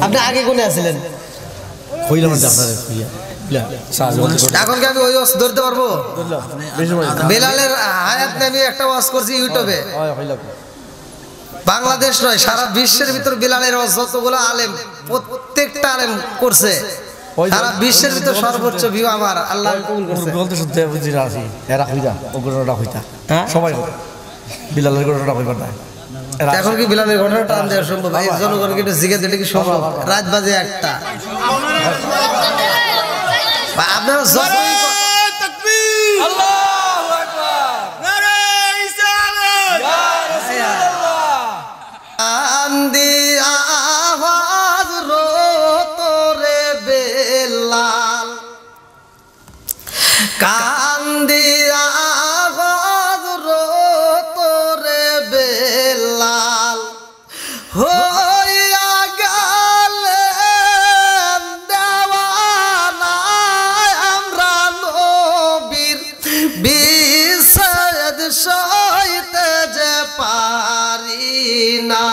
আপনি আগে কোনে আছিলেন? এখন কি আমি ওই ওয়াজ ধরতে পারবো? বেলালের আয়াত নিয়ে আমি একটা ওয়াজ করছি ইউটিউবে, বাংলাদেশ নয় সারা বিশ্বের ভিতর বেলালের ওয়াজ যতগুলো আলেম প্রত্যেকটা আলেম করছে, সারা বিশ্বের ভিতর সর্বোচ্চ ভিউ আমার আল্লাহ কবুল করছে। বলতে শুনতে রাজি এরা কইতা ও ঘটনাটা কইতা সবাই বিলালের ঘটনাটা কইবার না। এখন কি বিলালের ঘটনাটা আনতে সম্ভব? এই জনগণকে একটু জিজ্ঞেস দিলে কি সম্ভব? রাত বাজে 1টা। আপনারা যতই তাকবীর আল্লাহু আকবার নারে ইসলাম ইয়া রাসূলুল্লাহ আন্দি আওয়াজ রো তোরে বেলাল কান্দি আওয়াজ রো তোরে বেলাল হইয়া গেলে দেওয়ানা আমরা নবীর বিষয় সইতে যে পারি না,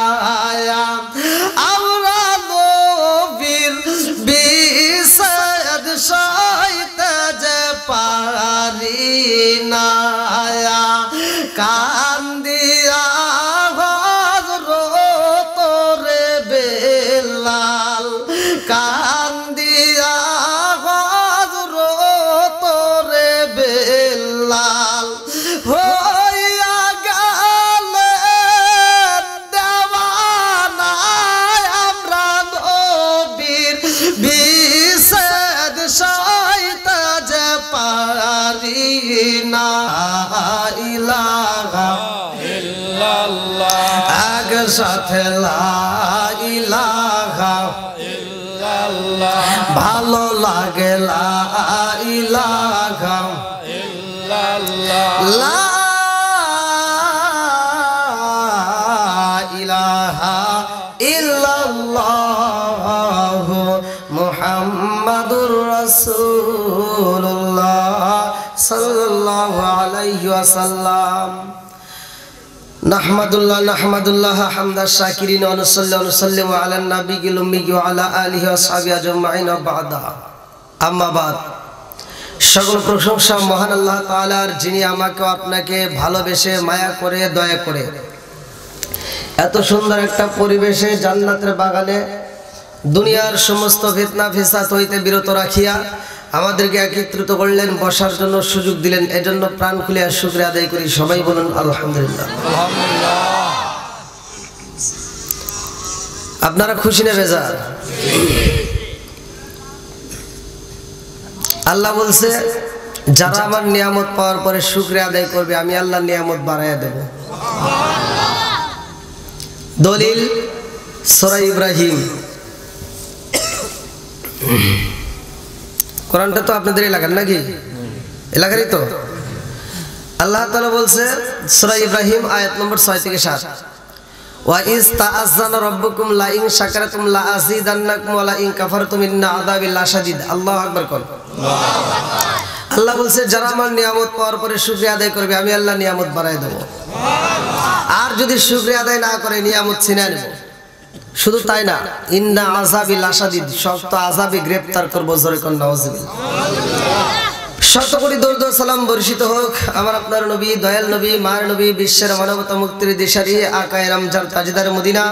আমরা নবীর বিষয় সইতে যে পারি না, কান্দিয়া তোরে বেলাল কান্দিয়া গজরো তোরে বেলাল হইয়া গেলে দেওয়ানা আমরা নবীর বিষেদ সইতে যে পারি না, ইলাহা ইল্লাল্লাহ আগ সাথে লা ইলাহা ইল্লাল্লাহ ভালো লাগে লা ইলাহা ইল্লাল্লাহ লা ইলাহা ইল্লাল্লাহ মুহাম্মাদুর রাসূলুল্লাহ সাল্লাল্লাহু আলাইহি ওয়াসাল্লাম। নাহমাদুল্লাহ নাহমাদুল্লাহ হামদা শাকিরিন ওয়া নুসাল্লিমু আলা নাবিয়িল উম্মি ওয়া আলা আলিহি ওয়া সাহবিহি আজমাইন বা'দা আম্মা বাদ। সকল প্রশংসা মহান আল্লাহ তাআলার, যিনি আমাকে আপনাকে ভালোবেসে মায়া করে দয়া করে এত সুন্দর একটা পরিবেশে জান্নাতের বাগানে দুনিয়ার সমস্ত ফিতনা ফিসাদ হইতে বিরত রাখিয়া আমাদেরকে একত্রিত করলেন, বসার জন্য সুযোগ দিলেন, এজন্য প্রাণ খুলে শুকরিয়া আদায় করি। সবাই বলুন আলহামদুলিল্লাহ। আপনারা খুশি না বেজার? আল্লাহ বলছে যারা আমার নিয়ামত পাওয়ার পরে শুকরিয়া আদায় করবে আমি আল্লাহ নিয়ামত বাড়াইয়া দেব। দলিল সূরা ইব্রাহিম, কোরআনটা তো আপনাদের এলাকার নাকি? এলাকারই তো। আল্লাহ তাআলা বলছে সূরা ইব্রাহিম আয়াত নম্বর 6 থেকে 7, ওয়া ইজ তাআযানা রাব্বুকুম লা ইন শাকারতুম লা আযীদান্নাকুম ওয়া লা ইন কাফারতুম ইন্না আযাবি লাশাদীদ। আল্লাহু আকবার কোন। আল্লাহ বলছে যারা আমার নিয়ামত পাওয়ার পরে শুকরিয়া আদায় করবে আমি আল্লাহ নিয়ামত বাড়ায় দেব, আর যদি শুকরিয়া আদায় না করে নিয়ামত ছিনিয়ে নেব। শুধু তাই না, ইন্না আযাবি লাশাদীদ, শক্ত আযাবে গ্রেফতার করব। জোরে কোন নাউযুবিল্লাহ। শত কোটি দরুদ ও সালাম বর্ষিত হোক আমার আপনার নবী, দয়াল নবী, মায়ের নবী, বিশ্বের মানবতা মুক্তির দিশারি আকায়ে রমজান তাজদার মদিনা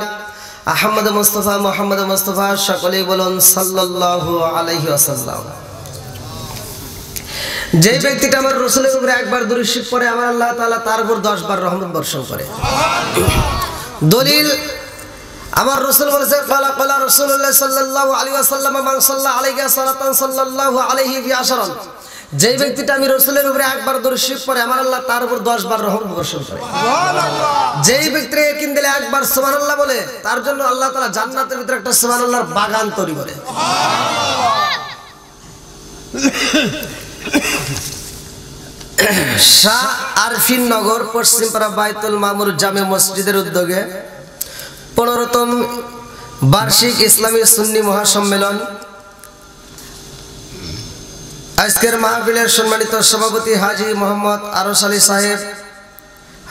আহমদ মুস্তাফা মুহাম্মদ মুস্তাফা, সকলেই বলুন সাল্লাল্লাহু আলাইহি ওয়াসাল্লাম। যে ব্যক্তিটা আমার রাসূলের উপরে একবার দুরূদ শরীফ পড়ে আমার আল্লাহ তাআলা তার উপর 10 বার রহমত বর্ষণ করে। দলিল আমার রাসূল বলেছে ক্বালা ক্বালা রাসূলুল্লাহ সাল্লাল্লাহু আলাইহি ওয়াসাল্লাম মান সাল্লা আলাইহি সালাতান সাল্লাল্লাহু আলাইহি ফি আশরান। যে ব্যক্তিটা আমি রাসূলের উপরে একবার দরুদ শরীফ পড়ে আমার আল্লাহ তার উপর 10 বার রহমত বর্ষণ করে। সুবহানাল্লাহ। যেই ব্যক্তি একদিন দিলে একবার সুবহানাল্লাহ বলে তার জন্য আল্লাহ তাআলা জান্নাতের ভিতরে একটা সুবহানাল্লাহর বাগান তৈরি করে। সুবহানাল্লাহ। শাহ আরফিন নগর পশ্চিমপাড়া বাইতুল মামুর জামে মসজিদের উদ্যোগে 15তম বার্ষিক ইসলামী সুন্নি মহাসম্মেলন। আজকের মাহফিলের সম্মানিত সভাপতি হাজী মোহাম্মদ আরশ আলী সাহেব,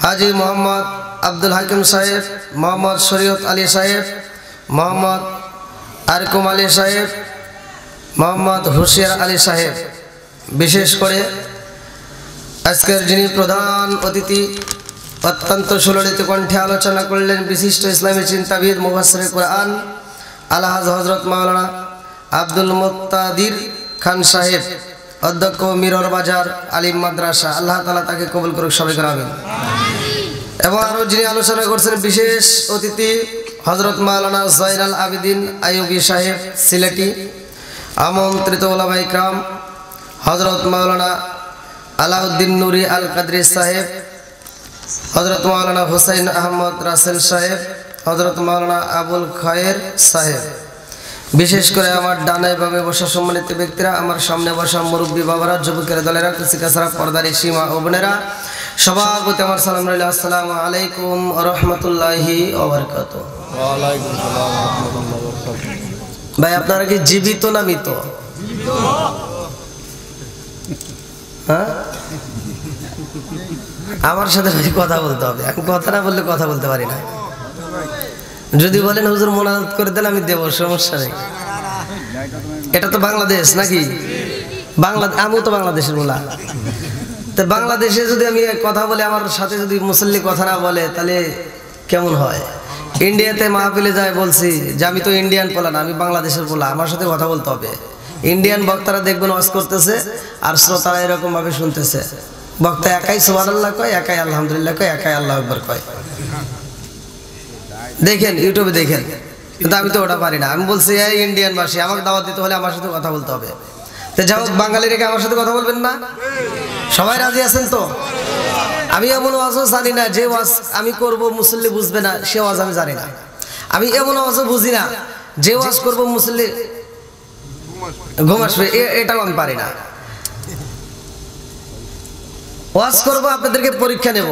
হাজী মোহাম্মদ আব্দুল হাকিম সাহেব, মোহাম্মদ শরীয়ত আলী সাহেব, মোহাম্মদ আরকুম আলী সাহেব, মোহাম্মদ হুশিয়ার আলী সাহেব। বিশেষ করে আজকের যিনি প্রধান অতিথি অত্যন্ত সুললিত কণ্ঠে আলোচনা করলেন বিশিষ্ট ইসলামী চিন্তাবিদ মুফাসসিরে কোরআন আলহাজ হযরত মাওলানা আব্দুল মুত্তাদির খান সাহেব, অধ্যক্ষ মিরর বাজার আলিম মাদ্রাসা। আল্লাহ তাআলা তাকে কবুল করুক, সবাই আমিন। এবং আরও যিনি আলোচনা করছেন বিশেষ অতিথি হযরত মাওলানা জয়নাল আবেদিন আইয়ুবী সাহেব সিলেটি, আমন্ত্রিত ওলামায়ে ইকরাম হযরত মাওলানা আলাউদ্দিন নুরি আল কাদরি সাহেব, হযরত মাওলানা হুসাইন আহমদ রাসেল সাহেব, হযরত মাওলানা আবুল খায়ের সাহেব। বিশেষ করে আমার ডানে বামে বসা সম্মানিত ব্যক্তিরা, আমার সামনে বসা মুরব্বী বাবারা, যুবকের দলেরা, কুচিকাছাড়া পর্দারি সীমা ও বোনেরা, সবার প্রতি আমার সালাম রইল। আসসালামু আলাইকুম ওয়া রাহমাতুল্লাহি ওয়া বারাকাতুহু। ওয়া আলাইকুম আসসালাম ওয়া রাহমাতুল্লাহি ওয়া বারাকাতুহু। ভাই আপনারা কি জীবিত না মৃত? হ্যাঁ, আমার সাথে ভাই কথা বলতে হবে। আমি কথা না বললে কথা বলতে পারি না। যদি বলেন হুজুর মোনাজাত করে দেন আমি দেব, সমস্যা নেই। এটা তো বাংলাদেশ নাকি? আমিও তো বাংলাদেশের মোলা। তো বাংলাদেশে যদি আমি কথা বলে আমার সাথে যদি মুসল্লি কথা না বলে তাহলে কেমন হয়? ইন্ডিয়াতে মাহফিলে যায় বলছি যে আমি তো ইন্ডিয়ান পোলা না, আমি বাংলাদেশের পোলা, আমার সাথে কথা বলতে হবে। ইন্ডিয়ান বক্তারা দেখবেন ওয়াজ করতেছে আর শ্রোতারা এরকম ভাবে শুনতেছে। বক্তা একাই সুবহানাল্লাহ কয়, একাই আলহামদুলিল্লাহ কয়, একাই আল্লাহু আকবার কয়। দেখেন ইউটিউবে দেখেন, কিন্তু আমি তো ওটা পারি না। আমি বলছি এই ইন্ডিয়ান ভাষী, আমাকে দাওয়াত দিতে হলে আমার সাথে কথা বলতে হবে। তো যাও, বাঙালি রেখে আমার সাথে কথা বলবেন না? সবাই রাজি আছেন তো? আমি এমন ওয়াজও জানি না যে ওয়াজ আমি করব মুসল্লি বুঝবে না, সে ওয়াজ আমি জানি না। আমি এমন ওয়াজও বুঝি না যে ওয়াজ করব মুসল্লি ঘুম আসবে, এটাও আমি পারি না। ওয়াজ করব, আপনাদেরকে পরীক্ষা নেব।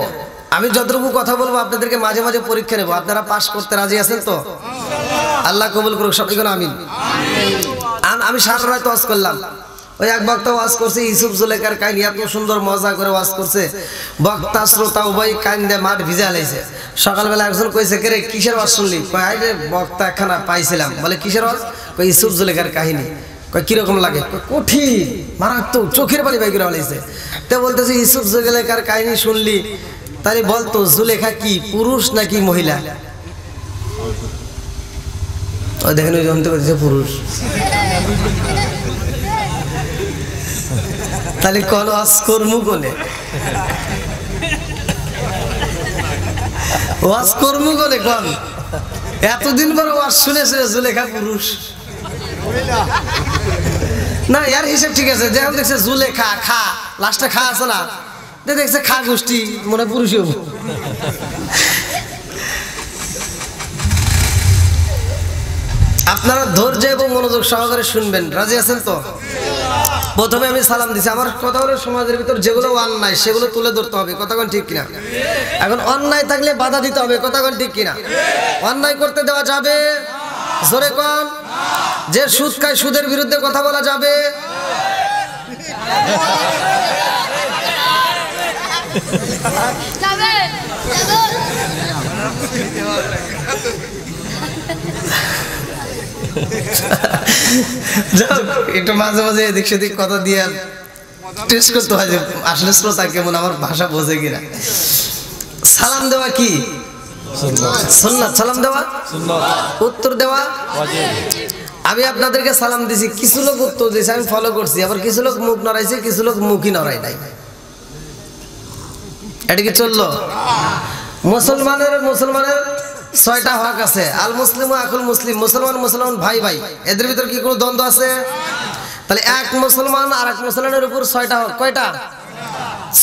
আমি যতটুকু কথা বলবো আপনাদেরকে মাঝে মাঝে পরীক্ষা নেব। আপনারা পাস করতে রাজি আছেন তো? আল্লাহ কবুল করুক, সবাই বলুন আমিন। আমি সারা রাত ওয়াজ করলাম। ওই এক বক্তা ওয়াজ করছে ইউসুফ জুলেখার কাহিনী, এত সুন্দর মজা করে ওয়াজ করছে, বক্তা শ্রোতা উভয় কান্দে মাঠ ভিজে আলাইছে। সকালবেলা একজন কইছে কে রে কিসের ওয়াজ শুনলি? কয় আরে বক্তা একখানা পাইছিলাম। বলে কিসের ওয়াজ? কয় ইউসুফ জুলেখার কাহিনী। কয় কিরকম লাগে? কঠিন, মারাত্মক, চোখের পানি বাই করে আলাইছে। তো বলতেছে ইউসুফ জুলেখার কাহিনী শুনলি, তাহলে বলতো জুলেখা কি পুরুষ নাকি মহিলা? ওই দেখেন ওই জমতে করতেছে পুরুষ। তাহলে কোন ওয়াজ করমু কোনে? ওয়াজ করমু কোনে কোন? এতদিন পর ওয়াজ শুনেছে জুলেখা পুরুষ না, ইয়ার হিসেব ঠিক আছে। যেমন দেখছে জুলেখা খা, লাস্টে খা আছে না, দেখছে খা গোষ্ঠী, মনে পুরুষই হবো। আপনারা ধৈর্য এবং মনোযোগ সহকারে শুনবেন, রাজি আছেন তো? প্রথমে আমি সালাম দিছি। আমার কথা হলো সমাজের ভিতর যেগুলো অন্যায় সেগুলো তুলে ধরতে হবে, কথা কোন ঠিক কিনা? এখন অন্যায় থাকলে বাধা দিতে হবে, কথা কোন ঠিক কিনা? অন্যায় করতে দেওয়া যাবে? জোরে কোন। যে সুদ খায় সুদের বিরুদ্ধে কথা বলা যাবে? একটু মাঝে মাঝে এদিক সেদিক কথা দিয়ে টেস্ট করতে হয় যে আসলে শ্রোতা কেমন, আমার ভাষা বোঝে কিনা। সালাম দেওয়া কি সুন্নাত? সালাম দেওয়া উত্তর দেওয়া ওয়াজিব। আমি আপনাদেরকে সালাম দিছি, কিছু লোক উত্তর দিয়েছে, আমি ফলো করছি। আবার কিছু লোক মুখ নড়াইছে, কিছু লোক মুখই নড়াই নাই। এটা কি চললো? মুসলমানের 6টা হক আছে। আল মুসলিম আকুল মুসলিম, মুসলমান ভাই ভাই, এদের ভিতর কি কোনো দ্বন্দ্ব আছে? তাহলে এক মুসলমান আর এক মুসলমানের উপর 6টা হক। কয়টা?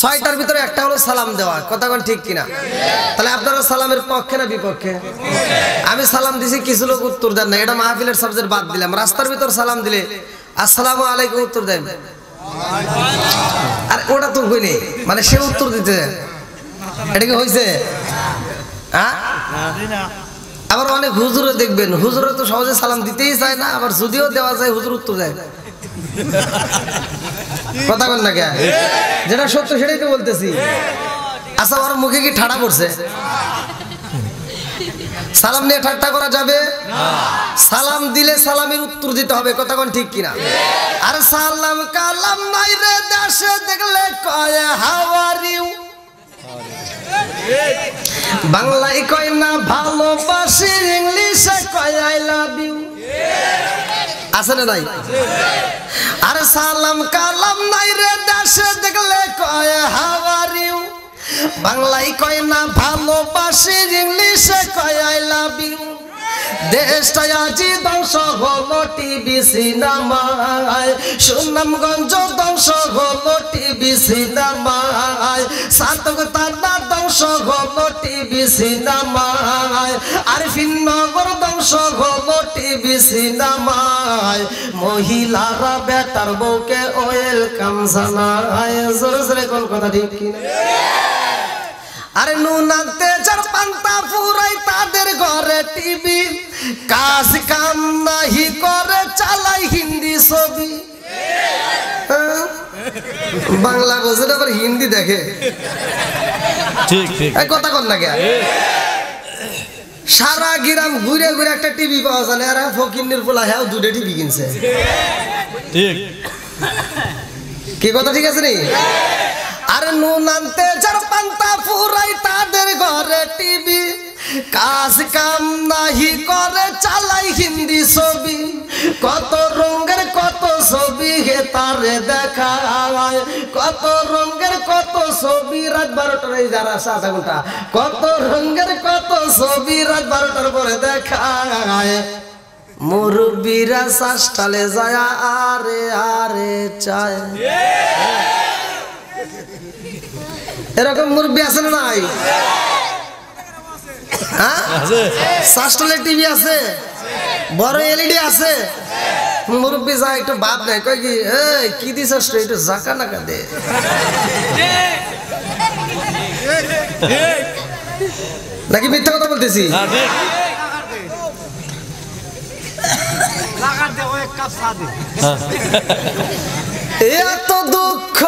6টার ভিতরে একটা হলো সালাম দেওয়া, কথা কোন ঠিক কিনা? তাহলে আপনারা সালামের পক্ষে না বিপক্ষে? আমি সালাম দিছি, কিছু লোক উত্তর দেন না, এটা মাহফিলের সাবজেক্ট বাদ দিলাম। রাস্তার ভিতর সালাম দিলে আসসালামু আলাইকুম উত্তর দেন, আর ওটা তো কই নেই, মানে সে উত্তর দিতে, এটা কি হয়েছে? হ্যাঁ, আবার অনেক হুজুরে দেখবেন, হুজুরে তো সহজে সালাম দিতেই চায় না, আবার যদিও দেওয়া যায় হুজুর উত্তর দেয়। কথা বল না কে? যেটা সত্য সেটাই তো বলতেছি। আচ্ছা, ওর মুখে কি ঠাড়া পড়ছে? সালাম নিয়ে ঠাট্টা করা যাবে না। সালাম দিলে সালামের উত্তর দিতে হবে, কথা কোন ঠিক কিনা? আর সালাম কালাম নাই রে দেশে দেখলে কয় হাউ আর ইউ, বাংলায় কয় না ভালোবাসি, ইংলিশে কয় আই লাভ ইউ। আছে না নাই? আর সালাম কালাম নাই রে দেশে দেখলে কয় হাউ আর ইউ, বাংলায় কয় না ভালোবাসি, ইংলিশে কয় আই লাভ ইউ। দেশটা আজি ধ্বংস হলো টিভি সিনেমায়, সুনামগঞ্জ ধ্বংস হলো টিভি সিনেমায়, সাতক তান্না ধ্বংস হলো টিভি সিনেমায়, আরফিনগর ধ্বংস হলো টিভি সিনেমায়। মহিলারা বেটার বউকে ওয়েলকাম জানায়, জোরে জোরে কোন কথা ঠিক কিনা? আরে নুনাতে যার পান্তা ফুরাই তাদের ঘরে টিভি, কাজ কাম নাহি করে চালাই হিন্দি ছবি। বাংলা বোঝে না, আবার হিন্দি দেখে। ঠিক ঠিক কথা কন না কে? সারা গ্রাম ঘুরে ঘুরে একটা টিভি পাওয়া যায় না, আর ফকিন্নির পোলা হ্যাঁ দুটো টিভি কিনছে। ঠিক কি কথা ঠিক আছে নি? আর নুন আনতে যার পান্তা ফুরাই তাদের ঘরে টিভি, কাজ কাম নাহি করে চালাই হিন্দি ছবি। কত রঙের কত ছবি হে তারে দেখায়, কত রঙের কত ছবি রাত 12টার এই যারা আধা ঘন্টা, কত রঙের কত ছবি রাত 12টার পরে দেখায়। মুরব্বীরা শাসটালে যায় আরে আরে চায়। এরকম মুরব্বী আছে না নাই? শাসটালে টিভি আছে, বড় এলইডি আছে, মুরব্বী যায় একটু বাপ নেই, কয় কি এই কি দিস একটু জাকা নাকা দে। নাকি মিথ্যা কথা বলতেছি? এত দুঃখ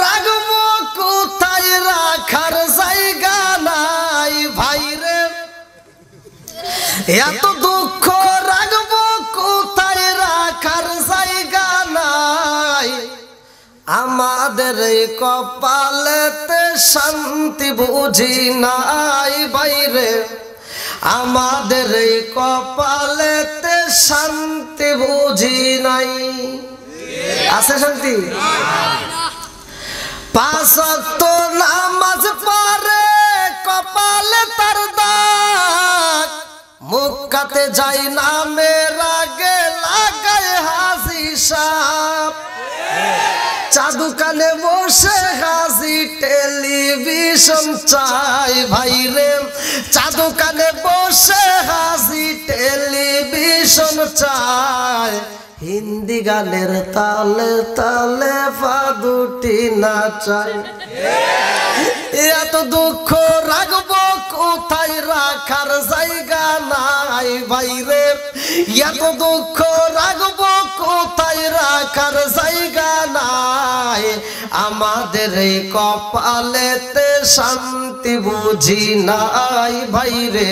রাখবো কোথায়, রাখার জায়গা নাই ভাই রে। এত দুঃখ রাখবো কোথায়, রাখার জায়গা নাই। আমাদের কপালেতে শান্তি বুঝি নাই বাইরে, আমাদের কপালেতে শান্তি বুঝি নাই। আছে শান্তি? 5 ওয়াক্ত নামাজ পড়ে কপালে তার দাগ, মুক্কাতে যাই না মেরা গে লাগায় হাসি সাপ। চাদু কানে বসে হাসি টেলিভিশন চাই ভাই রে, চাদু কানে বসে হাসি টেলিভিশন চাই। হিন্দি গানের তালে তালে পা দুটি নাচাই। এত দুঃখ রাখবো কোথায়, রাখার জায়গা নাই ভাই রে। এত দুঃখ রাখবো কোথায়, রাখার জায়গা নাই। আমাদের এই কপালেতে শান্তি বুঝি নাই ভাই রে,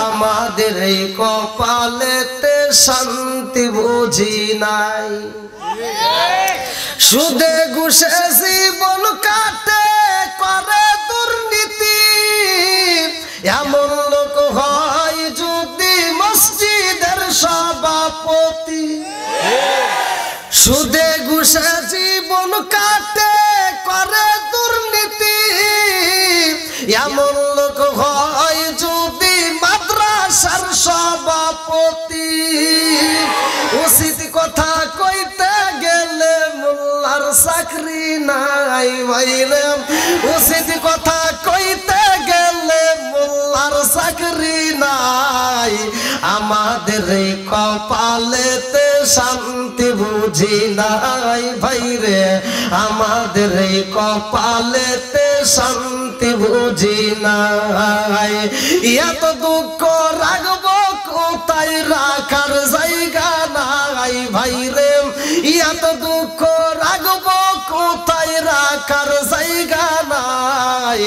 আমাদের এই কপালেতে শান্তি বুঝি নাই। সুদে ঘুষে জীবন কাটে করে দুর্নীতি, এমন লোক হয় যদি মসজিদের সভাপতি। সুদে ঘুষে জীবন কাটে করে দুর্নীতি, এমন লোক হয় যদি মাদ্রাসার সভাপতি। উচিত কথা কইতে গেলে মোল্লার চাকরি নাই ভাইরে, উচিত কথা কইতে গেলে মোল্লার চাকরি নাই। আমাদের এই কপালেতে শান্তি বুঝি নাই ভাইরে, আমাদের এই কপালেতে শান্তি বুঝি নাই। এত দুঃখ রাখবো কোথায়, রাখার জায়গা নাই ভাইরে। এত দুঃখ রাখবো কোথায়, রাখার জায়গা নাই।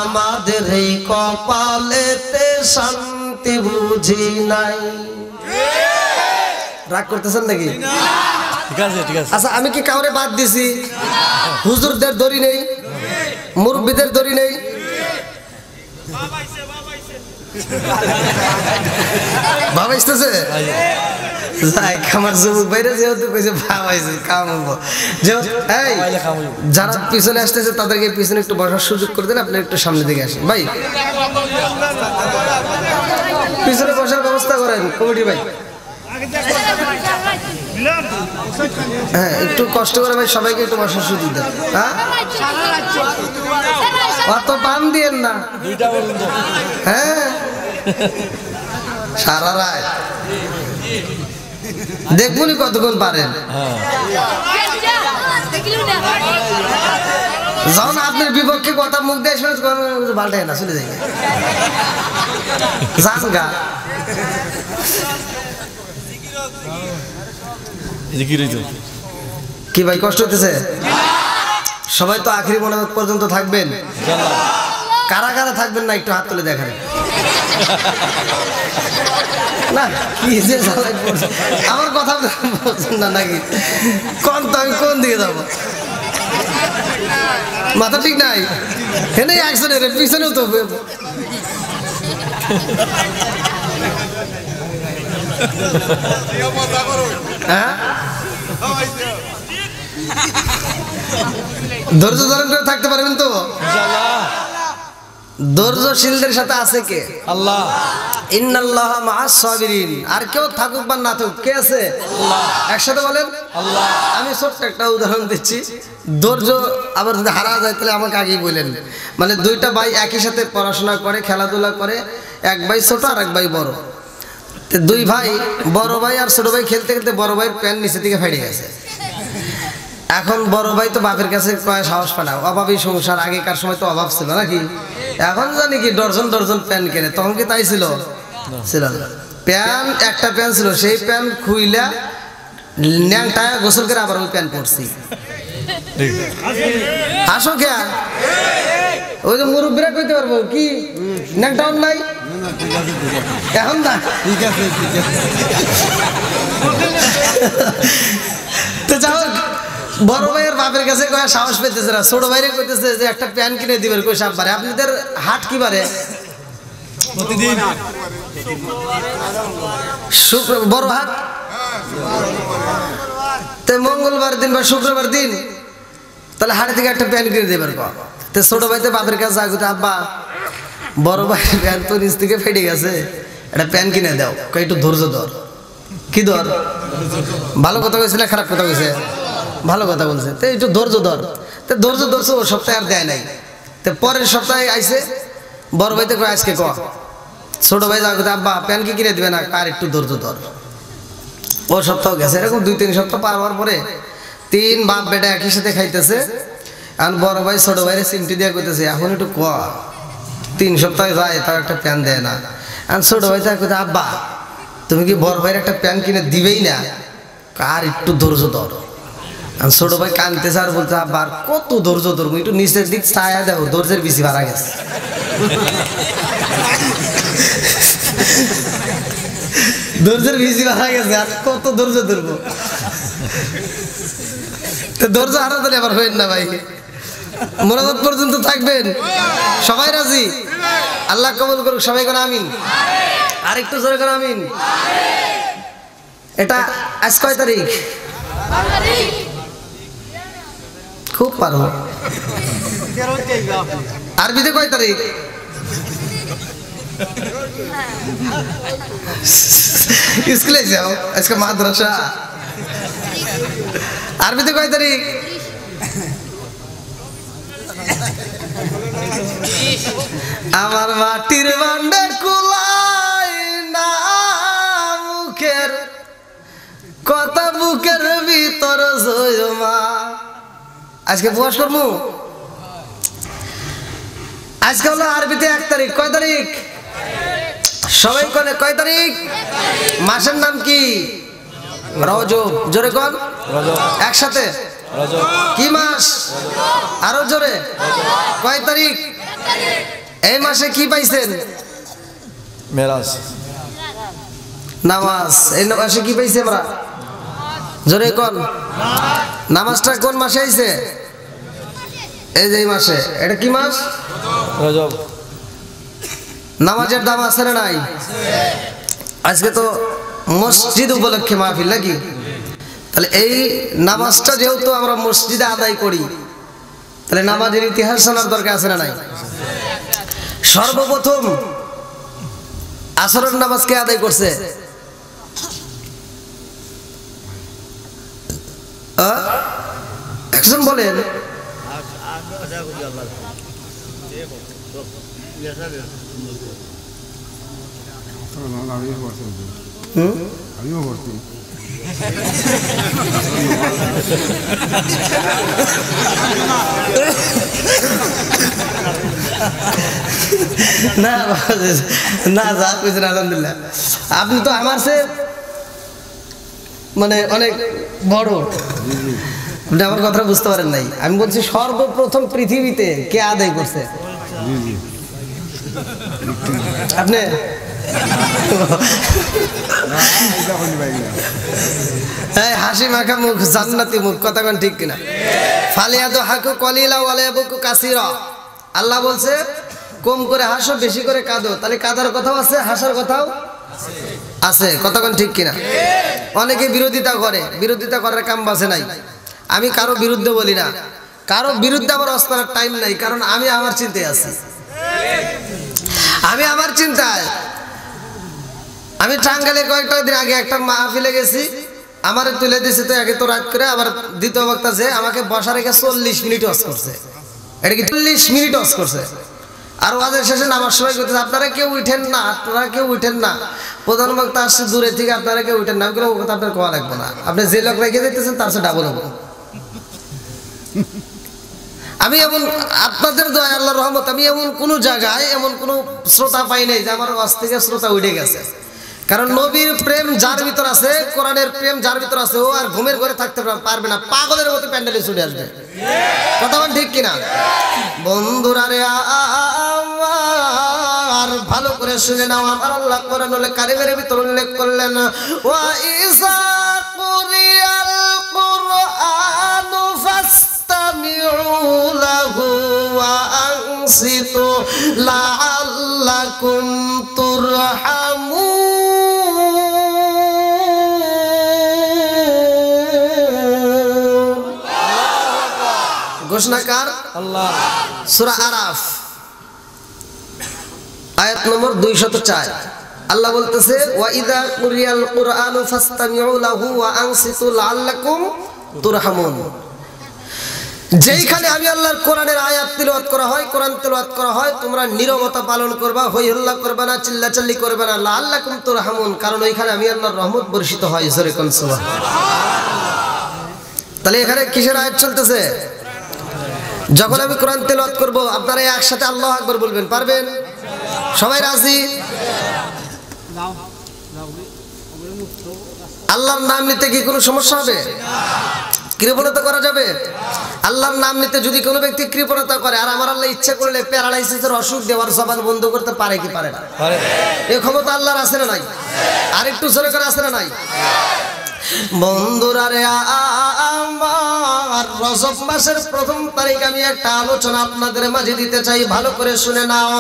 আমাদের এই কপালেতে শান্তি গতি বুঝি নাই। রাগ করতেছেন নাকি? ঠিক আছে ঠিক আছে। আচ্ছা আমি কি কাউরে বাদ দিছি? হুজুরদের দড়ি নেই, মুরব্বীদের দড়ি নেই। বাবা আসতেছে আমার যুবক ভাইরা যেহেতু কইছে ভাবাইছে কামবো যেহেতু এই যারা পিছনে আসতেছে তাদেরকে পিছনে একটু বসার সুযোগ করে দেন। আপনি একটু সামনে দিকে আসেন ভাই, পিছনে বসার ব্যবস্থা করেন কমিটি ভাই। হ্যাঁ একটু কষ্ট করে ভাই সবাইকে একটু বসার সুযোগ দেন। হ্যাঁ অত পান দিয়েন না। হ্যাঁ সারা রাত দেখবনি কতক্ষণ পারেন। যখন আপনার বিপক্ষে কথা মুখ দিয়ে শুনে পাল্টায় না, চলে যাই যান গা। কি ভাই কষ্ট হতেছে? সবাই তো আখেরি মোনাজাত পর্যন্ত থাকবেন। কারা কারা থাকবেন না একটু হাত তুলে দেখান। না কি যে আমার কথা বলছেন না নাকি? কোন তো আমি কোন দিকে যাবো? মাথা ঠিক নাই? হেনে একজনের পিছনেও তো হ্যাঁ ধৈর্য ধারণ করে থাকতে পারবেন তো? ধৈর্যশীলদের সাথে আছে কে? আল্লাহ। ইন্নাল্লাহা মাআস সাবিরিন। আর কেউ থাকুক বা না থাকুক কে আছে? আল্লাহ। একসাথে বলেন আল্লাহ। আমি ছোট্ট একটা উদাহরণ দিচ্ছি। ধৈর্য আবার যদি হারা যায় তাহলে আমাকে আগেই বলেন। মানে দুইটা ভাই একই সাথে পড়াশোনা করে, খেলাধুলা করে, এক ভাই ছোট আর এক ভাই বড়। দুই ভাই, বড় ভাই আর ছোট ভাই খেলতে খেলতে বড় ভাইয়ের প্যান্ট নিচে থেকে ফেটে গেছে। এখন বড় ভাই তো বাপের কাছে কয় সাহস পায় না, অভাবী সংসার, আগেকার সময় তো অভাব ছিল নাকি? এখন জানি কি ডর্জন ডর্জন প্যান্ট কেনে, তখন কি তাই ছিল? ছিল না। প্যান্ট একটা প্যান্ট ছিল, সেই প্যান্ট খুইলা ন্যাংটায় গোসল করে আবার ওই প্যান্ট পরছি। আসো কে? ওই যে মুরব্বীরা কইতে পারবো কি ন্যাংটাও নাই এখন না? ঠিক আছে ঠিক আছে। তো যাও বড় ভাইয়ের বাপের কাছে কয়ে সাহস পেতেছে না, ছোট ভাইরে কইতেছে যে একটা প্যান্ট কিনে দিবেন। কই সাপ বারে? আপনাদের হাট কি বারে? প্রতিদিন বড় হাট তো মঙ্গলবার দিন বা শুক্রবার দিন, তাহলে হাটে থেকে একটা প্যান্ট কিনে দেবেন। তো ছোট ভাই তো বাপের কাছে আগুতে আব্বা বড় ভাই প্যান্ট তো নিচ থেকে ফেটে গেছে, একটা প্যান্ট কিনে দাও। কই একটু ধৈর্য ধর। কি ধর? ভালো কথা কইছে না খারাপ কথা কইছে? ভালো কথা বলছে। তো একটু ধৈর্য ধর। তো ধৈর্য ধরছে, ও সপ্তাহে আর দেয় নাই। তো পরের সপ্তাহে আইসে বড় ভাই তো কয় আজকে ক। ছোট ভাই যা কথা আব্বা প্যান্ট কি কিনে দিবে না, কার একটু ধৈর্য ধর। ও সপ্তাহ গেছে, এরকম 2-3 সপ্তাহ পার হওয়ার পরে 3 বাপ বেটা একই সাথে খাইতেছে। আর বড় ভাই ছোট ভাইরে চিমটি দিয়ে কইতেছে এখন একটু ক। 3 সপ্তাহে যায় তার একটা প্যান্ট দেয় না। আর ছোট ভাই তার কথা আব্বা তুমি কি বড় ভাইয়ের একটা প্যান্ট কিনে দিবেই না, কার একটু ধৈর্য ধর। আর ছোট ভাই কানতেছে আর বলতে আব্বা কত ধৈর্য ধরবো, একটু নিচের দিক ছায়া দেবো, ধৈর্যের বেশি ভাড়া গেছে। ধৈর্যের বেশি ভাড়া গেছে, আর কত ধৈর্য ধরবো? তো ধৈর্য হারাতে আবার হইন না ভাই। মোনাজাত পর্যন্ত থাকবেন সবাই? রাজি? আল্লাহ কবুল করুক। সবাই করে আমিন। আর একটু জোরে করে আমিন। এটা আজ কয় তারিখ? খুব পারো। আরবিতে কয় তারিখ? স্কুলে যাও আজকে মাদ্রাসা। আরবিতে কয় তারিখ? আমার মাটির বান্ডে কুলাই না মুখের কথা, বুকের ভিতর জমা। আজকে প্রকাশ করবো। আজকে হলো আরবিতে 1 তারিখ। কয় তারিখ? সবাই কোনে কয় তারিখ? মাসের নাম কি? রজব। জোরে কোন? একসাথে কি মাস? আরো জোরে। কয় তারিখ? এই মাসে কি পাইছেন? মেরাজ। নামাজ। এই মাসে কি পাইছে আমরা? জোরে কোন নামাজটা কোন মাসে আইছে? এই যে এই মাসে। এটা কি মাস? রজব। নামাজের দাম আছে না নাই? আজকে তো মসজিদ উপলক্ষে মাহফিল নাকি? তাহলে এই নামাজটা যেহেতু আমরা মসজিদে আদায় করি, তাহলে নামাজের ইতিহাস জানার দরকার আছে না নাই? সর্বপ্রথম আসরের নামাজ কে আদায় করছে? একজন বলেন। আমিও করছি। না না, যা কইছেন আলহামদুলিল্লাহ। আপনি তো আমার সে মানে অনেক বড়, আপনি আমার কথা বুঝতে পারেন নাই। আমি বলছি সর্বপ্রথম পৃথিবীতে কে আদায় করছে? আপনি হাসি মাখা মুখ, জান্নাতি মুখ, কথা কোন ঠিক কিনা? ফালিয়াদু হাকু কলিলা ওয়ালাবুকু কাসীরা। আল্লাহ বলছে কম করে হাসো, বেশি করে কাঁদো। তাহলে কাঁদার কথাও আছে, হাসার কথাও আছে, কথা কোন ঠিক কিনা? অনেকে বিরোধিতা করে, বিরোধিতা করার কাম বাসে নাই। আমি কারো বিরুদ্ধে বলি না, কারো বিরুদ্ধে আমার অস্ত্রের টাইম নাই, কারণ আমি আমার চিন্তায় আছি। আমি আমার চিন্তায়, আমি টাঙ্গাইলে কয়েকটা দিন আগে একটা মাহফিলে গেছি, আমারে তুলে দিয়েছে তো একে তো রাত করে। আবার দ্বিতীয় বক্তা যে আমাকে বসা রেখে 40 মিনিট ওয়াজ করছে। এটা কি 40 মিনিট ওয়াজ করছে? আর ওয়াজের শেষে নামার সময় করতেছে আপনারা কেউ উঠেন না, আপনারা কেউ উঠেন না। প্রধান বক্তা আসছে দূরে থেকে, আপনারা কেউ উঠেন না। আমি ও কথা আপনার কোয়া লাগবে না, আপনি যে লোক রেখে দিতেছেন তার সাথে ডাবল হবো। আমি এমন আপনাদের দয়া আল্লাহর রহমত, আমি এমন কোন জায়গায় এমন কোন শ্রোতা পাই নাই যে আমার ওয়াজ থেকে শ্রোতা উঠে গেছে। কারণ নবীর প্রেম যার ভিতর আছে, কোরআনের প্রেম যার ভিতর আছে, ও আর ঘুমের ঘরে থাকতে পারবে না, পাগলের মতো প্যান্ডেলে ছুটে আসবে। কথা বল ঠিক কিনা? বন্ধুরা রে আর ভালো করে শুনে নাও, আমার আল্লাহ কোরআনুল কারীমের ভিতর উল্লেখ করলেন, ওয়া ইযা কুরিয়াল কুরআনু ফাসতামিউ লাহু ওয়া আনসিতু লাআল্লাকুম তুরহামুন। ঘোষণাকার আল্লাহ। সূরা আরাফ আয়াত নম্বর 204। আল্লাহ বলতেছে, ওয়া ইযা কুরিয়াল কুরআনু ফাসতামিউ লাহু ওয়া আনসিতু লাআল্লাকুম তুরহামুন। যেইখানে আমি আল্লাহর কোরআনের আয়াত তিলাওয়াত করা হয়, কোরআন তিলাওয়াত করা হয়, তোমরা নীরবতা পালন করবা, হই হল্লা করবে না, চিল্লাচিল্লি করবে না। লাআল্লাকুম তুরহামুন, কারণ ওইখানে আমি আল্লাহর রহমত বর্ষিত হয়। জোরে কোন সুবহানাল্লাহ। তাহলে এখানে কিসের আয়াত চলতেছে? যখন আমি কোরআন তেলাওয়াত করব, আপনারা একসাথে আল্লাহু আকবার বলবেন, পারবেন? সবাই রাজি? আল্লাহর নাম নিতে কি কোনো সমস্যা হবে? কৃপণতা করা যাবে? আল্লাহর নাম নিতে যদি কোনো ব্যক্তি কৃপণতা করে, আর আমার আল্লাহ ইচ্ছা করলে প্যারালাইসিসের অসুখ দেওয়ার জবান বন্ধ করতে পারে কি পারে না? এই ক্ষমতা আল্লাহর আছে না নাই? আর একটু জোরে করে আছে না নাই? বন্ধুরা রে আমার, রজব মাসের প্রথম তারিখ আমি একটা আলোচনা আপনাদের মাঝে দিতে চাই, ভালো করে শুনে নাও।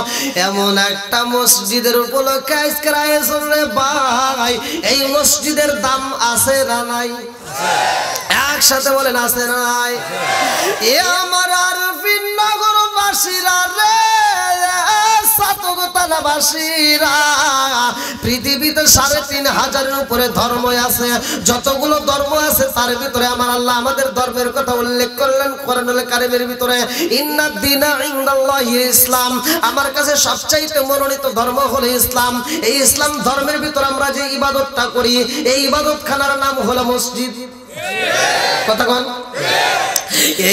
এমন একটা মসজিদের উপলক্ষে আজকের আয়োজন রে ভাই, এই মসজিদের দাম আছে না নাই? একসাথে বলেন আছে না নাই? এ আমার আরফিন নগর বাসীরা রে, পৃথিবীতে ৩৫০০০-এর উপরে ধর্ম আছে। যতগুলো ধর্ম আছে তার ভিতরে আমার আল্লাহ আমাদের ধর্মের কথা উল্লেখ করলেন কোরআনুল কারীমের ভিতরে, ইন্নাদ দীনা ইনদাল্লাহিল ইসলাম। আমার কাছে সবচাইতে মনোনীত ধর্ম হলো ইসলাম। এই ইসলাম ধর্মের ভিতরে আমরা যে ইবাদতটা করি, এই ইবাদতখানার নাম হলো মসজিদ। কথা কোন?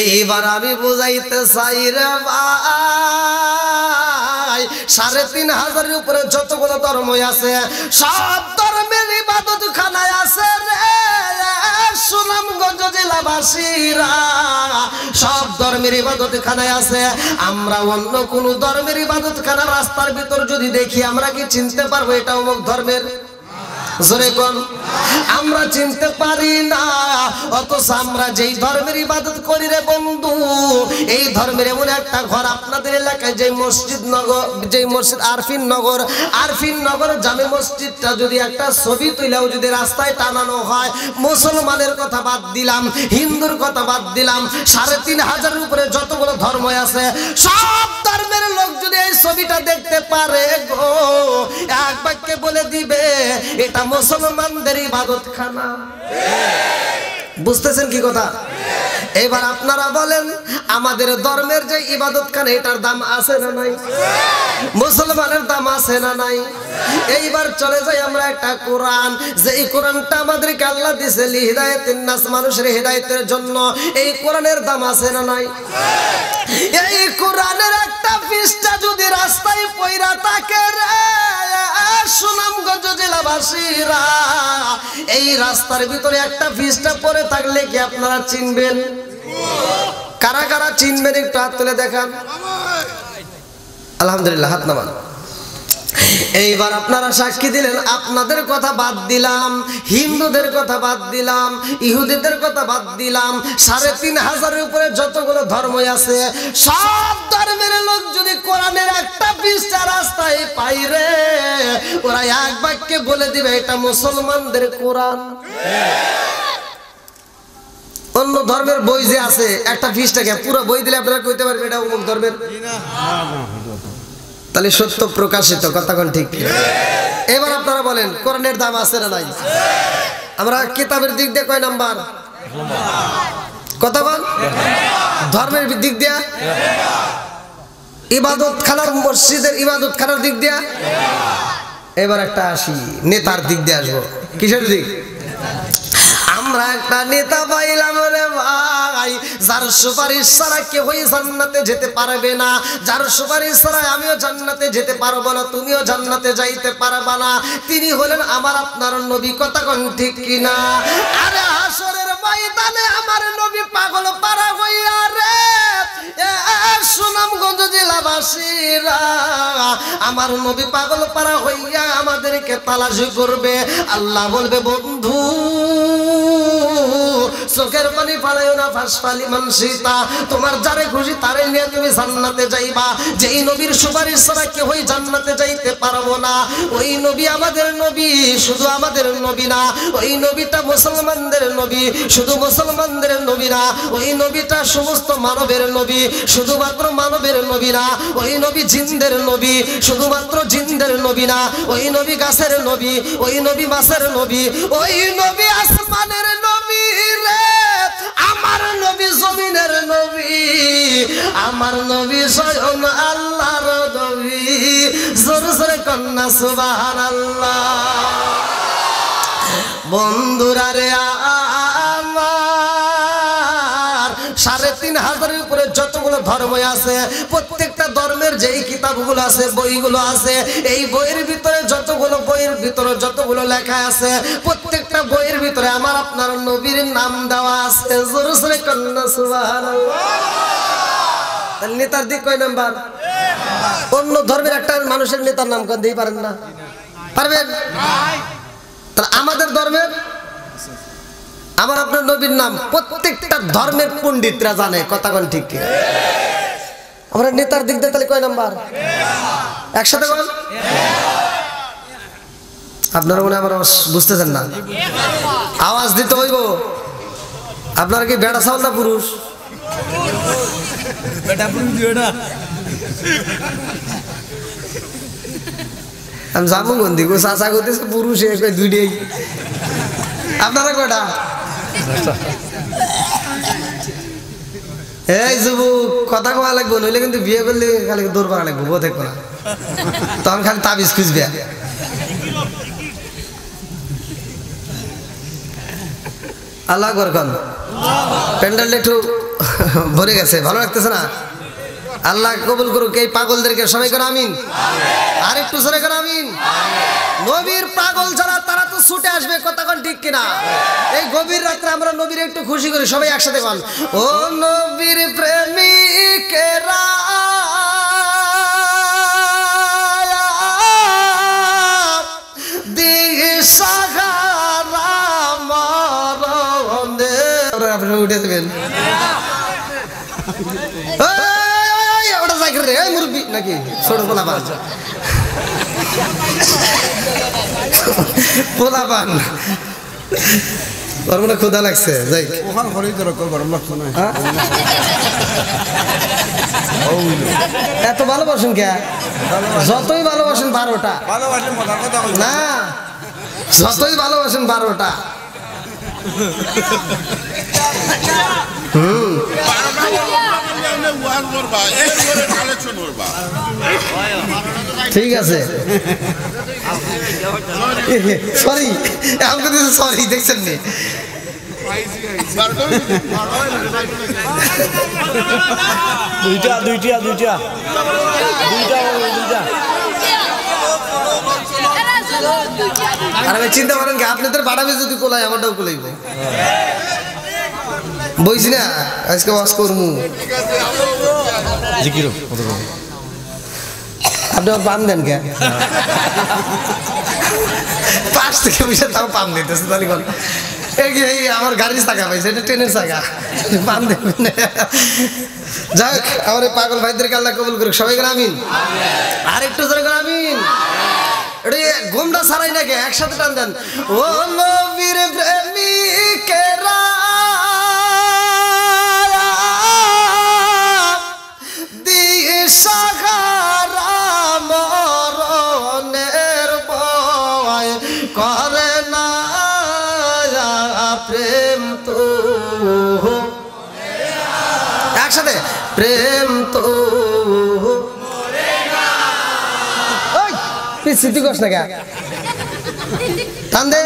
এইবার আমি বুঝাইতে চাই রে ভাই, ৩৫০০০-এর উপরে যতগুলো ধর্ম আছে, সব ধর্মের ইবাদত খানায় আছে রে সুনামগঞ্জ জেলাবাসীরা, সব ধর্মের ইবাদত খানায় আছে। আমরা অন্য কোন ধর্মের ইবাদত খানা রাস্তার ভিতর যদি দেখি, আমরা কি চিনতে পারবো এটা অমুক ধর্মের? জোরে কোন আমরা চিনতে পারি না, অথচ আমরা যেই ধর্মের ইবাদত করি রে বন্ধু, এই ধর্মের এমন একটা ঘর আপনাদের এলাকায়, যে মসজিদ নগর, যে মসজিদ আরফিন নগর জামে মসজিদটা যদি একটা ছবি তুলেও যদি রাস্তায় টানানো হয়, মুসলমানের কথা বাদ দিলাম, হিন্দুর কথা বাদ দিলাম, ৩,৫০০ উপরে যতগুলো ধর্ম আছে সব ধর্মের লোক যদি এই ছবিটা দেখতে পারে গো, এক বাক্যে বলে দিবে এটা মুসলমানদের ইবাদতখানা। বুঝতেছেন কি কথা? এবার আপনারা বলেন আমাদের ধর্মের যে ইবাদতখানা এটার দাম আছে না নাই? মুসলমানের দাম আছে না নাই? এইবার চলে যাই আমরা একটা কোরআন, যে এই কোরআনটা আমাদেরকে আল্লাহ দিয়েছে লিহিদায়াতিন নাস, মানুষের হেদায়েতের জন্য। এই কোরআনের দাম আছে না নাই? এই কোরআনের একটা পৃষ্ঠা যদি রাস্তায় পয়রা থাকে রে সুনামগঞ্জ জেলাবাসীরা, এই রাস্তার ভিতরে একটা পৃষ্ঠা পড়ে থাকলে কি আপনারা চিনবেন? কারা কারা চিনবেন একটু হাত তুলে দেখান। আলহামদুলিল্লাহ, হাত নামান। এইবার আপনারা সাক্ষী দিলেন, আপনাদের কথা বাদ দিলাম, হিন্দুদের কথা বাদ দিলাম, ইহুদিদের কথা বাদ দিলাম, ৩,৫০০ উপরে যতগুলো ধর্ম আছে সব ধর্মের লোক যদি কোরআনের একটা পৃষ্ঠা রাস্তায় পাই রে, ওরা এক বাক্যে বলে দিবে এটা মুসলমানদের কোরআন। অন্য ধর্মের বই যে আছে একটা পৃষ্ঠাকে পুরো বই দিলে আপনারা কইতে পারবেন এটা অমুক ধর্মের? তাহলে সত্য প্রকাশিত, কথা কোন ঠিক? এবার আপনারা বলেন কোরআনের দাম আছে না নাই? আমরা কিতাবের দিক দিয়ে কয় নাম্বার? কথা বল। ধর্মের দিক দিয়ে, ইবাদত খানার, মসজিদের ইবাদত খানার দিক দিয়ে। এবার একটা আসি নেতার দিক দিয়ে আসবো। কিসের দিক? আমরা একটা নেতা পাইলাম রে ভাই, যার সুপারিশ ছাড়া কেউই জান্নাতে যেতে পারবে না, যার সুপারিশ ছাড়া আমিও জান্নাতে যেতে পারবো না, তুমিও জান্নাতে যাইতে পারবা না। তিনি হলেন আমার আপনার নবী, কথা কোন ঠিক কিনা? আরে হাসরের ময়দানে আমার নবী পাগল পারা হইয়া রে সুনামগঞ্জ জেলাবাসীরা, আমার নবী পাগল পারা হইয়া আমাদেরকে তালাশি করবে। আল্লাহ বলবে বন্ধু চোখের পানি ফালাইও না, ফাসফালি মানসিতা, তোমার যারে খুশি তারে নিয়ে তুমি জান্নাতে যাইবা। যেই নবীর সুপারিশ ছাড়া কেউই জান্নাতে যাইতে পারবো না, ওই নবী আমাদের নবী, শুধু আমাদের নবী না, ওই নবীটা মুসলমানদের নবী, শুধু মুসলমানদের নবী না, ওই নবীটা সমস্ত মানবের নবী, শুধুমাত্র মানবের নবী না, ওই নবী জিনদের নবী, শুধুমাত্র জিনদের নবী না, ওই নবী গাছের নবী, ওই নবী মাছের নবী, ওই নবী আসমানের নবী রে, আমার নবী জমিনের নবী, আমার নবী স্বয়ং আল্লাহর নবী। জোরে জোরে কন্যা সুবহানাল্লাহ। বন্ধুরা রে আমার ৩,৫০০ উপরে যতগুলো ধর্ম আছে, প্রত্যেকটা ধর্মের যেই কিতাবগুলো আছে, বইগুলো আছে, এই বইয়ের ভিতরে যতগুলো যতগুলো লেখা আছে, প্রত্যেকটা বইয়ের ভিতরে আমার আপনার নবীর নাম দেওয়া আছে। জোরে জোরে কন্যা সুবহানাল্লাহ। নেতার দিক কয় নাম্বার? অন্য ধর্মের একটা মানুষের নেতার নাম কোন দিতে পারেন না? পারবেন? তাহলে আমাদের ধর্মের আমার আপনার নবীর নাম প্রত্যেকটা ধর্মের পণ্ডিতরা জানে, কথা কোন ঠিক কি? আমরা নেতার দিক দিয়ে তাহলে কয় নাম্বার? একসাথে বলেন। আপনারা মনে আমার বুঝতেছেন না, আওয়াজ দিতে হইব। আপনারা কি বেড়া চাউল না পুরুষ? আমি যাবো কোন দিকে? চাচা করতেছে পুরুষ, দুইটাই। আপনারা কয়টা? এই যুবক কথা কওয়া লাগবো, নইলে কিন্তু বিয়ে করলে খালি দৌড় পাড়া লাগবো, বউ দেখবো না, তখন খালি তাবিজ খুঁজবে। আল্লাহ করখন প্যান্ডেলটা একটু ভরে গেছে, ভালো লাগতেছে না? আল্লাহ কবুল করুক এই পাগলদেরকে, সবাই করে আমিন। আর একটু জোরে করে আমিন। নবীর পাগল যারা তারা তো ছুটে আসবে, কথা কোন ঠিক কিনা? এই গভীর রাত্রে আমরা নবীর একটু খুশি করি, সবাই একসাথে বল, ও নবীর প্রেমিকেরা দিশ সাহারা মরণে আপনারা উঠে দেবেন ওটা সাইকেল রে মুরব্বি নাকি ছোট পোলাপান ওর মনে ক্ষুধা লাগছে যাই ওখান ঘরেই তো রকম গরম লাগতো না এত ভালোবাসেন কে যতই ভালোবাসেন 12টা ভালোবাসে মজার কথা না যতই ভালোবাসেন 12টা ঠিক আছে সরি আমাকে সরি দেখছেন নি দুইটা দুইটা দুইটা দুইটা দুইটা আর আমি চিন্তা করেন কি আপনাদের বাড়াবে যদি কোলাই আমারটাও কোলাইব বইছি না আজকে ওয়াজ করমু জিকির আপনি আমার পাম দেন কে পাঁচ থেকে পয়সা তাও পাম দিতেছে তাহলে কোন এই আমার গাড়ির চাকা পাইছে এটা ট্রেনের চাকা পাম দেবেন যাক আমার এই পাগল ভাইদেরকে আল্লাহ কবুল করুক সবাই করে আমিন আর একটু জোরে করে আমিন এটা ঘুমটা ছাড়াই নাকি একসাথে টান দেন ও নবীর প্রেমিকেরা দিয়ে সাহারা মরণের ভয় করে না প্রেম তো একসাথে প্রেম তো স্মৃতি কস না কে টান দে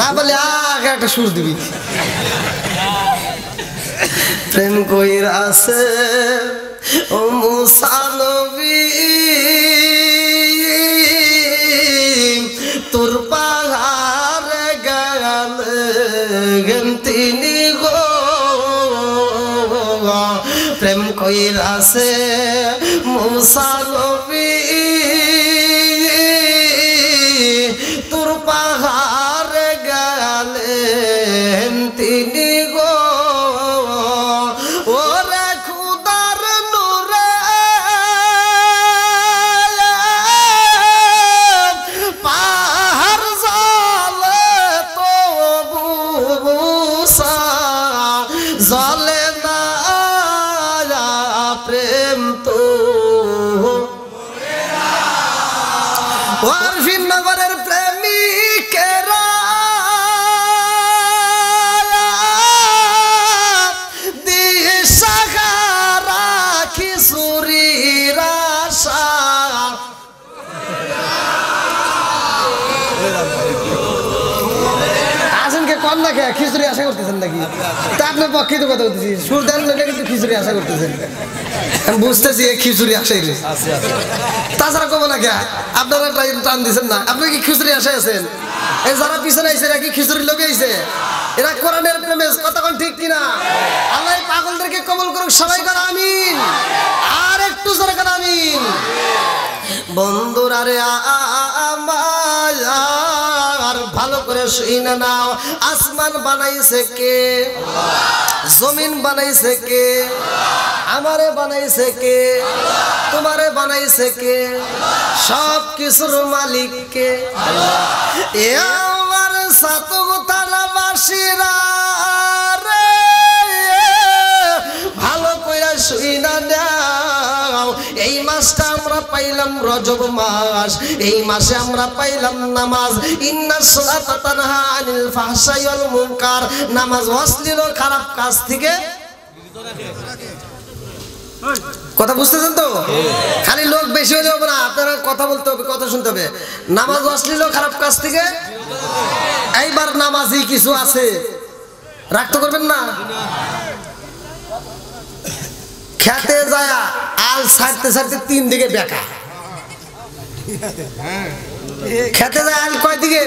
না বলে আগে একটা সুর দিবি প্রেম কইরাছে ও মুসা নবী তোর পাহাড় গেলেন তিনি গো প্রেম কইরাছে মুসা নবী তোর পাহাড় গেলেন তিনি গো ওরে খুদার নূরে পাহাড় জলে তো বুসা জলে না প্রেম তো ওয়ারফিন নগরের প্রেমিকেরা দিয়ে সাহারা খিচুড়ির আশা আসেন কে কম না কে খিচুড়ি আশা করতেছেন নাকি তা আপনার পক্ষে তো কথা বলতেছি সুর দেন লোকে কিন্তু খিচুড়ি আশা করতেছেন আমি বুঝতেছি এই খিচুড়ি আশাই রে তাছাড়া কব না কে আপনারা টান দিচ্ছেন না আপনি কি খিচুড়ি আশায় আছেন এই যারা পিছনে আইছে এরা কি খিচুড়ি লোকে আইছে এরা কোরআনের প্রেমে কথা কোন ঠিক কিনা আল্লাহ পাগলদেরকে কবুল করুক সবাই করে আমিন আর একটু জোরে করে আমিন বন্ধুরা রে আমার ভালো করে শুনে নাও আসমান বানাইছে কে জমিন বানাইছে কে আমারে বানাইছে কে তোমারে বানাইছে কে সব কিছুর মালিক কে এ আমার সাতগুতালাবাসীরা রে ভালো কইরা শুইনা নাও এই মাসটা আমরা পাইলাম রজব মাস এই মাসে আমরা পাইলাম নামাজ ইন্নাস সালাতা তানহা আনিল ফাহশাই ওয়াল মুনকার নামাজ অশ্লীল ও খারাপ কাজ থেকে কথা বুঝতেছেন তো খালি লোক বেশি হলে হবে না আপনারা কথা বলতে হবে কথা শুনতে হবে নামাজ অশ্লীল ও খারাপ কাজ থেকে এইবার নামাজি কিছু আছে রাখতে করবেন না খেতে যায় আল ছাড়তে ছাড়তে 3 দিকে বেকা খেতে যায় আল কয় দিকে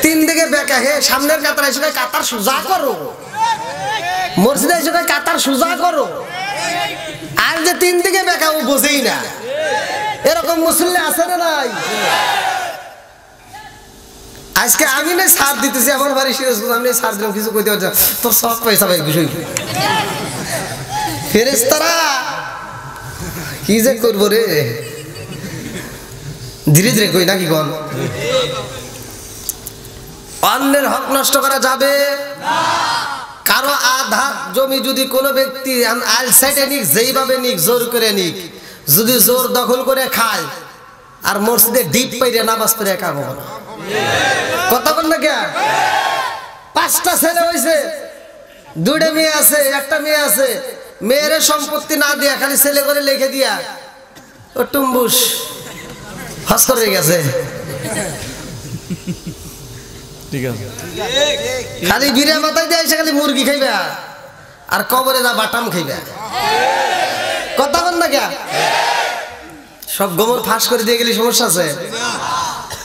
3 দিকে বেকা হে সামনের কাতার এসে কাতার সোজা করো মসজিদে এসে কাতার সোজা করো আর যে 3 দিকে বেকা ও বোঝেই না এরকম মুসল্লি আছে না নাই আজকে আমি না ছাড় দিতেছি আমার বাড়ি সিরাজগঞ্জ, আমি ছাড় দিলাম কিছু কইতে পারছি তোর সব পয়সা ভাই বিষয় ফেরেশতারা কি যে করবো রে, ধীরে ধীরে কই নাকি কোন অন্যের হক নষ্ট করা যাবে না। কারো আধা জমি যদি কোনো ব্যক্তি আলসাইডে নিক, যেইভাবে নিক, জোর করে নিক, যদি জোর দখল করে খায় আর মসজিদে ডিপ পাইরে নামাজ পড়ে একা হবে না। কথা বল না কে? 5টা ছেলে হয়েছে, 2টা মেয়ে আছে, 1টা মেয়ে আছে, মেয়ের সম্পত্তি না দিয়া খালি ছেলে করে লিখে দিয়া ও টুম্বুস হস করে গেছে। ঠিক আছে, খালি বিড়ে মাথায় দিয়ে এসে খালি মুরগি খাইবে আর কবরে যা বাটাম খাইবে। কথা বল না কে? সব গোমর ফাঁস করে দিয়ে গেলে সমস্যা আছে।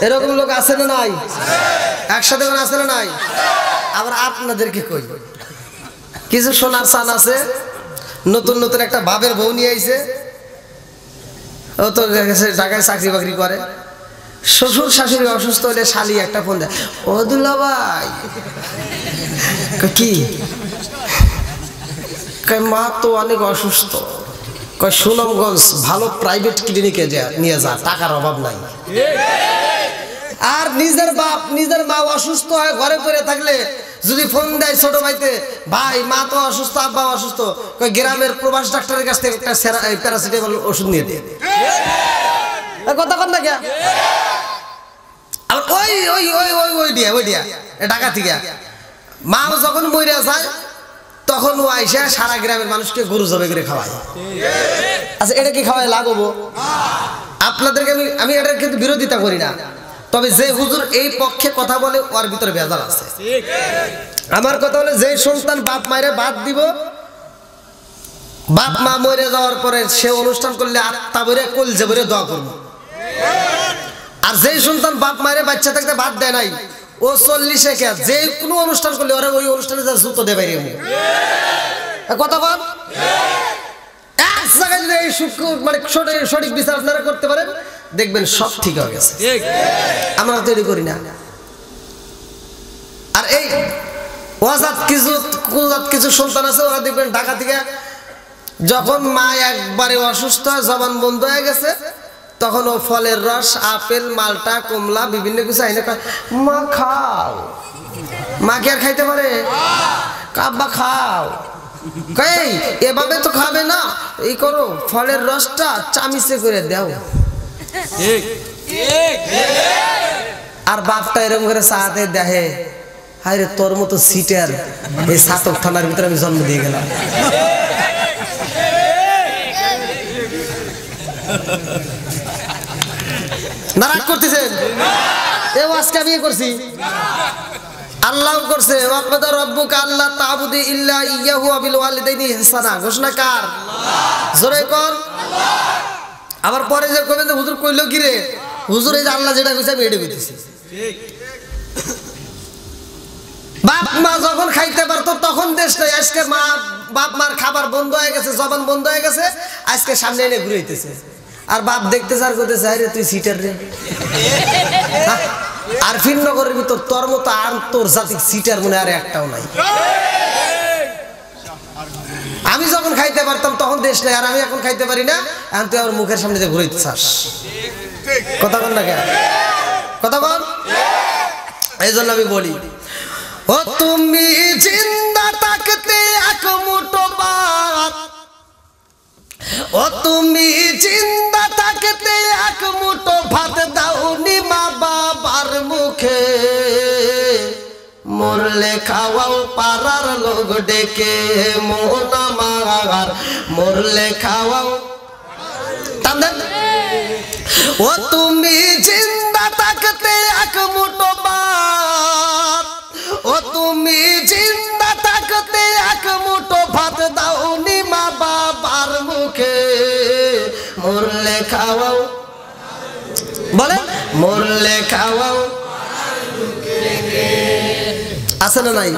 এরকম লোক আছে না নাই? একসাথে কোন আছে না নাই? আবার আপনাদেরকে কই কিছু সোনার চান আছে, নতুন নতুন একটা বাবের বউ নিয়ে আইছে, ও তো ঢাকায় চাকরি বাকরি করে, শ্বশুর শাশুড়ি অসুস্থ হলে শালি একটা ফোন দেয়, ও দুলা ভাই কি মা তো অনেক অসুস্থ, কয় সুনামগঞ্জ ভালো প্রাইভেট ক্লিনিকে নিয়ে যা, টাকার অভাব নাই। আর নিজের বাপ নিজের মা অসুস্থ হয় ঘরে পড়ে থাকলে যদি ফোন দেয় ছোট ভাইতে, ভাই মা তো অসুস্থ, আব্বা অসুস্থ, কয় গ্রামের প্রবাস ডাক্তারের কাছ থেকে একটা প্যারাসিটামল ওষুধ নিয়ে দিয়ে। কথা কন না কে? আর ওই ওই ওই ওই ওই দিয়া ওই দিয়া ঢাকা থেকে মা যখন মরে যায় তখন ও আইসা সারা গ্রামের মানুষকে গরু জবাই করে খাওয়ায়। আচ্ছা এটা কি খাওয়ায় লাভ হবো? আপনাদেরকে আমি এটার কিন্তু বিরোধিতা করি না, তবে যে হুজুর এই পক্ষে কথা বলে ওর ভিতরে ভেজাল আছে। আমার কথা হলো যে সন্তান বাপ মায়ের বাদ দিব, বাপ মা মরে যাওয়ার পরে সে অনুষ্ঠান করলে আত্মা ভরে কলজে ভরে দোয়া করবো। আর যেই সন্তান বাপ মায়ের বাচ্চা থাকতে বাদ দেয় নাই, ও 40-এ কে যে কোনো অনুষ্ঠান করলে ওরা ওই অনুষ্ঠানে যা জুতো দেবে। কথা বল, এক জায়গায় যদি এই সূক্ষ্ম মানে সঠিক বিচার আপনারা করতে পারেন, দেখবেন সব ঠিক হয়ে গেছে। আমরা তৈরি করি না। আর এই ওয়াজাত কিছু সন্তান আছে, ওরা দেখবেন ঢাকা থেকে যখন মা একবারে অসুস্থ হয়, জবান বন্ধ হয়ে গেছে, তখন ও ফলের রস, আপেল, মালটা, কমলা বিভিন্ন কিছু আইনে মা খাও। মা কি আর খাইতে পারে? কাব্বা খাও, কই এভাবে তো খাবে না, এই করো ফলের রসটা চামিচে করে দাও। আর বাপটা এরকম করে চাতে দেখে, হায় রে তোর মতো সিটার এই সাতক থানার ভিতরে আমি জন্ম দিয়ে গেলাম। নারাজ করতেছেন? এ আজকে আমি করছি, আল্লাহ করছে, ওয়াকবাদা রাব্বুকা আল্লা তা'বুদু ইল্লা ইয়্যাহু ওয়া বিল ওয়ালিদাইনি ইহসানা। ঘোষণা কার? জোরে কর। আবার পরে যে কইবেন যে হুজুর কইলো কি রে? হুজুর এই যে আল্লাহ যেটা কইছে আমি এটা কইতেছি। ঠিক। বাপ মা যখন খাইতে পারতো তখন দেশ নাই, আজকে মা বাপ মার খাবার বন্ধ হয়ে গেছে, জবান বন্ধ হয়ে গেছে, আজকে সামনে এনে ঘুরাইতেছে। আর বাপ দেখতেছে আর কইতেছে, আরে তুই সিটার রে। আর ফিরনগরের ভিতর তোর মতো আন্তর্জাতিক সিটার মনে আর একটাও নাই। আমি যখন খাইতে পারতাম তখন দেশ নাই, আর আমি এখন খাইতে পারি না, এখন তুই আমার মুখের সামনে দিয়ে ঘুরাইতে চাস। কথা বল না কেন? কথা বল। এই জন্য আমি বলি, ও তুমি জিন্দা থাকতে এক মুঠো ভাত, ও তুমি জিন্দা থাকতে এক মুঠো ভাত দাওনি মা বাবার মুখে, মরলে খাওয়াও পাড়ার লোক ডেকে মন আমার, মরলে খাওয়াও। ও তুমি জিন্দা থাকতে এক মুঠো ভাত, ও তুমি জিন্দা থাকতে এক মুঠো ভাত দাওনি মা বাবার মুখে, মরলে খাওয়াও। বলে মরলে খাওয়াও। আছে না নাই?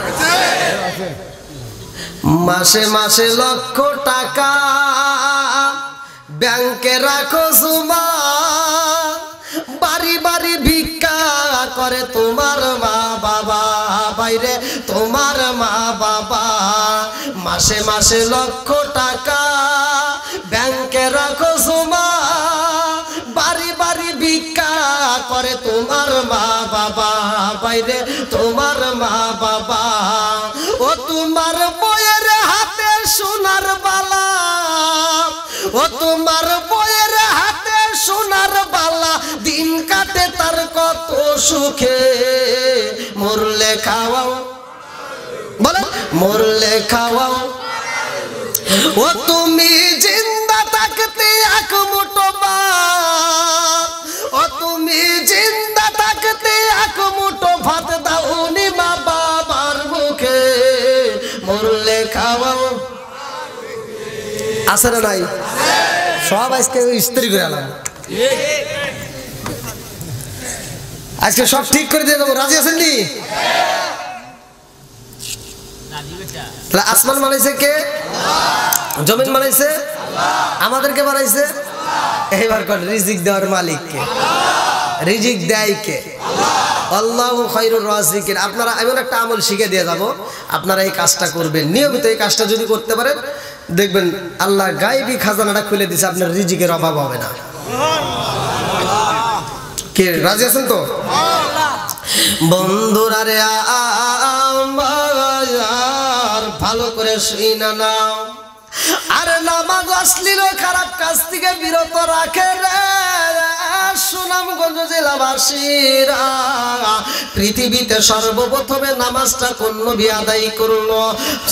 মাসে মাসে লক্ষ টাকা ব্যাংকে রাখো জমা, বাড়ি বাড়ি ভিক্ষা করে তোমার বাইরে তোমার মা বাবা মাসে মাসে লক্ষ টাকা ব্যাংকে রাখো জমা বাড়ি বাড়ি ভিক্ষা করে তোমার মা বাবা বাইরে তোমার মা বাবা ও তোমার বইয়ের হাতে সোনার বালা ও তোমার বইয়ের হাতে সোনার বালা দিন কাটে তার কত সুখে মরলে খাওয়াও বলে মরলে খাওয়াও ও তুমি জিন্দা থাকতে এক মুঠো ভাত ও তুমি জিন্দা থাকতে এক মুঠো ভাত দাওনি মা বাবার মুখে মরলে খাওয়াও আছে না নাই সব আজকে স্ত্রী করে আলাম আজকে সব ঠিক করে দিয়ে দেবো রাজি আছেন নি আসমান বানাইছে কে জমিন বানাইছে আমাদেরকে বানাইছে এইবার কোন রিজিক দেওয়ার মালিক কে রিজিক দেয় কে আল্লাহু খায়রুর রাজিকিন আপনারা এমন একটা আমল শিখে দিয়ে যাব আপনারা এই কাজটা করবেন নিয়মিত এই কাজটা যদি করতে পারেন দেখবেন আল্লাহ গায়েবী খাজানাটা খুলে দিয়েছে আপনার রিজিকের অভাব হবে না কে রাজি আছেন তো বন্ধুরা রে আমার ভালো করে শুইনা নাও আর নামাজ অশ্লীল খারাপ কাজ থেকে বিরত রাখে রে সুনামগঞ্জ জেলাবাসীরা পৃথিবীতে সর্বপ্রথমে নামাজটা কোন নবী আদায় করলো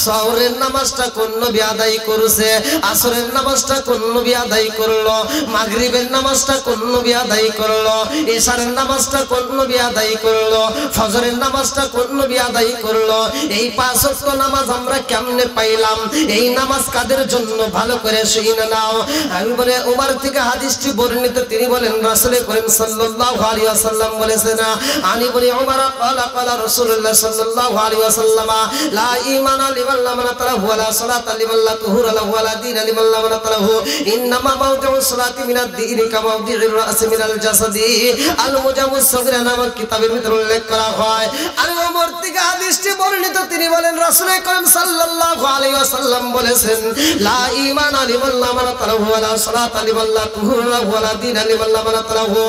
শহরের নামাজটা কোন নবী আদায় করছে আসরের নামাজটা কোন নবী আদায় করলো মাগরিবের নামাজটা কোন নবী আদায় করলো ইশারের নামাজটা কোন নবী আদায় করলো ফজরের নামাজটা কোন নবী আদায় করলো এই পাঁচ ওয়াক্ত নামাজ আমরা কেমনে পাইলাম এই নামাজ কাদের জন্য ভালো করে শুনে নাও আমি বলে ওমর থেকে হাদিসটি বর্ণিত তিনি বলেন রাসূল করিম সাল্লাল্লাহু আলাইহি ওয়াসাল্লাম বলেছেন আনি বলি ওমর ক্বালা ক্বালা রাসূলুল্লাহ সাল্লাল্লাহু আলাইহি ওয়াসাল্লাম লা ঈমানা লিমান লা মানাতাহু ওয়া লা সালাতা লিমান লা তুহুরা লাহু ওয়া লা দীনা লিমান লা মানাতাহু ইন্নামা মাওদিউ সালাতি মিনাদ দীনি কা মাওদিউর রাসি মিনাল জাসাদি আল মুজামুস সাগরা নামক কিতাবের ভিতরে উল্লেখ করা হয় আর ওমর থেকে হাদিসটি বর্ণিত তিনি বলেন রাসূল করিম সাল্লাল্লাহু আলাইহি ওয়াসাল্লাম বলেছেন লা ঈমানা লিমান লা মানাতাহু ওয়া লা সালাতা লিমান লা তুহুরা লাহু ওয়া লা দীনা লিমান লা মানাতাহু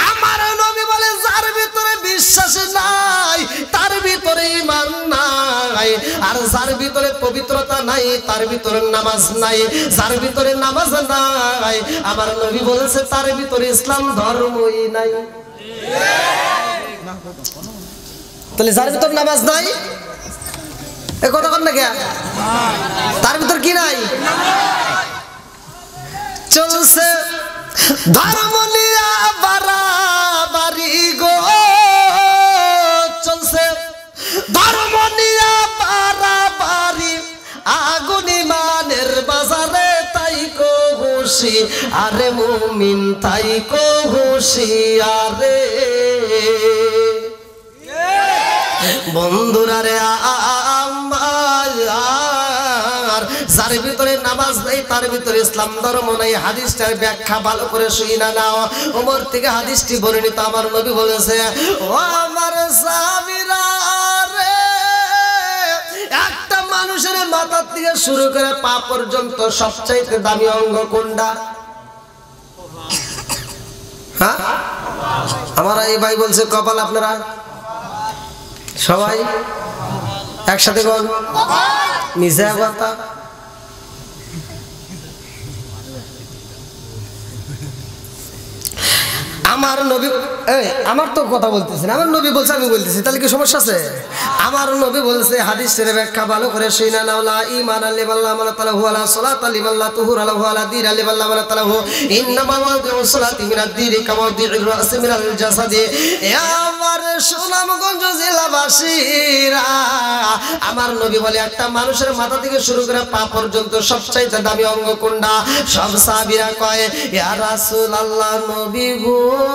আমার নবী বলে যার ভিতরে বিশ্বাস নাই তার ভিতরে ঈমান নাই আর যার ভিতরে পবিত্রতা নাই তার ভিতরে নামাজ নাই যার ভিতরে নামাজ নাই আমার নবী বলেছে তার ভিতরে ইসলাম ধর্মই নাই তাহলে যার ভিতরে নামাজ নাই এ কথা কর না কে তার ভিতর কি নাই চলছে ধর্ম নিয়া বাড়াবাড়ি গো চলছে ধর্ম নিয়া বাড়াবাড়ি আগুন ইমানের বাজারে তাই কো হুশি আরে মুমিন তাই কো হুশি আরে বন্ধুরা রে আমার যার ভিতরে নামাজ নাই তার ভিতরে ইসলাম ধর্ম নাই হাদিসটার ব্যাখ্যা ভালো করে শুইনা নাও ওমর থেকে হাদিসটি বর্ণিত আমার নবী বলেছে ও আমার সাহাবীরা রে একটা মানুষের মাথা থেকে শুরু করে পা পর্যন্ত সবচাইতে দামি অঙ্গ কোনটা হ্যাঁ আমার এই ভাই বলছে কপাল আপনারা সবাই একসাথে বল নিজে কথা আমার নবী আমার তো কথা বলতেছেন আমার নবী বলছে আমি বলতেছি তাহলে কি সমস্যা আছে আমার নবী বলছে হাদিসের ব্যাখ্যা ভালো করে শুনা নাও লা ঈমানা লিমান লা মানাতাহু ওয়া লা সালাতা লিমান লা তুহুরা লাহু ওয়া লা দীনা লিমান লা মানাতাহু ইন্নামা মাওদিউ সালাতি মিনাদ দীনি কা মাওদিউর রাসি মিনাল জাসাদি আমার সুনামগঞ্জ জেলাবাসীরা আমার নবী বলে একটা মানুষের মাথা থেকে শুরু করে পা পর্যন্ত সবচাইতে দামি অঙ্গ কোনটা সব সাহাবীরা কয় ইয়া রাসূলুল্লাহ নবী গো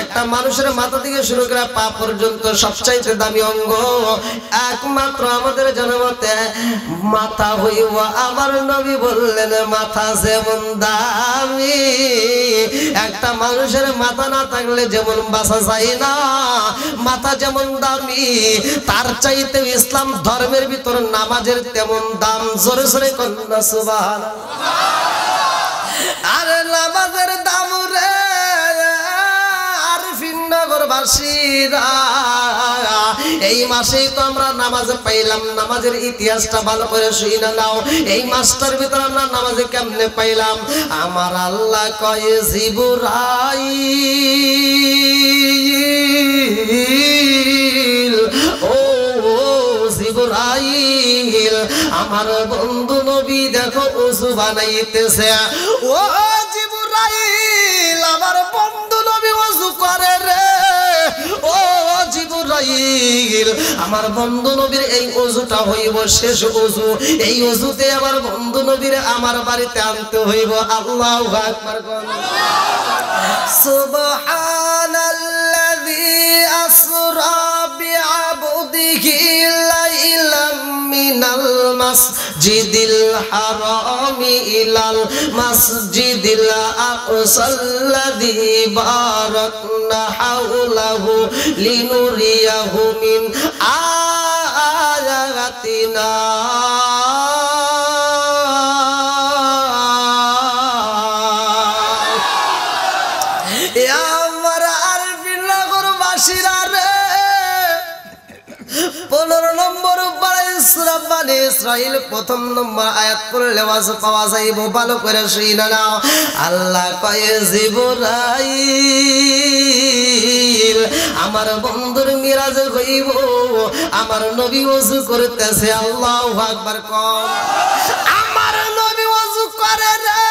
একটা মানুষের মাথা থেকে শুরু করে পা পর্যন্ত সবচাইতে দামি অঙ্গ একমাত্র আমাদের জনমতে মাথা হইব আমার নবী বললেন মাথা যেমন দামি একটা মানুষের মাথা না থাকলে যেমন বাঁচা যায় না মাথা যেমন দামি, তার চাইতে ইসলাম ধর্মের ভিতর নামাজের তেমন দাম। জোরে জোরে কন্যা সুবহানাল্লাহ। আরে নামাজের দাম রে আরফিন নগরবাসীরা, এই মাসেই তো আমরা নামাজ পাইলাম। নামাজের ইতিহাসটা ভালো করে শুনে নাও। এই মাসটার ভিতর আমরা নামাজে কেমনে পাইলাম? আমার আল্লাহ কয়ে জিবরাইল, ও জিবরাইল, আমার বন্ধু নবী দেখো ওযু বানাইতেছে। ও জিবরাইল, আমার বন্ধু নবী ওযু করে রে। ও জিবরাইল, আমার বন্ধু নবীর এই ওযুটা হইব শেষ ওযু। এই ওযুতে আমার বন্ধু নবীর আমার বাড়িতে আনতে হইব। আল্লাহু আকবার। সুবহানাল্লাযী আসরা বিআবদিহি লাইলাম মিনাল মাসজিদিল হারামি ইলাল মাসজিদিল আকসাল্লাযী বারাকনা হাওলাহু লিনুরিয়াহু মিন আয়াতিনা। আমার আরফিন নগরবাসীরা রে, 15 নম্বর সূরা বনী ইসরাঈল 1ম নম্বর আয়াত পড়লে ওয়াজ পাওয়া যাইব। ভালো করে শুনে নাও। আল্লাহ কয়ে জিবরাইল, আমার বন্ধুর মিরাজ হইব, আমার নবী ওযু করতেছে। আল্লাহু আকবার। কম আমার নবী ওযু করে রে।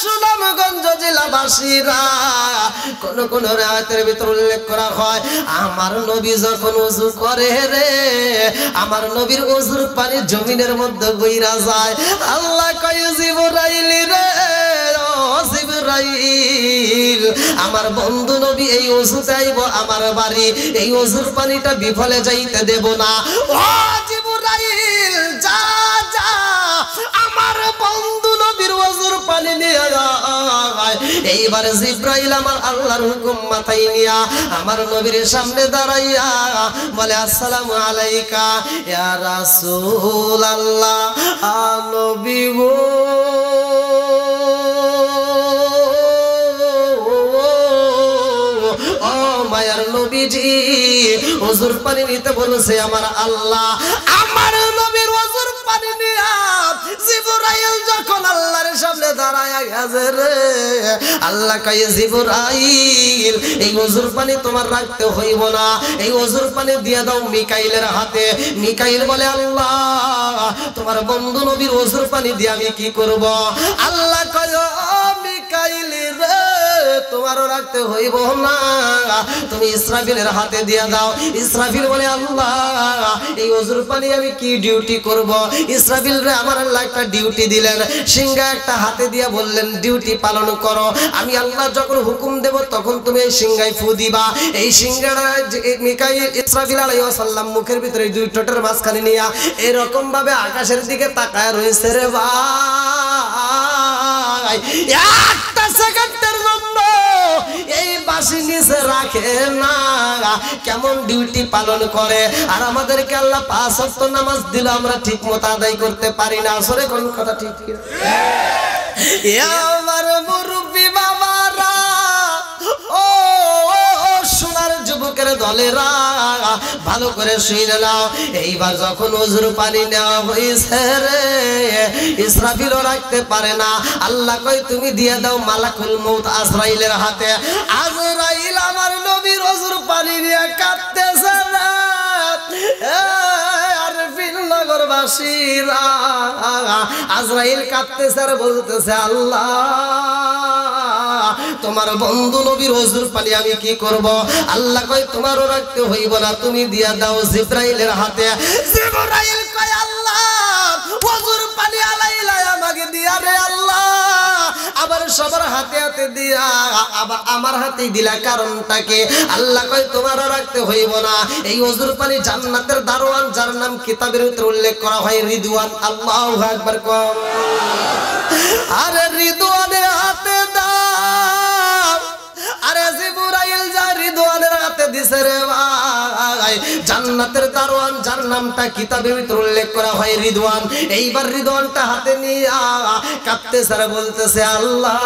সুনামগঞ্জ জেলাবাসীরা, কোন কোন রাতের ভিতর উল্লেখ করা হয় আমার নবী যখন ওযু করে রে, আমার নবীর ওযুর পানি জমিনের মধ্যে বইরা যায়। আল্লাহ কয় জিবরাইল রে, ও জিবরাইল, আমার বন্ধু নবী এই ওযুতে আইব আমার বাড়ি, এই ওযুর পানিটা বিফলে যাইতে দেব না। ও জিবরাইল, যা যা আমার বন্ধু নবীর ওযুর পানি নিয়ে আয়। এইবার জিবরাইল আমার আল্লাহর হুকুম মাথায় নিয়া আমার নবীর সামনে দাঁড়াইয়া বলে আসসালামু আলাইকা ইয়া রাসূলুল্লাহ। নবী গো, ও মায়ার নবীজি, ওযুর পানি নিতে বলেছে আমার আল্লাহ। আমার নবীর ওযুর পানি নিয়া জিবরাইল যখন আল্লাহর সামনে দাঁড়ায়া গেছে রে, আল্লাহ কয় জিবরাইল, এই ওযুর পানি তোমার রাখতে হইব না, এই ওযুর পানি দিয়ে দাও মিকাইলের হাতে। মিকাইল বলে আল্লাহ, তোমার বন্ধু নবীর ওযুর পানি দিয়ে আমি কি করব? আল্লাহ কয় ও মিকাইল রে, তোমারও রাখতে হইব না, তুমি ইসরাফিলের হাতে দিয়ে দাও। ইসরাফিল বলে আল্লাহ, এই ওযুর পানি আমি কি ডিউটি করব? ইসরাফিল রে আমার আল্লাহ একটা ডিউটি দিলেন, সিংহা একটা হাতে দিয়ে বললেন ডিউটি পালন করো। আমি আল্লাহ যখন হুকুম দেব তখন তুমি এই সিংহায় ফু দিবা। এই সিংহাটা মিকাইল ইসরাফিল আলাইহিস সালাম মুখের ভিতরে দুই ঠোঁটের মাঝখানে নিয়া এরকম ভাবে আকাশের দিকে তাকায় রয়েছে রে ভাই। একটা সেকেন্ডের জন্য এই বাঁশি নিচে রাখে না, কেমন ডিউটি পালন করে। আর আমাদেরকে আল্লাহ 5 ওয়াক্ত নামাজ দিল, আমরা ঠিক মতো আদায় করতে পারি না। আসলে কোন কথা ঠিক? আমার মুরব্বি বাবারা, ও সোনার যুবকের দলেরা, ভালো করে শুনে নাও। এইবার যখন ওযুর পানি নেওয়া হয়েছে রে, ইসরাফিলও রাখতে পারে না। আল্লাহ কয় তুমি দিয়ে দাও মালাকুল মউত আজরাইলের হাতে। আজরাইল আমার নবীর ওযুর পানি নিয়ে কাঁদতেছে না। আরফিন নগরবাসীরা, আজরাইল কাঁদতেছে আর বলতেছে আল্লাহ, তোমার বন্ধু নবীর ওযুর পানি আমি কি করব? আল্লাহ কয় তোমারও রাখতে হইব না, তুমি দিয়া দাও জিবরাইলের হাতে। জিবরাইল কয় আল্লাহ, ওযুর পানি আলাইলা আমাকে দিয়া রে আল্লাহ, আবার সবার হাতে হাতে দিয়া আবার আমার হাতে দিলা, কারণটা কি? আল্লাহ কয় তোমারও রাখতে হইব না, এই ওযুর পানি জান্নাতের দারোয়ান, যার নাম কিতাবের ভিতরে উল্লেখ করা হয় রিদওয়ান। আল্লাহু আকবার। আরে রিদওয়ানের হাতে দাও, আরে জিবরাইল যা রিদওয়ানের হাতে দিছে রে ভাই। জান্নাতের দারোয়ান যার নামটা কিতাবের ভিতর উল্লেখ করা হয় রিদওয়ান, এইবার রিদওয়ানটা হাতে নিয়ে কাঁদতেছে আর বলতেছে আল্লাহ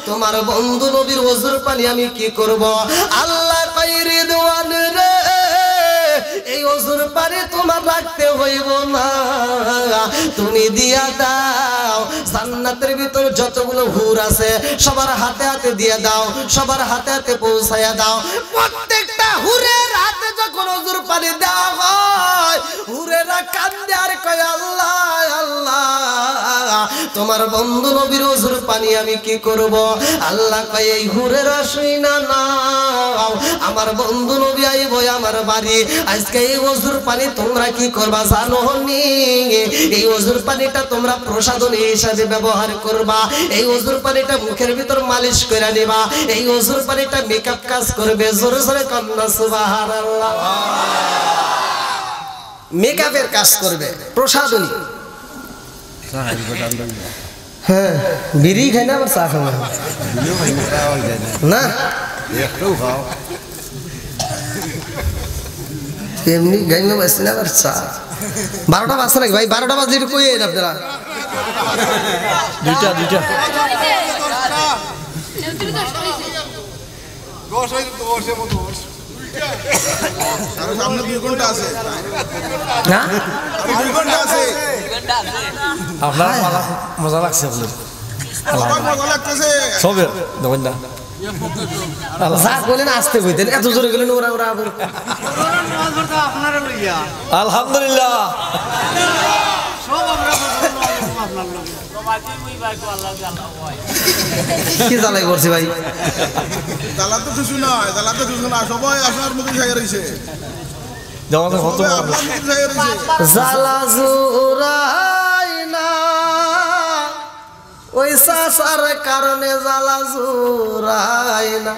তোমার বন্ধু নবীর ওযুর পানি আমি কি করব? আল্লাহ কই রিদওয়ান রে এই ওযুর পানি তোমার রাখতে হইব না, তুমি দিয়া দাও জান্নাতের ভিতর যতগুলো হুর আছে সবার হাতে হাতে দিয়ে দাও, সবার হাতে হাতে পৌঁছায়া দাও। প্রত্যেকটা হুরের হাতে যখন ওযুর পানি দেওয়া হয় হুরেরা কান্দে আর কয় আল্লাহ আল্লাহ তোমার বন্ধু নবীর ওযুর পানি আমি কি করব? আল্লাহ কয় এই হুরেরা শুইনা নাও, আমার বন্ধু নবী আইব আমার বাড়ি, আজকে এই ওযুর পানি তোমরা কি করবা জানো নি? এই ওযুর পানিটা তোমরা প্রসাদনী হিসাবে ব্যবহার করবা, এই ওযুর পানিটা মুখের ভিতর মালিশ করে নিবা, এই ওযুর পানিটা মেকআপ কাজ করবে। জোরে জোরে কান্না সুবহানাল্লাহ। মেকআপের কাজ করবে প্রসাদনী। হ্যাঁ বিড়ি খাই না আবার চা খাবো না, এমনি গাইমে বাজছে না আবার চা। 12টা বাজছে নাকি ভাই? 12টা বাজলে একটু কই আপনারা? দুইটা সামনে 2 ঘন্টা আছে, হ্যাঁ 2 ঘন্টা আছে। আপনার মজা লাগছে আপনার আমার মজা লাগতেছে। সবের দেখুন না যা বলেন আসতে কইতেন, এত জোরে গেলেন ওরা ওরা আবার। আলহামদুলিল্লাহ কি জ্বালাই করছি ভাই? জ্বালা তো কিছু নয়, জ্বালা তো কিছু না, সবাই আপনার মতো জায়গা রয়েছে, জমাতে কত সবাই আপনার মতো জায়গা রয়েছে। জ্বালা জোরাই না ওই সাসার কারণে জ্বালা জোরাই না।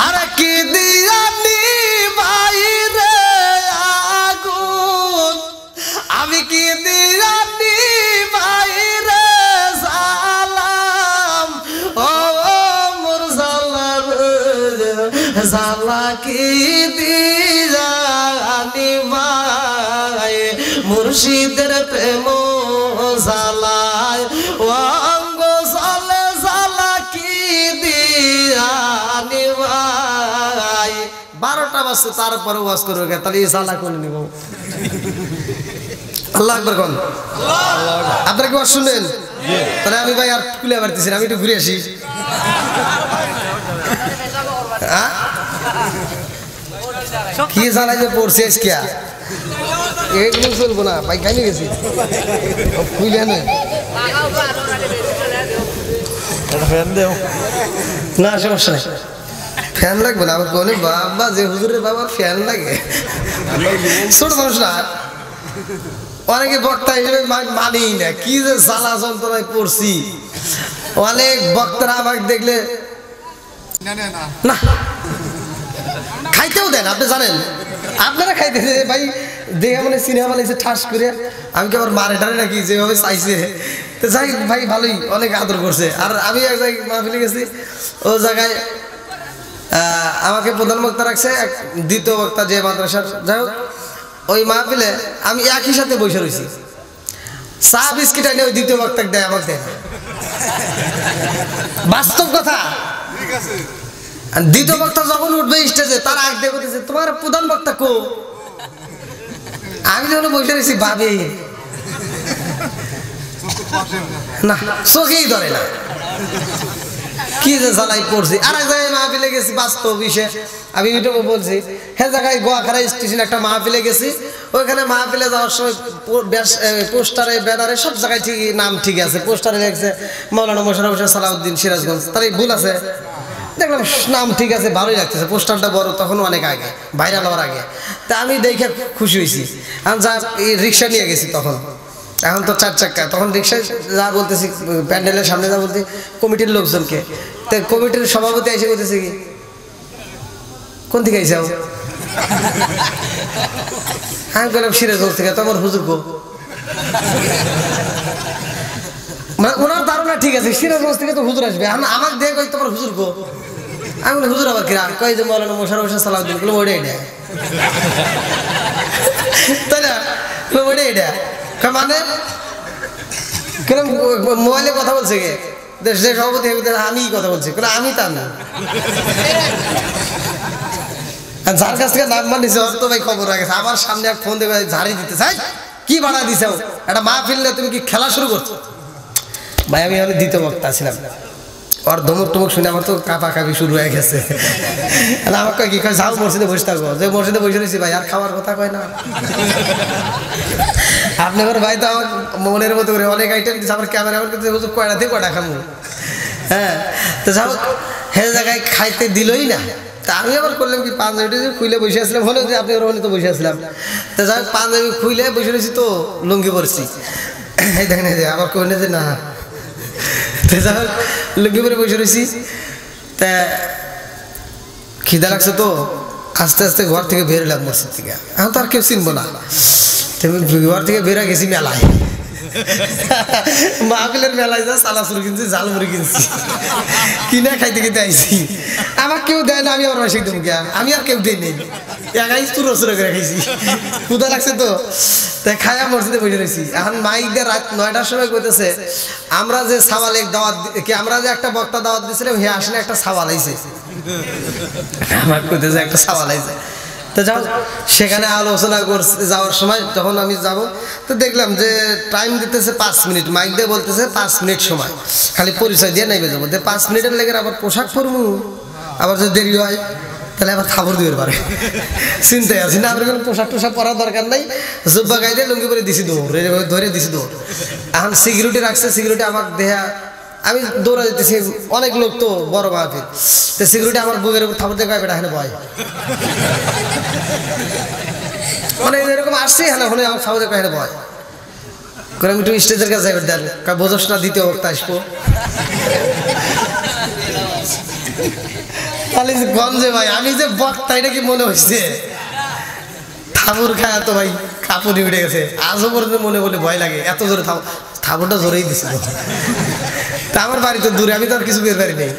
আর কি দিয়া নিভাই রে আগুন, আমি কি দিয়া নিভাই রে সালাম, ও মোর জ্বালা জ্বালা কি দিয়া নিভাই মুর্শিদের প্রেম জ্বালায় ও অঙ্গ জ্বালে জ্বালা কি দিয়া নিভাই। 12টা বাজছে তারপরে ওয়াজ করবে, তাহলে এই জ্বালা করে নিব। আল্লাহ আকবার কোন? আপনারা কি ওয়াজ শুনলেন? তাহলে আমি ভাই আর খুলে পারতেছি না, আমি একটু ঘুরে আসি। কি জ্বালাই যে পড়ছে আজকে এগুলো চলবো না ভাই, খাইলে গেছি খুলে না ফ্যান দেও না, সমস্যা নেই, ফ্যান লাগবে না। আমার কোনে বাবা যে হুজুরের বাবার ফ্যান লাগে, ছোট মানুষ না, অনেকে বক্তা হিসেবে মানেই না, কি যে জ্বালা যন্ত্রণায় পড়ছি। অনেক বক্তারা আমাকে দেখলে না খাইতেও দেন, আপনি জানেন, আপনারা খাইতে ভাই দেখে মানে সিনেমা বানাইছে ঠাস করে, আমি কি আবার মারে টারে নাকি যেভাবে চাইছে। তো যাই ভাই ভালোই অনেক আদর করছে। আর আমি এক জায়গায় মাহফিলে গেছি, ও জায়গায় আমাকে প্রধান বক্তা রাখছে, এক দ্বিতীয় বক্তা যে মাদ্রাসার, যাই হোক ওই মাহফিলে আমি একই সাথে বসে রয়েছি, চা বিস্কিট আইনে ওই দ্বিতীয় বক্তাকে দেয়, আমাকে দেয়। বাস্তব কথা। দ্বিতীয় বক্তা যখন উঠবে স্টেজে তার আগ দিয়ে বলতেছে তোমার প্রধান বক্তা কো? আমি যখন বসে রয়েছি ভাবি না, চোখেই ধরে না, কি যে জ্বালাই পড়ছি। আর এক জায়গায় মাহফিলে গেছি, বাস্তব বিষয়ে আমি ইউটিউবে বলছি, হ্যাঁ জায়গায় গোয়াখাড়া স্টেশন একটা মাহফিলে গেছি, ওইখানে মাহফিলে যাওয়ার সময় পোস্টারে ব্যানারে সব জায়গায় ঠিক নাম ঠিক আছে, পোস্টারে লিখছে মৌলানা মোশাররফ হোসেন সালাউদ্দিন সিরাজগঞ্জ, তার ভুল আছে, দেখলাম নাম ঠিক আছে, ভালোই লাগতেছে, পোস্টারটা বড়, তখন অনেক আগে ভাইরাল হওয়ার আগে। তা আমি দেখে খুশি হয়েছি, আমি যা রিক্সা নিয়ে গেছি, তখন এখন তো 4 চাক্কা, তখন রিক্সায় যা বলতেছি প্যান্ডেলের সামনে যা বলতে কমিটির লোকজনকে, তো কমিটির সভাপতি এসে বলতেছে কি কোন থেকে আইসাও? আমি বললাম সিরাজগঞ্জ থেকে। তোমার হুজুর গো, মানে ওনার ধারণা ঠিক আছে সিরাজগঞ্জ থেকে তো হুজুর আসবে, আমাকে দেখো তোমার হুজুর গো। আমি বলি হুজুর আবার কিরা কই যে মৌলানা মোশাররফ হোসেন সালাউদ্দিন বলে ওইটাই এটা তাই না ওইটাই এটা মানে কেন মোবাইলে কথা বলছে কে দেশের সভাপতি আমি কথা বলছি কেন আমি তা না যার কাছ থেকে নাম্বার নিছে ওর তো ভাই খবর হয়ে গেছে আমার সামনে এক ফোন দেবে ঝাড়ি দিতে চাই কি ভাড়া দিছে একটা মা ফিরলে তুমি কি খেলা শুরু করছো ভাই আমি এখানে দ্বিতীয় বক্তা ছিলাম ওর ধমক টমক শুনে আমার তো কাঁপাকাঁপি শুরু হয়ে গেছে আমাকে কি কয় যাও মসজিদে বসে থাকবো যে মসজিদে বসে রয়েছি ভাই আর খাওয়ার কথা কয় না আপনি আমার ভাই তো আমার মনের মতো করে অনেক আইটেম দিচ্ছে আমার ক্যামেরা করতে কয়টা দিয়ে কয়টা খাবো হ্যাঁ তো যাও হ্যাঁ জায়গায় খাইতে দিলই না তা আমি আবার করলাম কি পাঞ্জাবিটা খুলে বসে আসলাম হলো যে আপনি ওর তো বসে আসলাম তো যাই পাঞ্জাবি খুলে বসে রয়েছি তো লুঙ্গি পরছি এই দেখেন আবার কইলে যে না তো যাই লুঙ্গি পরে বসে রয়েছি তা খিদা লাগছে তো আস্তে আস্তে ঘর থেকে বেরোলাম মসজিদ থেকে এখন তো আর কেউ চিনবো না ঘর থেকে বেরা গেছি মেলায় মাহফিলের মেলায় যা চানাচুর কিনছি ঝালমুড়ি কিনছি কিনে খাইতে খেতে আইছি আমার কেউ দেয় না আমি আমার বাসায় দেবো গিয়া আমি আর কেউ দেয় নেই একাই চুরো চুরো করে খাইছি ক্ষুধা লাগছে তো তাই খায়া মসজিদে বসে রয়েছি এখন মাইক দিয়ে রাত 9টার সময় কইতেছে আমরা যে সাওয়ালে দাওয়াত কি আমরা যে একটা বক্তা দাওয়াত দিয়েছিলাম হে আসলে একটা সাওয়াল আইছে আমার কইতেছে একটা সাওয়াল আইছে তো যাও সেখানে আলোচনা করতে যাওয়ার সময় যখন আমি যাব তো দেখলাম যে টাইম দিতেছে 5 মিনিট মাইক দিয়ে বলতেছে 5 মিনিট সময় খালি পরিচয় দিয়ে নেমে যাবো 5 মিনিটের লেগে আবার পোশাক পরবো আবার যদি দেরি হয় তাহলে আবার খাবার দিতে পারে চিন্তায় আছি না আমার কোনো পোশাক টোশাক পরার দরকার নাই জুব্বা গাই দিয়ে লুঙ্গি পরে দিছি দৌড় ধরে দিছি দৌড় এখন সিকিউরিটি রাখছে সিকিউরিটি আমার দেহা আমি দৌড়া যেতেছি অনেক লোক তো বড় মাহফিল তো সিকিউরিটি আমার বুকের উপর থাপড় দিয়ে বেটা এখানে ভয় মানে এরকম আসছে হ্যাঁ ফোনে আমার সামনে এখানে ভয় করে আমি একটু স্টেজের কাছে যাই দেন বোঝস না দ্বিতীয় বক্তা আসবো গঞ্জে ভাই আমি যে বক্তা এটা কি মনে হচ্ছে থাপুর খায় তো ভাই কাপড়ি উঠে গেছে আজও পর্যন্ত মনে বলে ভয় লাগে এত জোরে থাপুরটা জোরেই দিছিল তা আমার বাড়ি তো দূরে আমি তো আর কিছু বের পারি নেই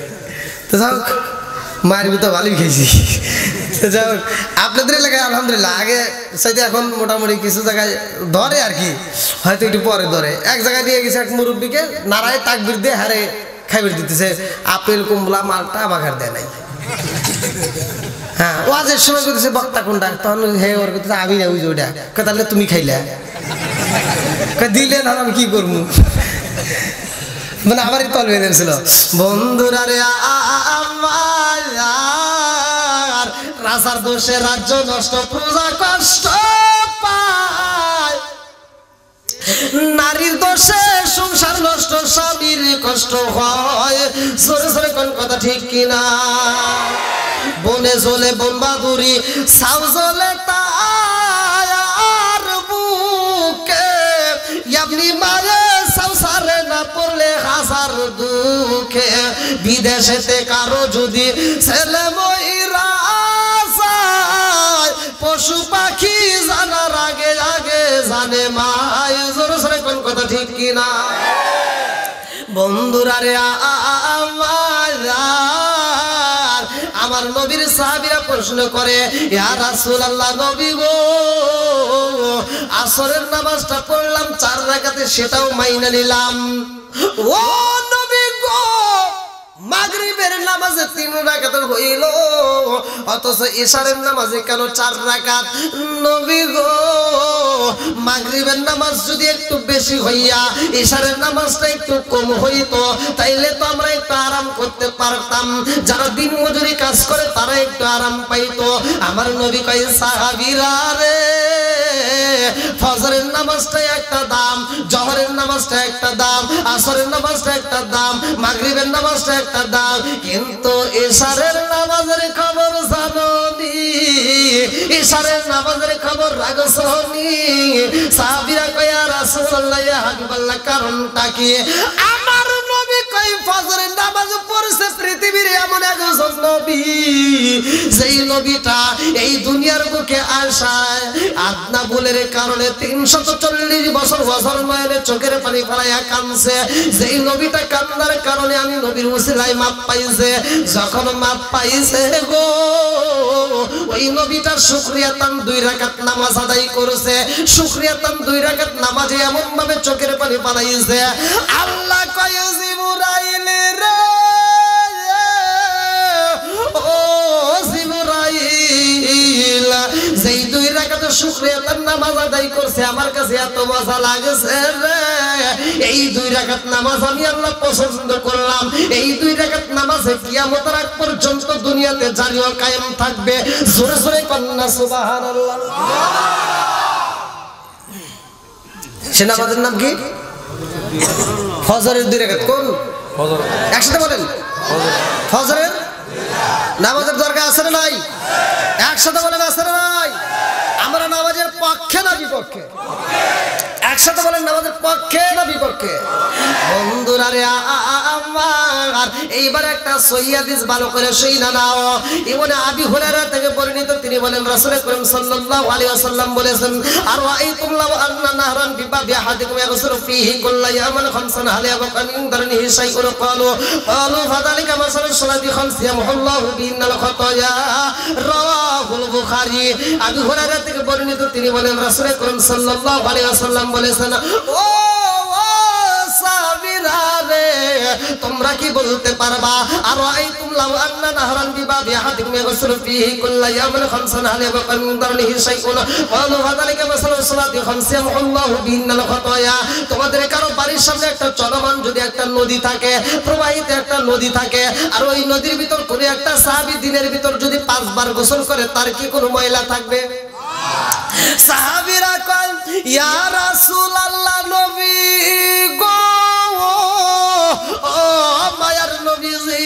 তো যাই হোক মায়ের ভিতরে ভালোই খেয়েছি তো যাই হোক আপনাদের এলাকায় আলহামদুলিল্লাহ আগে সাইতে এখন মোটামুটি কিছু জায়গায় ধরে আর কি হয়তো একটু পরে ধরে এক জায়গায় দিয়ে গেছে এক মুরব্বীকে নারায় তাকবির দিয়ে হারে খাইবির দিতেছে আপেল কুমলা মালটা আমাকে দেয় নাই হ্যাঁ ওয়াজের সময় করতেছে বক্তা কোনটা তখন হে ওর করতেছে আমি না ওই যে ওইটা তাহলে তুমি খাইলে দিলে না আমি কি করবো মানে আমারই তল বেঁধে ছিল বন্ধুরা রে আমার রাজার দোষে রাজ্য নষ্ট প্রজা কষ্ট পায় নারীর দোষে সংসার নষ্ট স্বামীর কষ্ট হয় জোরে জোরে কোন কথা ঠিক কিনা বনে জ্বলে বোমবাদুরি সাউ জ্বলে তার বুকে এমনি মারে সংসারে না পড়লে হাজার দুঃখে বিদেশেতে কারো যদি ছেলে ময়রা যায় পশু পাখি জানার আগে আগে জানে মায় জোরে জোরে কোন কথা ঠিক কিনা বন্ধুরা রে আমার নবীর সাহাবীরা প্রশ্ন করে ইয়া রাসূলুল্লাহ নবী গো আসরের নামাজটা পড়লাম 4 রাকাতে সেটাও মাইনা নিলাম ও নবী গো মাগরিবের নামাজে 3 রাকাত হইল অথচ ইশারের নামাজে কেন 4 রাকাত নবী গো মাগরিবের নামাজ যদি একটু বেশি হইয়া ইশারের নামাজটা একটু কম হইতো তাইলে তো আমরা একটু আরাম করতে পারতাম যারা দিন মজুরি কাজ করে তারা একটু আরাম পাইতো আমার নবী কয় সাহাবীরা রে ফজরের নামাজটা একটা দাম জোহরের নামাজটা একটা দাম আসরের নামাজটা একটা দাম মাগরিবের নামাজটা একটা দাম কিন্তু ইশারের নামাজের খবর জানোনি ইশারের নামাজের খবর রাখছনি সাহাবীরা কয় ইয়া রাসূলুল্লাহ ইয়া হাবিবাল্লাহ কারণটা কি আমার নবী কয় ফজরের নামাজ পড়ছে পৃথিবীর এমন একজন নবী যেই নবীটা এই দুনিয়ার বুকে আসায় আদনা ভুলের কারণে 340 বছর বছর নয়নে চোখের পানি ফেলাইয়া কাঁদছে। যেই নবীটা কান্নার কারণে আমি নবীর উসিলায় মাপ পাইছে। যখন মাপ পাইছে গো ওই নবীটার শুকরিয়া তান 2 রাকাত নামাজ আদায় করেছে। শুকরিয়া তান 2 রাকাত নামাজে এমন ভাবে চোখের পানি ফেলাইছে আল্লাহ কয় জিবরাইল রে ও জিবরাইল যেই 2 রাকাতের শুকরিয়া তান নামাজ আদায় করছে আমার কাছে এত মজা লাগছে রে। এই 2 রাকাত নামাজ আমি আল্লাহ পছন্দ করলাম। এই 2 রাকাত নামাজে কিয়ামতের আগ পর্যন্ত দুনিয়াতে জারি ও কায়েম থাকবে। জোরে জোরে কন্না সুবহানাল্লাহ। সে নামাজের নাম কি? ফজরের 2 রাকাত। কোন ফজর? একসাথে বলেন। ফজরের নামাজের দরকার আছে না নাই? একসাথে বলেন আছে না নাই? আমরা নামাজের পক্ষে না বিপক্ষে? একসাথে বলেন নামাজের পক্ষে না বিপক্ষে? বন্ধুরা রে আমার এইবার একটা সহিহ হাদিস ভালো করে শুনে নাও। ইবনে আবি হুরায়রা থেকে বর্ণিত, তিনি বলেন রাসূল করিম সাল্লাল্লাহু আলাইহি ওয়াসাল্লাম বলেছেন আর রাআইতুম লাউ আন্না নাহরান বিবাবি আহাদিকুম ইয়াগসিরু ফীহি কুল্লা ইয়াওমিন খামসান হাল ইয়াবকা মিন দারনিহি শাইউন ক্বালু ফাযালিকা মাসালু সালাতি খামস ইয়ামহুল্লাহু বিহিন্নাল খাতায়া। রাওয়াহুল বুখারী। আবু হুরায়রা থেকে বর্ণিত, তিনি বলেন রাসূল করিম সাল্লাল্লাহু আলাইহি ওয়াসাল্লাম বলেছেন ও সাহাবীরা রে তোমরা কি বলতে পারবা আর রাআইতুম লাউ আন্না নাহরান বিবাবি আহাদিকুম ইয়াগসিরু ফীহি কুল্লা ইয়াওমিন খামসান হাল ইয়াবকা মিন দারনিহি শাইউন ক্বালু ফাযালিকা মাসালু সালাতি খামস ইয়ামহুল্লাহু বিহিন্নাল খাতায়া। তোমাদের কারো বাড়ির সামনে একটা চলমান যদি একটা নদী থাকে, প্রবাহিত একটা নদী থাকে, আর ওই নদীর ভিতর কোন একটা সাহাবী দিনের ভিতর যদি 5 বার গোসল করে তার কি কোনো ময়লা থাকবে? সাহাবীরা কয় ইয়া রাসূলুল্লাহ নবী গো ও মায়ার নবীজি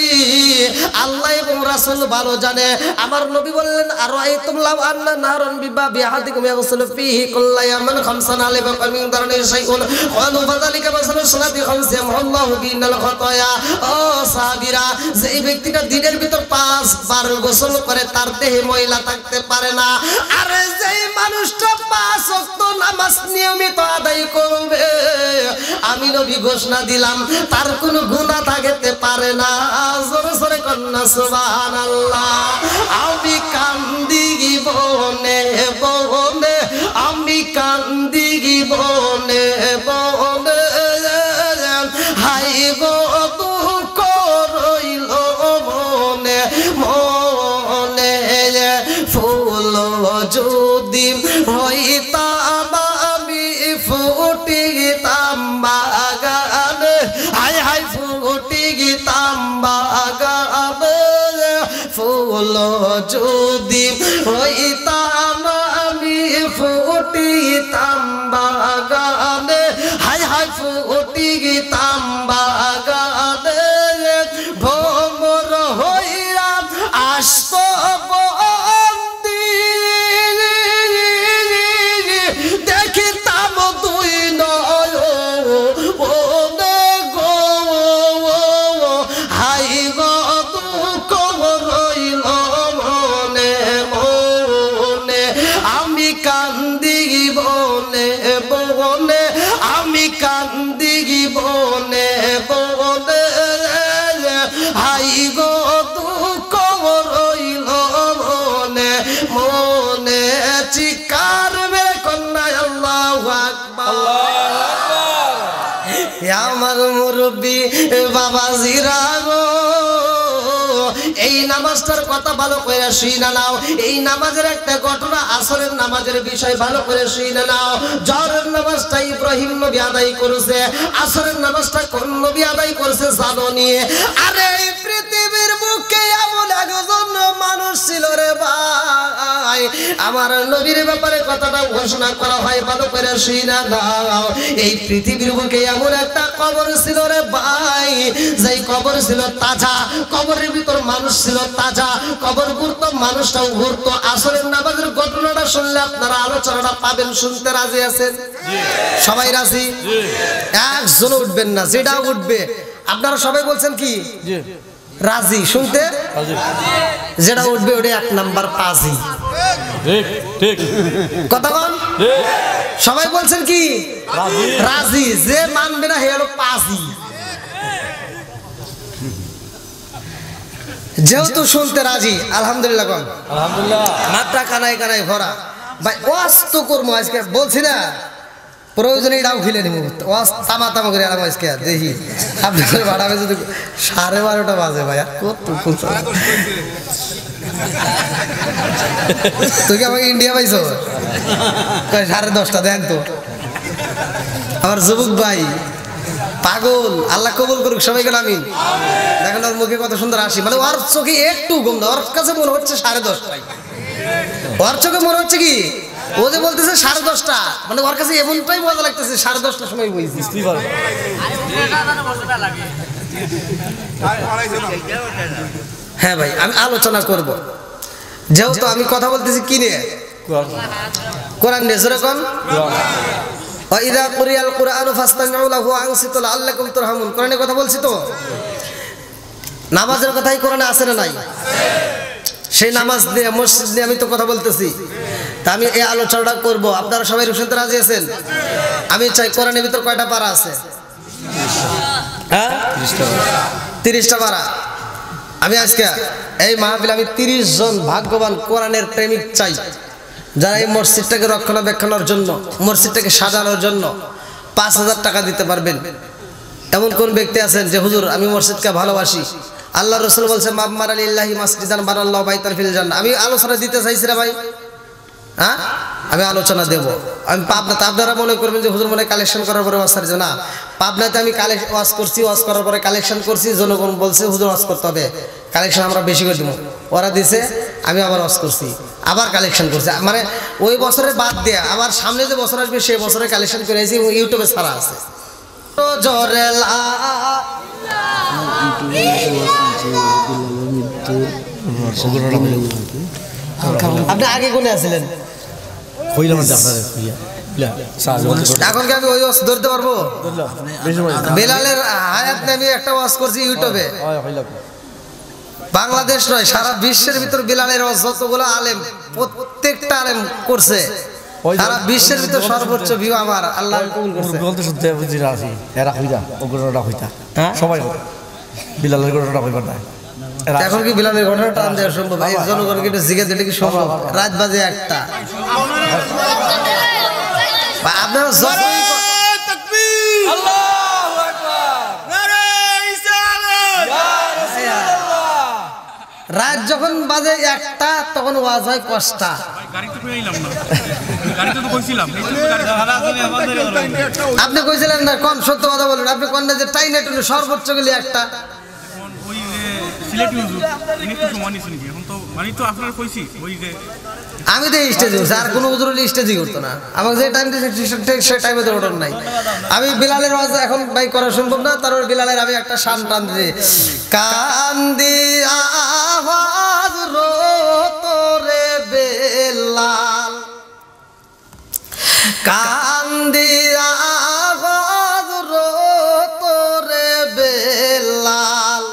আল্লাহ এবং রাসূল ভালো জানে। আমার নবী বললেন আর রাআইতুম লাউ আন্না নাহরান বিবাবি আহাদিকুম ইয়াগসিলু ফীহি কুল্লা ইয়াওমিন খামসান হাল ইয়াবকা মিন দারনিহি শাইউন ক্বালু ফাযালিকা মাসালু সালাতি খামস ইয়ামহুল্লাহু বিহিন্নাল খাতায়া। ও সাহাবীরা যেই ব্যক্তিটা দিনের ভিতর 5 বার গোসল করে তার দেহে ময়লা থাকতে পারে না, আর যেই মানুষটা 5 ওয়াক্ত নামাজ নিয়মিত আদায় করবে আমি নবী ঘোষণা দিলাম তার কোনো গুনাহ থাকতে পারে না। জোরে জোরে কন্না সুবহানাল্লাহ। আমি কান্দি বনে বনে, আমি কান্দি বনে বনে, হাই গো দুঃখ রইল মনে মনে। ফুল যদি হইতাম আমি ফুটিতাম বাগানে, হাই হাই ফুটিতাম বাগানে। ফুল যদি হইতাম আমি ফুটিতাম বাগানে, হাই হাই ফুটিতাম বাগানে। ভ্রমর হইয়া আসত দেখিতাম 2 নয়নে গো, হাই গো দুঃখ রইল মনে মনে। আমি কান্দি বনে বনে, আমি কান্দি বনে বনে, হাই গো দুঃখ রইল মনে মনে। চিৎকার মেরে কন্যা আল্লাহু আকবার। আমার মুরব্বী বাবাজিরা গো এই নামাজটার কথা ভালো করে শুনে নাও। এই নামাজের একটা ঘটনা, আসরের নামাজের বিষয় ভালো করে শুনে নাও। জোহরের নামাজটা ইব্রাহিম নবী আদায় করেছে, আসরের নামাজটা কোন নবী আদায় করেছে জানো নিয়ে? আরে এই পৃথিবীর বুকে এমন একজন মানুষ ছিল রে ভাই, আমার নবীর ব্যাপারে কথাটা ঘোষণা করা হয়, ভালো করে শুনে নাও। এই পৃথিবীর বুকে এমন একটা কবর ছিল রে ভাই, যেই কবর ছিল তাজা, কবরের ভিতর মানুষ ছিল তাজা, কবর ঘুরতো মানুষটাও ঘুরতো। আসরের নামাজের ঘটনাটা শুনলে আপনারা আলোচনাটা পাবেন, শুনতে রাজি আছেন? সবাই রাজি? একজন উঠবেন না, যেটা উঠবে আপনারা সবাই বলছেন কি রাজি শুনতে যেটা উঠবে ওটা 1 নাম্বার পাজি ঠিক ঠিক কথা বল সবাই বলছেন কি রাজি যে মানবে না হে হলো পাজি যেহেতু শুনতে রাজি আলহামদুলিল্লাহ কোন আলহামদুলিল্লাহ মাত্রা কানায় কানায় ভরা ভাই ওয়াজ তো করবো আজকে বলছি না প্রয়োজনে এটাও খুলে নিব ওয়াজ তামা তামা করে আলাম আজকে দেখি আপনাদের ভাড়াবে যদি 12:30 বাজে ভাই আর কত তুই কি আমাকে ইন্ডিয়া পাইছো 10:30 দেন তো আমার যুবক ভাই পাগল আল্লাহ কবুল করুক সবাইকে আমিন দেখেন ওর মুখে কত সুন্দর হাসি মানে ওর চোখে একটু গন্ধ ওর কাছে মনে হচ্ছে 10:30 ওর চোখে মনে হচ্ছে কি ও যে বলতেছে 10:30 মানে ওর কাছে এমনটাই মজা লাগতেছে 10:30 সময় বলছি হ্যাঁ ভাই আমি আলোচনা করব যেহেতু আমি কথা বলতেছি কি নিয়ে কোরআন নিয়ে যেরকম ওয়াইদা কুরিয়াল কুরআনু ফাসতামিউ লাহু ওয়া আনসিতু লাআল্লাকুম তুরহামুন কোরআনে কথা বলছি তো নামাজের কথাই কোরআনে আছে না নাই সেই নামাজ দিয়ে মসজিদ নিয়ে আমি তো কথা বলতেছি তা আমি এই আলোচনাটা করব আপনারা সবাই শুনতে রাজি আছেন আমি চাই কোরআনের ভিতর কয়টা পারা আছে হ্যাঁ 30টা পারা আমি আজকে এই মাহফিলে আমি 30 জন ভাগ্যবান কোরআনের প্রেমিক চাই যারা এই মসজিদটাকে রক্ষণাবেক্ষণের জন্য মসজিদটাকে সাজানোর জন্য 5000 টাকা দিতে পারবেন এমন কোন ব্যক্তি আছেন যে হুজুর আমি মসজিদকে ভালোবাসি আল্লাহ রাসূল বলেছে মাবমার লিল্লাহি মাসজিদান বানাল্লাহু বাইতান ফিল জান্নাহ আমি আলোচনা দিতে চাইছি রে ভাই হ্যাঁ আমি আলোচনা দেব আমি পাবনাতে আপনারা মনে করবেন যে হুজুর মনে কালেকশন করার পরে ওয়াজ ছাড়ছে না পাবনাতে আমি ওয়াজ করছি ওয়াজ করার পরে কালেকশন করছি জনগণ বলছে হুজুর ওয়াজ করতে হবে কালেকশন আমরা বেশি করে দেব ওরা দিছে আমি আবার ওয়াজ করছি আবার কালেকশন করছি মানে ওই বছরের বাদ দিয়ে আবার সামনে যে বছর আসবে সেই বছরে কালেকশন করে আইছি ইউটিউবে ছাড়া আছে তো জরেলা আপনি আগে কোনে আছিলেন এখন কি আমি ওই ওয়াজ ধরতে পারবো বেলালের হায়াত নিয়ে আমি একটা ওয়াজ করছি ইউটিউবে বাংলাদেশ নয় সারা বিশ্বের ভিতর বেলালের ওয়াজ যতগুলো আলেম প্রত্যেকটা আলেম করছে সারা বিশ্বের ভিতর সর্বোচ্চ ভিউ আমার আল্লাহ কবুল করছে বলতে শুনতে রাজি এরা কইতা ওগুলোটা কইতা সবাই বিলালের ঘটনাটা কইবার না এখন কি বিলালের ঘটনাটা টান দেওয়া সম্ভব এই জনগণকে একটু জিজ্ঞেস দিলে কি সম্ভব রাত বাজে 1টা আপনারা যতই তাকবীর আল্লাহু আকবার নারে ইসলাম ইয়া রাসূলুল্লাহ রাত যখন বাজে 1টা তখন ওয়াজ হয় 5টা গাড়িতে কই আইলাম না গাড়িতে তো কইছিলাম গাড়ি ভাড়া আছে আমাদের আপনি কইছিলেন না কোন সত্য কথা বলুন আপনি কোন না যে টাইনে টুনে সর্বোচ্চ গেলে 1টা এখন ওই যে সিলেটি হুজুর উনি একটু সময় নিছেন কি এখন তো মানে তো আপনারা কইছি ওই যে আমি তো স্টেজে উঠছি আর কোনো হুজুর স্টেজই করতো না আমাকে যে টাইম দিয়েছে সেই টাইমে তো ওঠার নাই আমি বিলালের ওয়াজ এখন ভাই করা সম্ভব না তারপর বিলালের আমি একটা শান টান দিই কান্দি আওয়াজ রো তোরে বেলাল কান্দি আওয়াজ রো তোরে বেলাল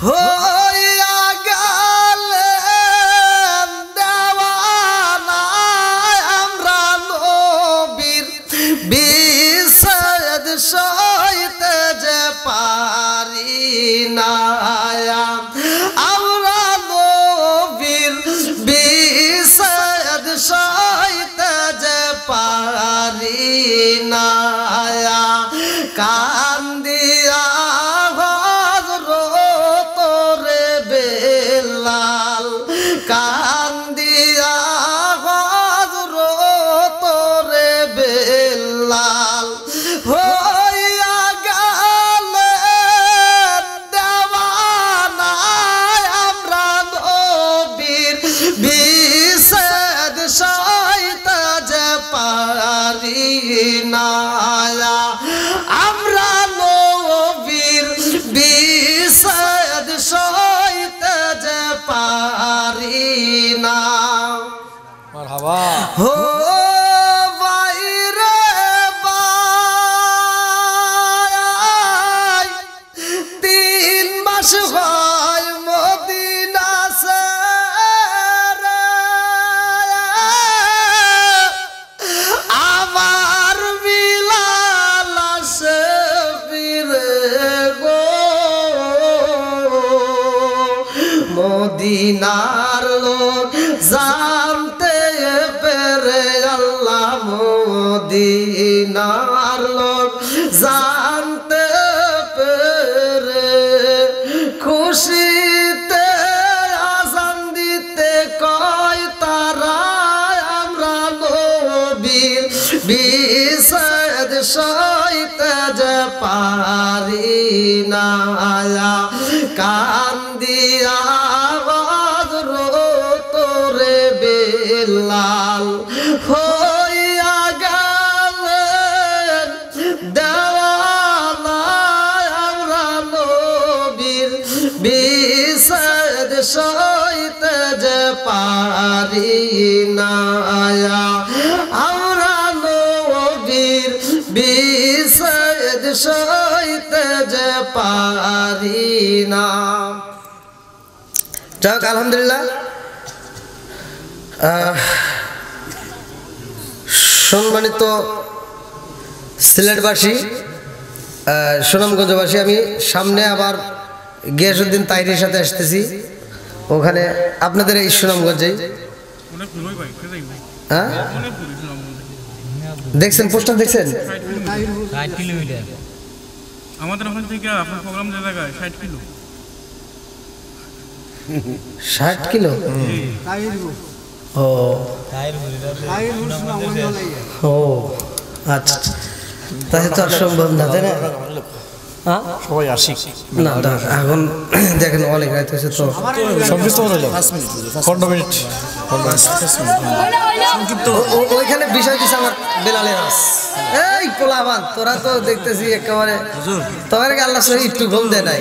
হইয়া গেলেন দেওয়ানা আমরা নবীর বিষয় সইতে যে পারি না আমরা নবীর বিষয় সইতে যে পারি না কান্দিয়া তোরে বেলাল কান্দিয়া তোরে বেলাল হইয়া গেলে দেওয়ানা আমরা নবীর বিষেদ সইতে যে পারি না আমরা নবীর বিষেদ সইতে যে পারি না মারহাবা হো বাইরে বাই 3 মাস লোক জানতে পেরে আল্লাহ মদিনার লোক জানতে পেরে খুশিতে আজান দিতে কয় তারা আমরা নবীর বিষেদ সইতে যে পারি না কান্দিয়া তোরে বেলাল হইয়া গেলেন দেওয়ালা আমরা নবীর বিষেদ সইতে যে পারি না আমরা নবীর বিষেদ সইতে যে পারি না। যাক আলহামদুলিল্লাহ, সম্মানিত সিলেটবাসী, সুনামগঞ্জবাসী, আমি সামনে আবার গিয়াসউদ্দিন তাহিরের সাথে আসতেছি, ওখানে আপনাদের এই সুনামগঞ্জেই। হ্যাঁ দেখছেন পোস্টার, দেখছেন? আমাদের ওখান থেকে আপনার প্রোগ্রাম যে জায়গায় 60 কিলো। 60 কিলো? ও ও আচ্ছা, তাহলে তো আর সম্ভব না, তাই না? সবাই আসি না না, এখন দেখেন অনেক রাত হয়েছে তো, ওইখানে বিষয় দিচ্ছে আমার বেলালের আস। এই পোলাবান তোরা তো দেখতেছি একেবারে, তোমার আল্লাহ সহি একটু ঘুম দেয় নাই।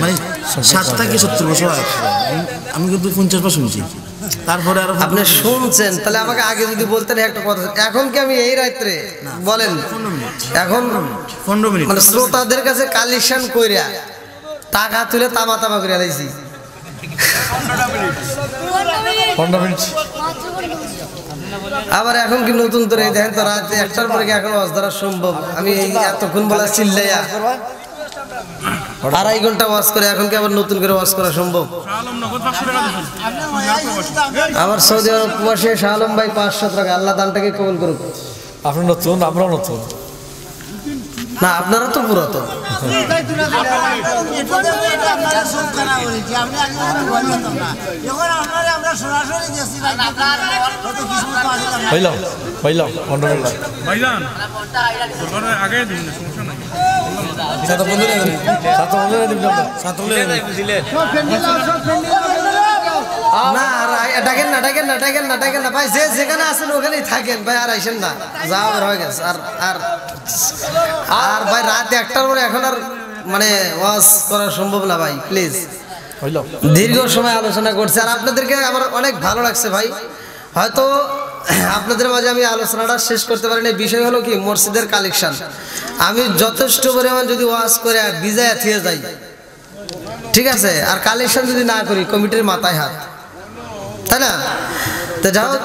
মানে 60 থেকে 70 বছর আমি কিন্তু 50 বছর শুনছি, তারপরে আর আপনি শুনছেন, তাহলে আমাকে আগে যদি বলতেন একটা কথা। এখন কি আমি এই রাত্রে বলেন, এখন 15 মিনিট মানে শ্রোতাদের কাছে কালেকশন কইরা টাকা তুলে তামা তামা করে লাইছি। 15 মিনিট আবার এখন কি নতুন করে দেখেন তো, রাত 1টার পরে কি এখন ওয়াজ ধরা সম্ভব? আমি এই এতক্ষণ বলা চিল্লাইয়া 2.5 ঘন্টা ওয়াজ করে এখন কি আবার নতুন করে ওয়াজ করা সম্ভব? আমার সৌদি আরব প্রবাসী শাহ আলম ভাই 500 টাকা, আল্লাহ দানটাকে কবুল করুক। আপনি নতুন, আমরাও নতুন না, আপনারা তো পুরাতন। হইলাম 15 মিনিট ভাইজান আগে দিন না, সমস্যা নাই। না ডাকেন না, ডাকেন না, ডাকেন না, ডাকেন না ভাই, যে যেখানে আছেন ওখানেই থাকেন ভাই, আর আইসেন না, যাও হয়ে গেছে। আর আর আর ভাই রাত 1টার পরে এখন আর মানে ওয়াজ করা সম্ভব না ভাই, প্লিজ। দীর্ঘ সময় আলোচনা করছে, আর আপনাদেরকে আমার অনেক ভালো লাগছে ভাই। হয়তো আপনাদের মাঝে আমি আলোচনাটা শেষ করতে পারিনি। বিষয় হলো কি, মসজিদের কালেকশন। আমি যথেষ্ট পরিমাণ যদি ওয়াজ করে বিজায় থিয়ে যাই, ঠিক আছে, আর কালেকশন যদি না করি কমিটির মাথায় হাত, তাই না? তো যাই হোক,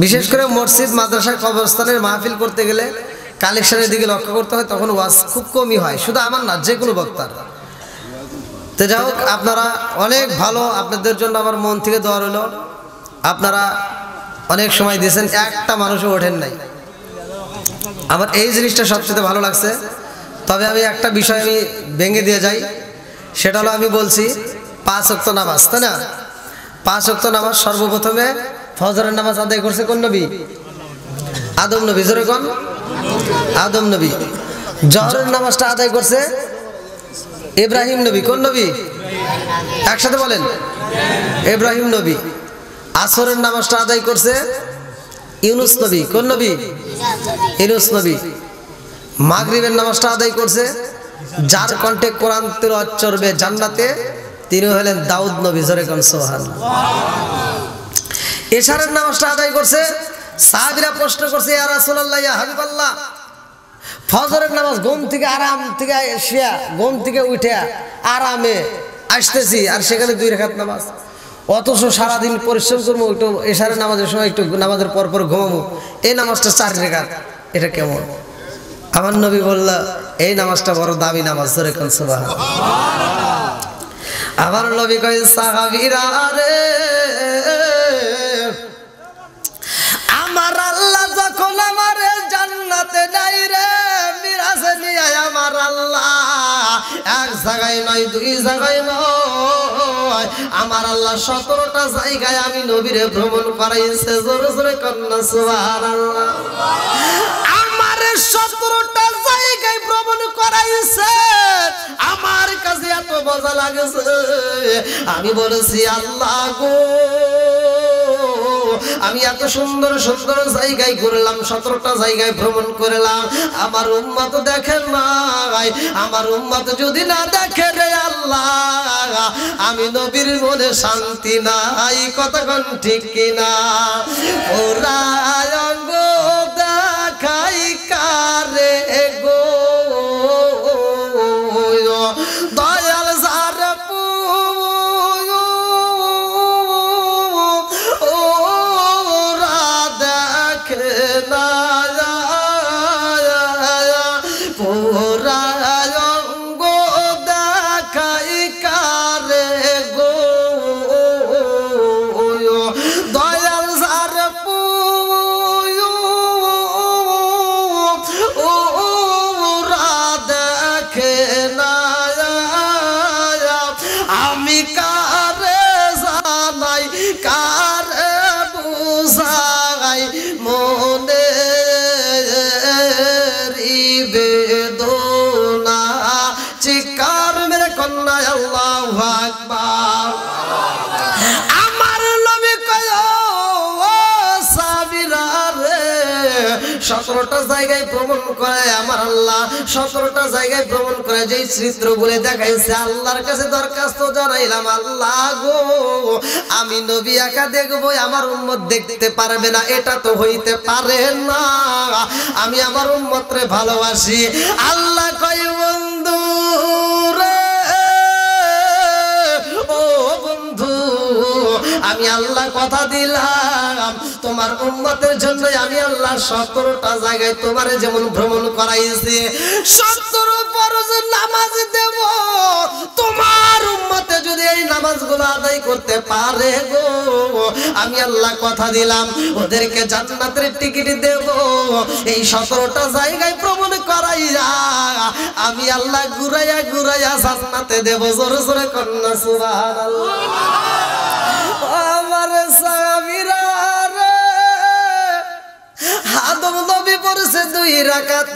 বিশেষ করে মসজিদ মাদ্রাসা কবরস্থানের মাহফিল করতে গেলে কালেকশনের দিকে লক্ষ্য করতে হয়, তখন ওয়াজ খুব কমই হয়, শুধু আমার না, যে কোনো বক্তার। তো যাই হোক, আপনারা অনেক ভালো, আপনাদের জন্য আমার মন থেকে দোয়া রইল। আপনারা অনেক সময় দিয়েছেন, একটা মানুষও ওঠেন নাই, আমার এই জিনিসটা সবচেয়ে ভালো লাগছে। তবে আমি একটা বিষয় আমি ভেঙে দিয়ে যাই, সেটা হলো আমি বলছি 5 ওয়াক্ত নামাজ, তাই না? 5 ওয়াক্ত নামাজ সর্বপ্রথমে ফজরের নামাজ আদায় করছে কোন নবী? আদম নবী। জোরে কোন? আদম নবী। জোহরের নামাজটা আদায় করছে ইব্রাহিম নবী। কোন নবী? একসাথে বলেন, ইব্রাহিম নবী। আসরের নামাজটা আদায় করছে ইউনুস নবী। কোন নবী? ইউনুস নবী। মাগরিবের নামাজটা আদায় করছে যার কণ্ঠে কোরআন তিলাওয়াত চলবে জান্নাতে, তিনি হলেন দাউদ নবী। জোরে কোন সুবহানাল্লাহ। এশারের নামাজটা আদায় করছে, সাহাবীরা প্রশ্ন করছে, ইয়া রাসূলুল্লাহ, ইয়া হাবিবাল্লাহ, ফজরের নামাজ ঘুম থেকে আরাম থেকে এসে ঘুম থেকে উঠে আরামে আসতেছি, আর সেখানে 2 রাকাত নামাজ, অথচ সারাদিন পরিশ্রম করবো, একটু এশারের নামাজের সময় একটু নামাজের পর পর ঘুমাবো, এই নামাজটা 4 রাকাত, এটা কেমন? আমার নবী বলল, এই নামাজটা বড় দামি নামাজ। জোরে কোন সুবহানাল্লাহ। আমার নবী কয়, সাহাবীরা রে এক জায়গায় নয়, দুই জায়গায় নয়, আমার আল্লাহ 17টা জায়গায় আমি নবীরে ভ্রমণ করাইছে। জোরে জোরে কন্যা সুবহানাল্লাহ। আমার 17টা জায়গায় ভ্রমণ করাইছে, আমার কাছে এত মজা লাগছে। আমি বলেছি আল্লাহ গো, আমি এত সুন্দর সুন্দর জায়গায় ঘুরলাম, 17টা জায়গায় ভ্রমণ করলাম, আমার উম্মত দেখেন নাই। আমার উম্মত যদি না দেখে রে আল্লাহ, আমি নবীর মনে শান্তি নাই। কতক্ষণ ঠিক কিনা? ওরা অঙ্গ দেখাই কারে গো, দয়াল যার ওরা দেখে না, ওরা অঙ্গ দেখাই কারে গো, দয়াল যার ওরা দেখে না। আমি কারে জানাই, কারে বুঝাই মনে বেদনা, চিৎকার মেরে কন্যা আল্লাহু আকবার। আমার নবী কয় ও সাবিরা রে, 17টা জায়গায় ভ্রমণ করে আমার আল্লাহ, 17টা জায়গায় ভ্রমণ করে যেই চিত্র বলে দেখাইছে, আল্লাহর কাছে দরখাস্ত জানাইলাম, আল্লাহ গো আমি নবী একা দেখবো, আমার উম্মত দেখতে পারবে না, এটা তো হইতে পারে না। আমি আমার উম্মতরে ভালোবাসি। আল্লাহ কয় বন্ধু রে, ও বন্ধু, আমি আল্লাহ কথা দিলাম, তোমার উম্মতের জন্য আমি আল্লাহ 17টা জায়গায় তোমারে যেমন ভ্রমণ করাইছি, 17 ফরজ নামাজ দেব। তোমার উম্মতে যদি এই নামাজগুলো আদায় করতে পারে গো, আমি আল্লাহ কথা দিলাম ওদেরকে জান্নাতের টিকিট দেব। এই 17টা জায়গায় ভ্রমণ করাইয়া আমি আল্লাহ ঘুরাইয়া ঘুরাইয়া জান্নাতে দেব। জোরে জোরে কন্যা সুবহানাল্লাহ। আমার সাহাবীরা রে, আদম নবী পড়ছে 2 রাকাত,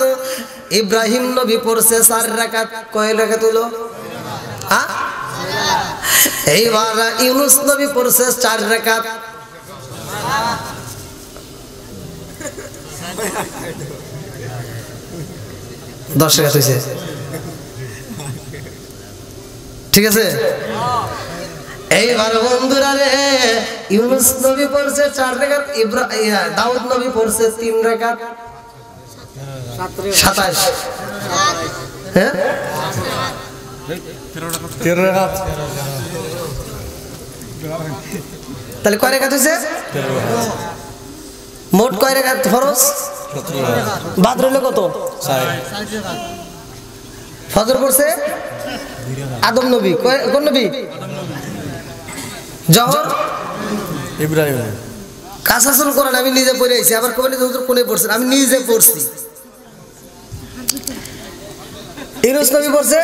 ইব্রাহিম নবী পড়ছে 4 রাকাত। কয় রাকাত হলো? এইবার ইউনুস নবী পড়ছে 4 রাকাত। 10 রাকাত হয়েছে, ঠিক আছে। এইবার বন্ধুরা রে, ইউনুস নবী পড়ছে 4 রাকাত, দাউদ নবী পড়ছে 3 রাকাত, 27। হ্যাঁ 13 রাকাত। তাহলে কয় রাকাত হয়েছে? মোট কয় রাকাত ফরজ? বাদ রইল কত? ফজর পড়ছে আদম নবী, কোন নবী? জহর ইব্রাহিম। কাসাসুল কোরআন আমি নিজে পড়ে আইছি, আবার কোনে হুজুর কোনে পড়ছেন, আমি নিজে পড়ছি। ইউনুস নবী পড়ছে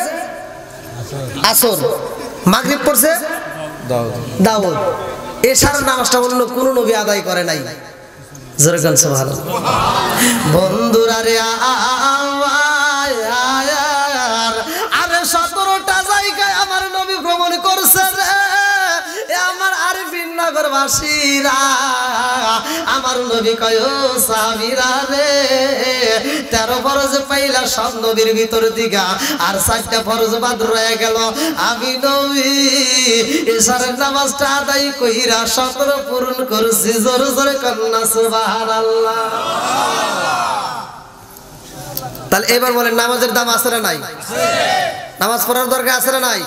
আসর, মাগরিব পড়ছে দাউদ। এশার নামাজটা অন্য কোন নবী আদায় করে নাই। জোরে গান সুবহানাল্লাহ। বন্ধুরা রে, আরে 17টা জায়গায় আমার নবী ভ্রমণ করছে রে, আমার আরফিন নগরবাসীরা। আমার নবী কয় ও সাহাবীরা রে, 13 ফরজ পাইলা সব নবীর ভিতর দিগা, আর 4টা ফরজ বাদ রয়ে গেল। আমি নবী এশারের নামাজটা আদায় কইরা 17 পূরণ করছি। জোরে জোরে কন্যা সুবহানাল্লাহ। তাহলে এবার বলেন নামাজের দাম আছে না নাই? নামাজ পড়ার দরকার আছে না নাই?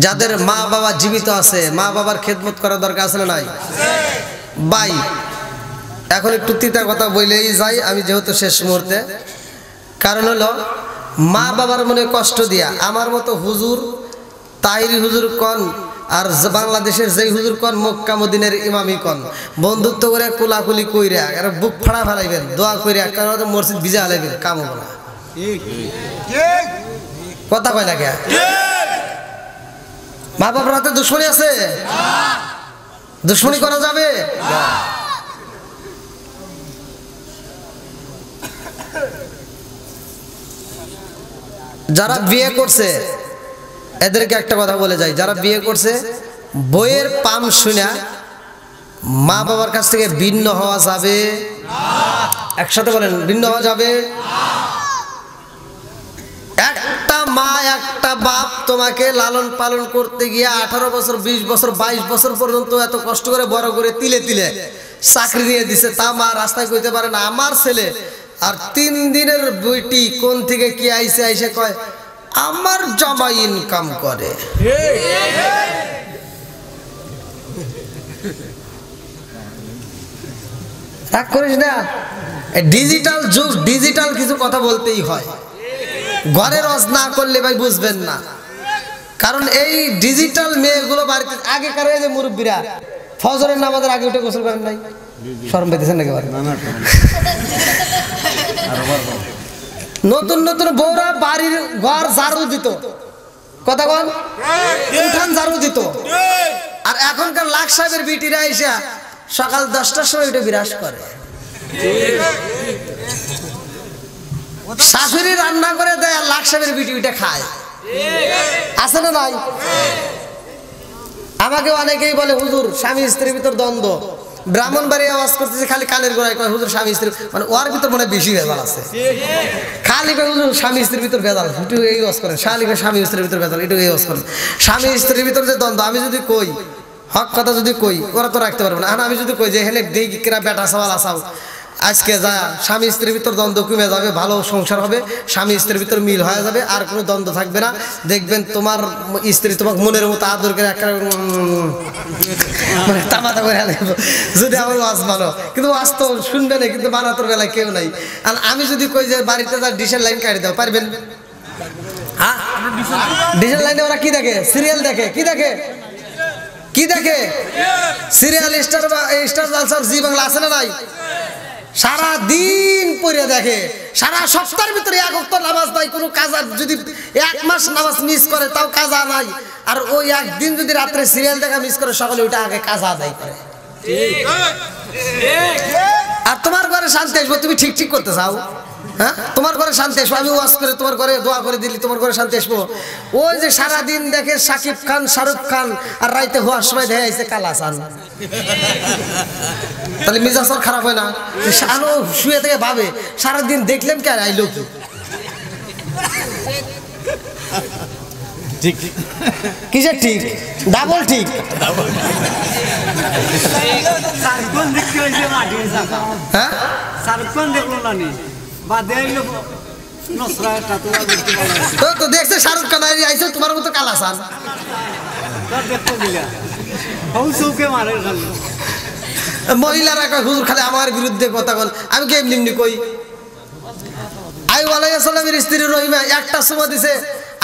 যাদের মা বাবা জীবিত আছে, মা বাবার খেদমত করার দরকার আছে না নাই? ভাই এখন একটু তিতা কথা বলেই যাই আমি, যেহেতু শেষ মুহূর্তে। কারণ হলো মা বাবার মনে কষ্ট দিয়া আমার মতো হুজুর, তাহিরি হুজুর কন আর বাংলাদেশের যেই হুজুর কন, মক্কা মদিনের ইমামি কন, বন্ধুত্ব করে কোলাকুলি কইরা আর বুক ফাড়া ফেলাইবেন, দোয়া কইরা, কারণ মসজিদ ভিজা হালাইবেন, কাম হবে না। কথা কয় না কে? মা বাবার হাতে দুশ্মনী আছে? দুশ্মনী করা যাবে? যারা বিয়ে করছে এদেরকে একটা কথা বলে যাই, যারা বিয়ে করছে বইয়ের পাম শুনে মা বাবার কাছ থেকে ভিন্ন হওয়া যাবে? একসাথে বলেন, ভিন্ন হওয়া যাবে? একটা মা একটা বাপ তোমাকে লালন পালন করতে গিয়ে 18 বছর 20 বছর 22 বছর পর্যন্ত এত কষ্ট করে বড় করে তিলে তিলে চাকরি দিয়ে দিছে, তা মা রাস্তায় কইতে পারে না আমার ছেলে। আর 3 দিনের বইটি কোন থেকে কি আইসে আইসে কয় আমার জামাই ইনকাম করে। রাগ করিস না, ডিজিটাল যুগ, ডিজিটাল কিছু কথা বলতেই হয়। ঘরে রস না করলে ভাই বুঝবেন না, কারণ এই ডিজিটাল মেয়েগুলো বাড়িতে আগেকার যে মুরব্বীরা ফজরের নামাজের আগে উঠে গোসল করেন নাই, শরম পেতেছেন নাকি? নতুন নতুন বউরা বাড়ির ঘর ঝাড়ু দিত, কথা বল, উঠান ঝাড়ু দিত। আর এখনকার লাখ সাহেবের বিটিরা এসে সকাল 10টার সময় উঠে বিরাজ করে, শাশুড়ি রান্না করে দেয় আর লাখ সাহেবের বিটি উঠে খায়। আছে না নাই? আমাকে অনেকেই বলে হুজুর স্বামী স্ত্রীর ভিতর দ্বন্দ্ব, ব্রাহ্মণবাড়ি আওয়াজ করতেছে খালি কানের গোড়ায় কয় হুজুর স্বামী স্ত্রী, মানে ওর ভিতর মনে বেশি ভেজাল আছে। খালি কয় হুজুর স্বামী স্ত্রীর ভিতর ভেজাল, একটু এই ওয়াজ করেন। শালি কয় স্বামী স্ত্রীর ভিতর ভেজাল, একটু এই ওয়াজ করেন। স্বামী স্ত্রীর ভিতর যে দ্বন্দ্ব, আমি যদি কই হক কথা যদি কই ওরা তো রাখতে পারবে না। আর আমি যদি কই যে হেলে দেখিরা বেটা সওয়াল আসাও আজকে যা স্বামী স্ত্রীর ভিতর দ্বন্দ্ব কমে যাবে, ভালো সংসার হবে, স্বামী স্ত্রীর ভিতর মিল হয়ে যাবে, আর কোনো দ্বন্দ্ব থাকবে না। দেখবেন তোমার স্ত্রী তোমাকে মনের মতো আদর করে একটা মানে তামাতা করে যদি আমার ওয়াজ মানো, কিন্তু ওয়াজ তো শুনবে না, কিন্তু বানাতোর বেলায় কেউ নাই। আর আমি যদি কই যে বাড়িতে যা ডিশের লাইন কাটি দাও, পারবেন? হ্যাঁ, ডিশের লাইনে ওরা কি দেখে? সিরিয়াল দেখে। কি দেখে? কি দেখে? সিরিয়াল স্টার বা স্টার জলসার জি বাংলা আছে না নাই? সারা দিন পড়ে দেখে, সারা সপ্তাহের ভিতরে এক ওয়াক্ত নামাজ নাই, কোনো কাজা যদি 1 মাস নামাজ মিস করে তাও কাজা নাই। আর ওই একদিন যদি রাত্রে সিরিয়াল দেখা মিস করে সকালে ওইটা আগে কাজা আদায় করে। আর তোমার ঘরে শান্তি আসবো, তুমি ঠিক ঠিক করতে চাও? হ্যাঁ, তোমার ঘরে শান্তি আসবো, আমি ওয়াজ করে তোমার ঘরে দোয়া করে দিলি তোমার ঘরে শান্তি আসবো? ওই যে সারাদিন দেখে শাকিব খান শাহরুখ খান, আর রাইতে হওয়ার সময় দেখে আইছে কালাসান, তাহলে মিজাজ খারাপ হয় না? আরো শুয়ে থেকে ভাবে সারাদিন দেখলাম কে আইলো কি? ঠিক কিসের ঠিক? ডাবল ঠিক। হ্যাঁ, তো দেখছে শাহরুখ খান আইছে তোমার মতো কালাসান। মহিলারা কয় হুজুর খালি আমার বিরুদ্ধে কথা বল, আমি কি এমনি কই? আইয়ুব আলাইহিস সালামের স্ত্রী রহিমা একটা চুমা দিছে,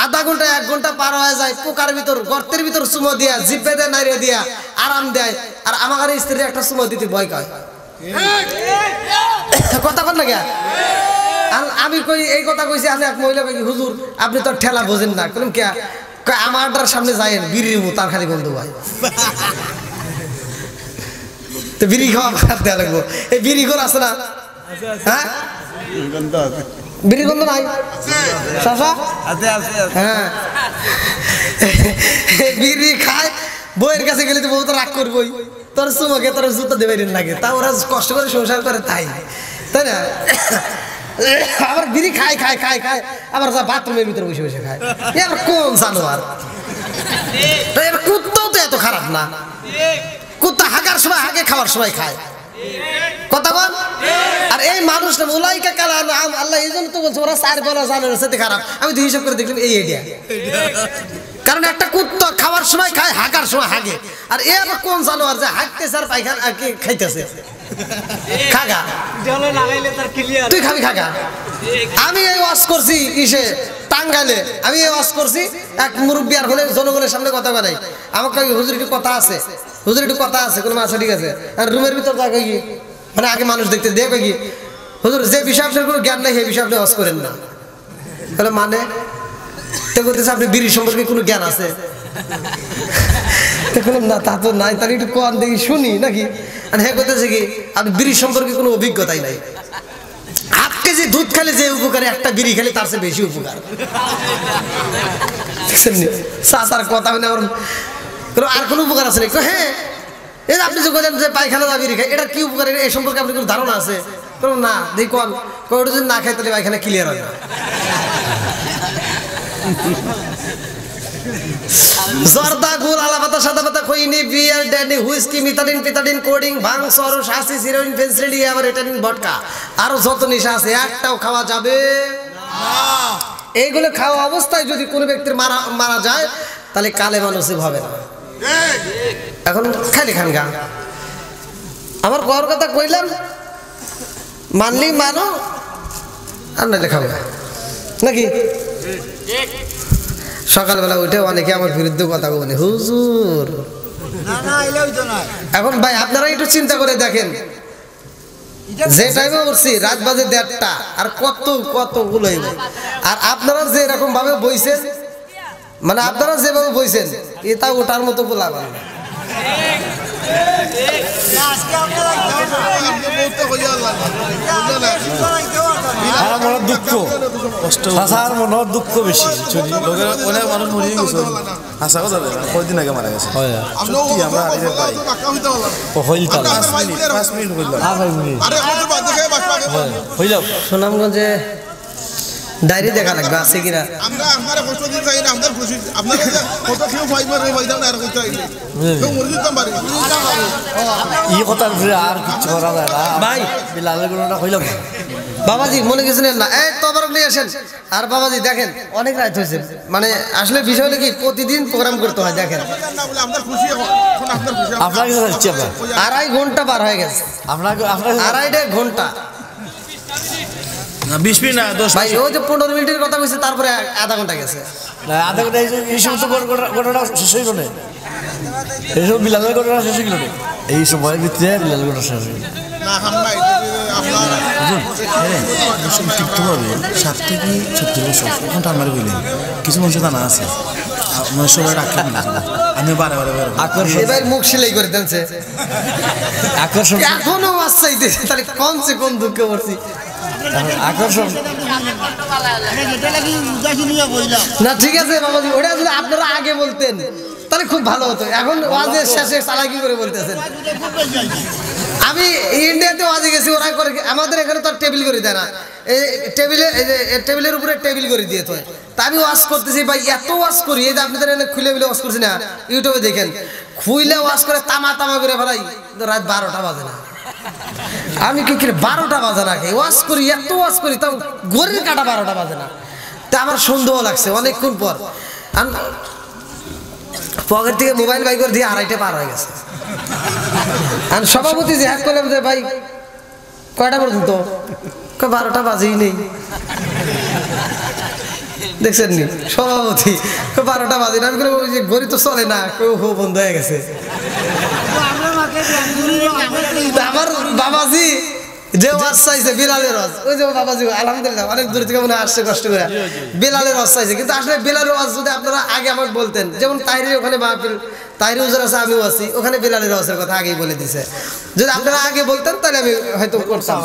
আধা ঘন্টা 1 ঘন্টা পার হয়ে যায়, পোকার ভিতর গর্তের ভিতর চুমা দিয়া জিভে দেয় নাইরে দিয়া আরাম দেয়, আর আমার স্ত্রী একটা চুমা দিতে ভয় পায়। কথা বল না কে? আমি কই এই কথা কইছি, আমি এক মহিলা কই হুজুর আপনি তো ঠেলা বোঝেন না, কোন কে আমারটার সামনে যায়েন বিড়ির মু তার খালি বন্ধু ভাই, তো বিড়ি খাওয়া খারাপ দেওয়া লাগবো। এই বিড়ি ঘর আছে না? হ্যাঁ, বিড়ি গন্ধ নাই? হ্যাঁ, বিড়ি খায়, বইয়ের কাছে গেলে তো বউ তো রাগ করবই, তোর চুমকে তোর জুতো দেবে লাগে, তা ওরা কষ্ট করে সংসার করে তাই, তাই না? আবার বিড়ি খায় খায় খায় খায়, আবার বাথরুমের ভিতরে বসে বসে খায়। এবার কোন জানোয়ার? কুত্তাও তো এত খারাপ না, কুত্তা হাগার সময় হাগে, খাওয়ার সময় খায়। কথা বল। আর এই মানুষটা উলাইকা কালা আল্লাহ এই জন্য তো বলছে ওরা 4 বেলা জানার সাথে খারাপ। আমি তো হিসাব করে দেখলাম এই আইডিয়া, কারণ একটা কুত্তা খাওয়ার সময় খায়, হাগার সময় হাগে। আর এ আবার কোন জানোয়ার যে হাগতেছে আর পায়খানা খাইতেছে? খাগা, তুই খাবি খাগা। আমি এই ওয়াজ করছি ইসে টাঙ্গাইলে, আমি এই ওয়াজ করছি, এক মুরব্বী আর হলে জনগণের সামনে কথা বানাই, আমাকে হুজুর একটু কথা আছে, হুজুর একটু কথা আছে, কোনো মাছ ঠিক আছে। আর রুমের ভিতর যা কই, মানে আগে মানুষ দেখতে দেখে কি হুজুর যে বিষয় আপনার কোনো জ্ঞান নাই সেই বিষয় আপনি ওয়াজ করেন না। তাহলে মানে তো বলতেছে আপনি বিড়ি সম্পর্কে কোনো জ্ঞান আছে? বললাম না তা তো নাই, তাহলে একটু কোন দেখি শুনি নাকি। আর হ্যাঁ করতেছে কি আপনি বিড়ি সম্পর্কে কোনো অভিজ্ঞতাই নাই। 8 কেজি দুধ খেলে যে উপকারে একটা বিড়ি খেলে তার চেয়ে বেশি উপকার। চাচার কথা মানে আমার আর কোনো উপকার আছে নাকি? হ্যাঁ এই আপনি যে বলেন যে পায়খানা যা বিড়ি খাই এটার কি উপকার, এই সম্পর্কে আপনার কোনো ধারণা আছে? না দেখি কোন ওটা যদি না খাই তাহলে পায়খানা ক্লিয়ার হয় না। জর্দা গুল আলা পাতা সাদা পাতা খইনি বিয়ার ড্যান্ডি হুইস্কি মিথাডিন পিথাডিন কোডিং ভাং সরস হাসি হিরোইন ফেন্সিডি আবার এটানিন ভডকা আরো যত নেশা আছে একটাও খাওয়া যাবে না। এইগুলো খাওয়া অবস্থায় যদি কোনো ব্যক্তির মারা যায় তাহলে কালেমা নসিব হবে না। এখন খালি খান গা আমার কর কথা কইলাম, মানলি মানো আর নাইলে খাবো নাকি। সকালবেলা উঠে অনেকে আমার বিরুদ্ধে কথা বলে হুজুর। এখন ভাই আপনারা একটু চিন্তা করে দেখেন, যে টাইমে উঠছি রাত বাজে 1:30 আর কতগুলো আর আপনারা যে এরকম ভাবে বইছেন, মানে আপনারা যেভাবে বইছেন এটা ওটার মতো বলাবেন না। মনের দুঃখ বেশি, অনেক মানুষ মরিয়ে গেছে। হাসা কথা কয়দিন আগে মারা গেছে। সুনামগঞ্জে ডায়েরি দেখা লাগবে আছে কিনা। বাবাজি মনে গেছিলেন না এই তো আবার নিয়ে আসেন। আর বাবাজি দেখেন অনেক রাত হয়েছে, মানে আসলে বিষয় হলো কি প্রতিদিন প্রোগ্রাম করতে হয়। দেখেন 2.5 ঘন্টা পার হয়ে গেছে, 2.5 ঘন্টা 20 মিনিট না 10 ভাই। ওই যে 15 মিনিটের কথা বলছে তারপরে আধা ঘন্টা গেছে। আধা ঘন্টা এই সমস্ত ঘটনা শেষ হইল না, এইসব বিলালের ঘটনা শেষ হইল না, এই সময়ের ভিতরে বিলালের ঘটনা শেষ হইল। 7 থেকে 70 বছর এখন তো আমার বললেন কিছু মানুষ জানা আছে সবাই রাখেন আমি বারে এবার মুখ সিলাই করে দেনছে আকর্ষণ এখনো আসছে, তাহলে কোন দুঃখে পড়ছি। আকর্ষণ না ঠিক আছে বাবাজি, ওটা যদি আপনারা আগে বলতেন তাহলে খুব ভালো হতো। এখন ওয়াজের শেষে চালাকি করে বলতেছেন। আমি ইন্ডিয়াতে ওয়াজে গেছি, ওরা করে আমাদের এখানে তো টেবিল করে দেয় না, এই টেবিলের উপরে টেবিল করে দিয়ে তো। তা আমি ওয়াজ করতেছি ভাই, এত ওয়াজ করি এই যে আপনাদের এখানে খুলে ওয়াজ করছি না, ইউটিউবে দেখেন খুইলে ওয়াজ করে তামা করে ফেলাই, রাত 12টা বাজে না। আমি কি 12টা বাজে না ওয়াজ করি, এত ওয়াজ করি তাও ঘড়ির কাটা 12টা বাজে না। তা আমার সন্দেহ লাগছে অনেকক্ষণ পর পকেট থেকে মোবাইল বাই করে দিয়ে 2:30 পার হয়ে গেছে। আর সভাপতি যে হ্যাক করলাম যে ভাই কয়টা পর্যন্ত, 12টা বাজেই নেই। দেখছেন নি সভাপতি 12টা বাজে না। আমি ওই যে ঘড়ি তো চলে না, কেউ বন্ধ হয়ে গেছে। আমার বাবাজি যে ওয়াজ চাইছে বিলালের ওয়াজ, ওই যে বাবাজি আলহামদুলিল্লাহ অনেক দূর থেকে মনে আসছে কষ্ট করে বিলালের ওয়াজ চাইছে। কিন্তু আসলে বিলালের ওয়াজ যদি আপনারা আগে আমাকে বলতেন, যেমন তাহিরের ওখানে মাহফিল তাহির হুজুর আছে আমিও আছি, ওখানে বিলালের ওয়াজের কথা আগেই বলে দিছে। যদি আপনারা আগে বলতেন তাহলে আমি হয়তো করতাম।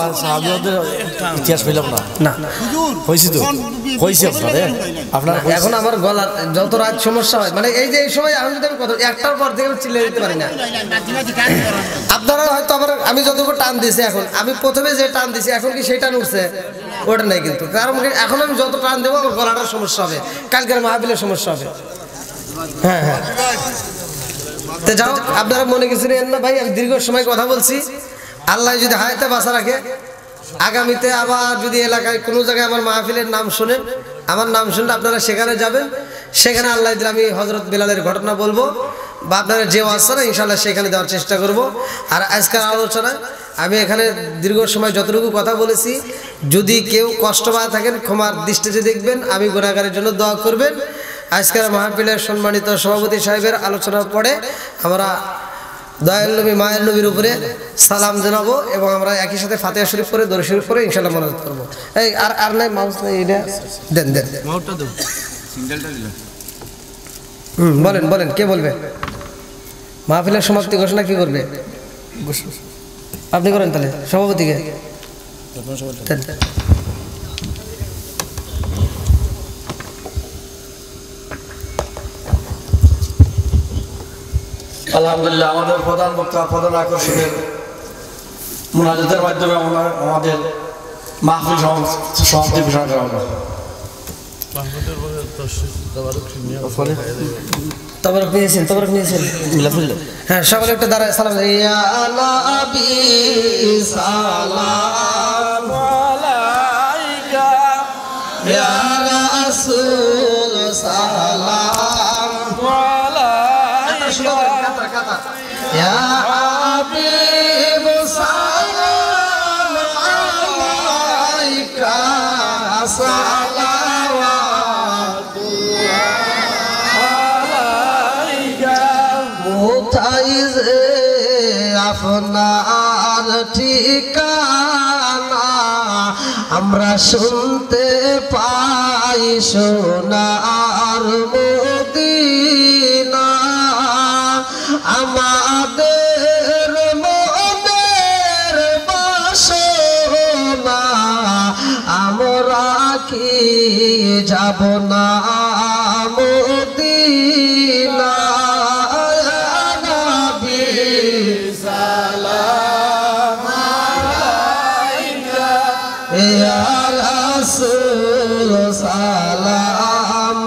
ইতিহাস পেলাম না হয়েছি তো হয়েছে আপনার। এখন আমার গলা যত রাত সমস্যা হয়, মানে এই যে এই সময় আমি যদি আমি কথা একটার পর থেকে চিল্লে দিতে পারি না। আপনারা হয়তো আবার আমি যতটুকু টান দিয়েছি, এখন আমি প্রথমে যে টান দিয়েছি এখন কি সেই টান উঠছে ওটা নাই, কিন্তু কারণ এখন আমি যত টান দেবো আমার গলাটার সমস্যা হবে, কালকের মাহফিলের সমস্যা হবে। হ্যাঁ হ্যাঁ তো যাও, আপনারা মনে গেছিলেন না ভাই আমি দীর্ঘ সময় কথা বলছি। আল্লাহ যদি হায়াতে বাঁচা রাখে, আগামীতে আবার যদি এলাকায় কোনো জায়গায় আমার মাহফিলের নাম শোনেন, আমার নাম শুনলে আপনারা সেখানে যাবেন। সেখানে আল্লাহ দিলে আমি হযরত বিলালের ঘটনা বলবো, বা আপনারা যে ওয়াজ না ইনশাআল্লাহ সেখানে দেওয়ার চেষ্টা করব। আর আজকের আলোচনায় আমি এখানে দীর্ঘ সময় যতটুকু কথা বলেছি, যদি কেউ কষ্ট পায় থাকেন ক্ষমার দৃষ্টিতে দেখবেন, আমি গুনাহগারের জন্য দোয়া করবেন। আজকের মাহফিলের সম্মানিত সভাপতি সাহেবের আলোচনার পরে আমরা দয়াল নবী মায়ের নবীর উপরে সালাম জানাবো এবং আমরা একই সাথে ফাতিহা শরীফ করে দরুদ শরীফ করে ইনশাআল্লাহ মোনাজাত করব। এই আর নাই মাউস নাই, এটা দেন দেন মাউটটা দাও, সিঙ্গেলটা দিলা। বলেন বলেন, কে বলবে? মাহফিলের সমাপ্তি ঘোষণা কি করবে? আপনি করেন তাহলে, সভাপতিকে দেন। আলহামদুলিল্লাহ, আমাদের প্রধান বক্তা প্রধান আকর্ষণের মুনাজাতের মাধ্যমে আমাদের মাহফিল সমাপ্তি ঘোষণা করা হলো। তবরক নিয়েছেন হ্যাঁ, সকলে একটা দাঁড়ায় সালাম দেন। ইয়া নবী সালাম আলাইকা, ইয়া রাসূল সালাম আলাইকা, ইয়া হাবিব সালাম আলাইকা, আপনার ঠিকানা আমরা শুনতে পাই সোনার মদিনা, আমাদের মনের বাসনা আমরা কি যাব না মদিনা। ইয়া রাসূল সালাম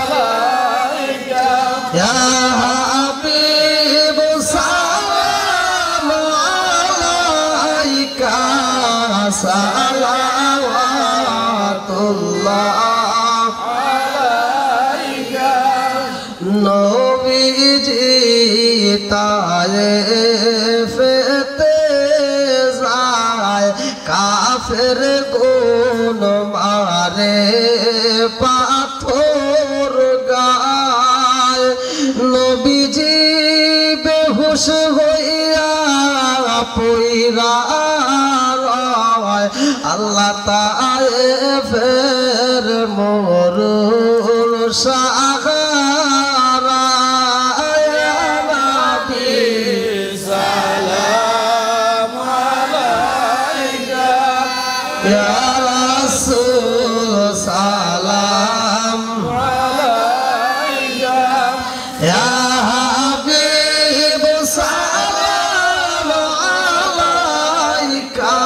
আলাইকা, ইয়া হাবিব সালাম আলাইকা, সালাওয়াতুল্লাহ আলাইকা। নবীজি তায়েফেতে যায়, কাফের গুণ মারে পাথর গায়, নবীজি বেহুশ হইয়া পইরা রয়, আল্লাহ তায়েফের মরুল সাহারা। ইয়া নবী সালাম আলাইকা, ইয়া রাসূল সালাম আলাইকা, ইয়া হাবিব সালাম আলাইকা,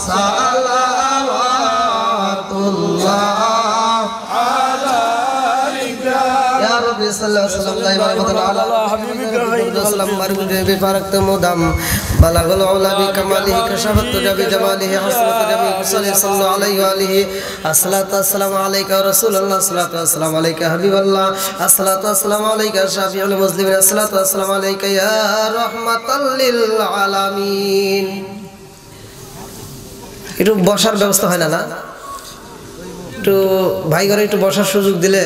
সালাওয়াতুল্লাহ আলাইকা। ইয়া রাব্বি সাল্লাল্লাহু আলাইহি ওয়াসাল্লাম দাইমান আলা হাবিবিকা সাল্লাম মারুজে বিফারাকত মুদাম বালাগুল উলা বিকামালিহি কাশাফত জাবি জামালিহি হাসনাত জামি সাল্লাল্লাহু আলাইহি ওয়া আলিহি। আসসালাতু ওয়াসসালামু আলাইকা রাসূলুল্লাহ, আসসালাতু ওয়াসসালামু আলাইকা হাবিবাল্লাহ, আসসালাতু ওয়াসসালামু আলাইকা শাফিউল মুসলিমিন, আসসালাতু ওয়াসসালামু আলাইকা ইয়া রাহমাতাল লিল আলামিন। একটু বসার ব্যবস্থা হয় না? একটু ভাই ঘরে একটু বসার সুযোগ দিলে,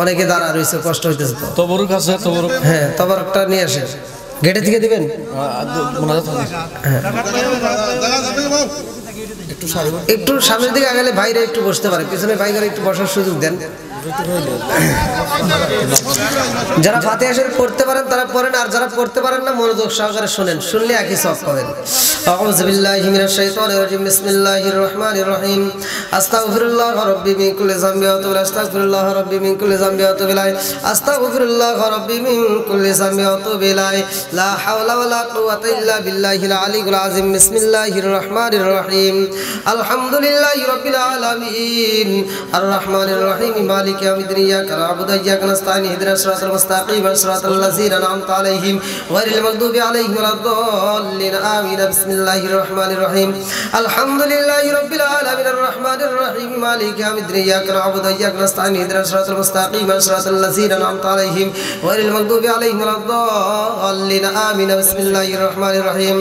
অনেকে দাঁড়া রয়েছে, কষ্ট হইতেছে তো। তবরুক আছে, তবরুক হ্যাঁ, তবরকটা নিয়ে আসেন, গেটে থেকে দিবেন। একটু সামনের দিকে আগালে ভাইরা একটু বসতে পারে, পিছনে ভাইরা একটু বসার সুযোগ দেন। যারা ফাতিহা শরীফ পড়তে পারেন তারা পড়েন, আর যারা পড়তে পারেন না মনোযোগ সহকারে শুনেন, শুনলে একই সওয়াব পাবেন। আউযু বিল্লাহি মিনাশ শাইতানির রাজিম, বিসমিল্লাহির রহমানির রহিম। আস্তাগফিরুল্লাহ রাব্বি মিন কুল্লি যামবি ওয়া আতুবু ইলাইহি, আস্তাগফিরুল্লাহ রাব্বি মিন কুল্লি যামবি ওয়া আতুবু ইলাইহি, আস্তাগফিরুল্লাহ রাব্বি মিন কুল্লি যামবি ওয়া আতুবু ইলাইহি, লা হাওলা ওয়া লা কুওয়াতা ইল্লা বিল্লাহিল আলিয়্যিল আযীম। বিসমিল্লাহির রহমানির রহিম। আলহামদুলিল্লাহি রাব্বিল আলামিন, আর রহমানির রহিম, মালিকি ইয়াউমিদ্দিন, ইয়াকা না'বুদু ওয়া ইয়াকা নাস্তাঈন, ইহদিনাস সিরাতাল মুস্তাকিম, সিরাতাল লাযীনা আন'আমতা আলাইহিম গায়রিল মাগদুবি আলাইহিম ওয়ালাদ-দাল্লিন। আমিন। বিসমিল্লাহির রহমানির রহিম। আলহামদুলিল্লাহি রাব্বিল আলামিন, আর রহমানির রহিম, মালিকি ইয়াউমিদ্দিন, ইয়াকা না'বুদু ওয়া ইয়াকা নাস্তাঈন, ইহদিনাস সিরাতাল মুস্তাকিম, সিরাতাল লাযীনা আন'আমতা আলাইহিম গায়রিল মাগদুবি আলাইহিম ওয়ালাদ-দাল্লিন। আমিন। বিসমিল্লাহির রহমানির রহিম।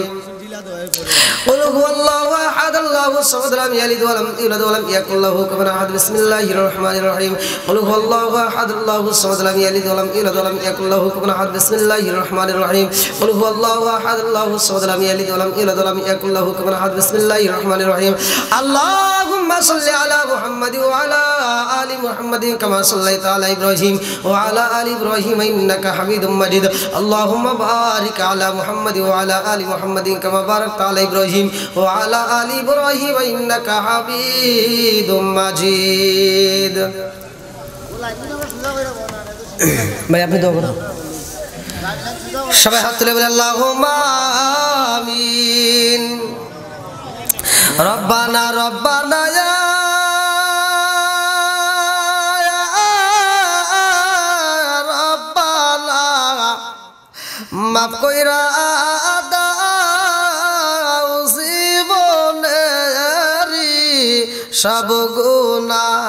قل هو الله احد الله الصمد لم يلد ولم يولد ولم يكن له كفوا احد بسم الله الرحمن الرحيم قل هو الله احد الله الصمد لم يلد ولم يولد ولم يكن له كفوا احد بسم الله الرحمن الرحيم قل هو الله احد الله الصمد لم يلد ولم يولد ولم يكن له كفوا احد بسم الله الرحمن الرحيم اللهم صل على محمد وعلى ال محمد كما صليت على ابراهيم وعلى ال ابراهيم انك حميد مجيد اللهم بارك على محمد وعلى ال محمد كما باركت على ابراهيم وعلى ال ابراهيم انك حميد مجيد ভাই আপনি দোয়া করুন সবাই হাত তুলে বলেন আল্লাহুম্মা আমিন রব্বানা রব্বানা ইয়া রব্বানা মাফ কইরা দাও জীবনেরি সব গুনাহ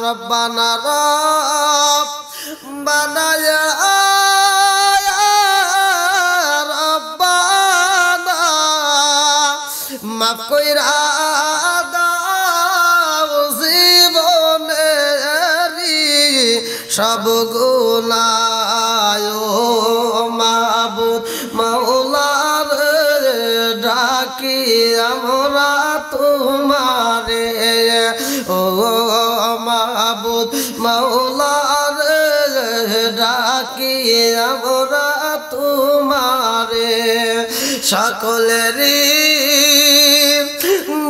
রব্বানা রব্বানা ইয়া রব্বানা মাফ কইরা দাও জীবনেরি সব গুনাহ ও মাবুদ মাওলার ডাকি আমরা তোমারে ও মাবুদ মাওলার ডাকি আমরা তোমারে সকলেরই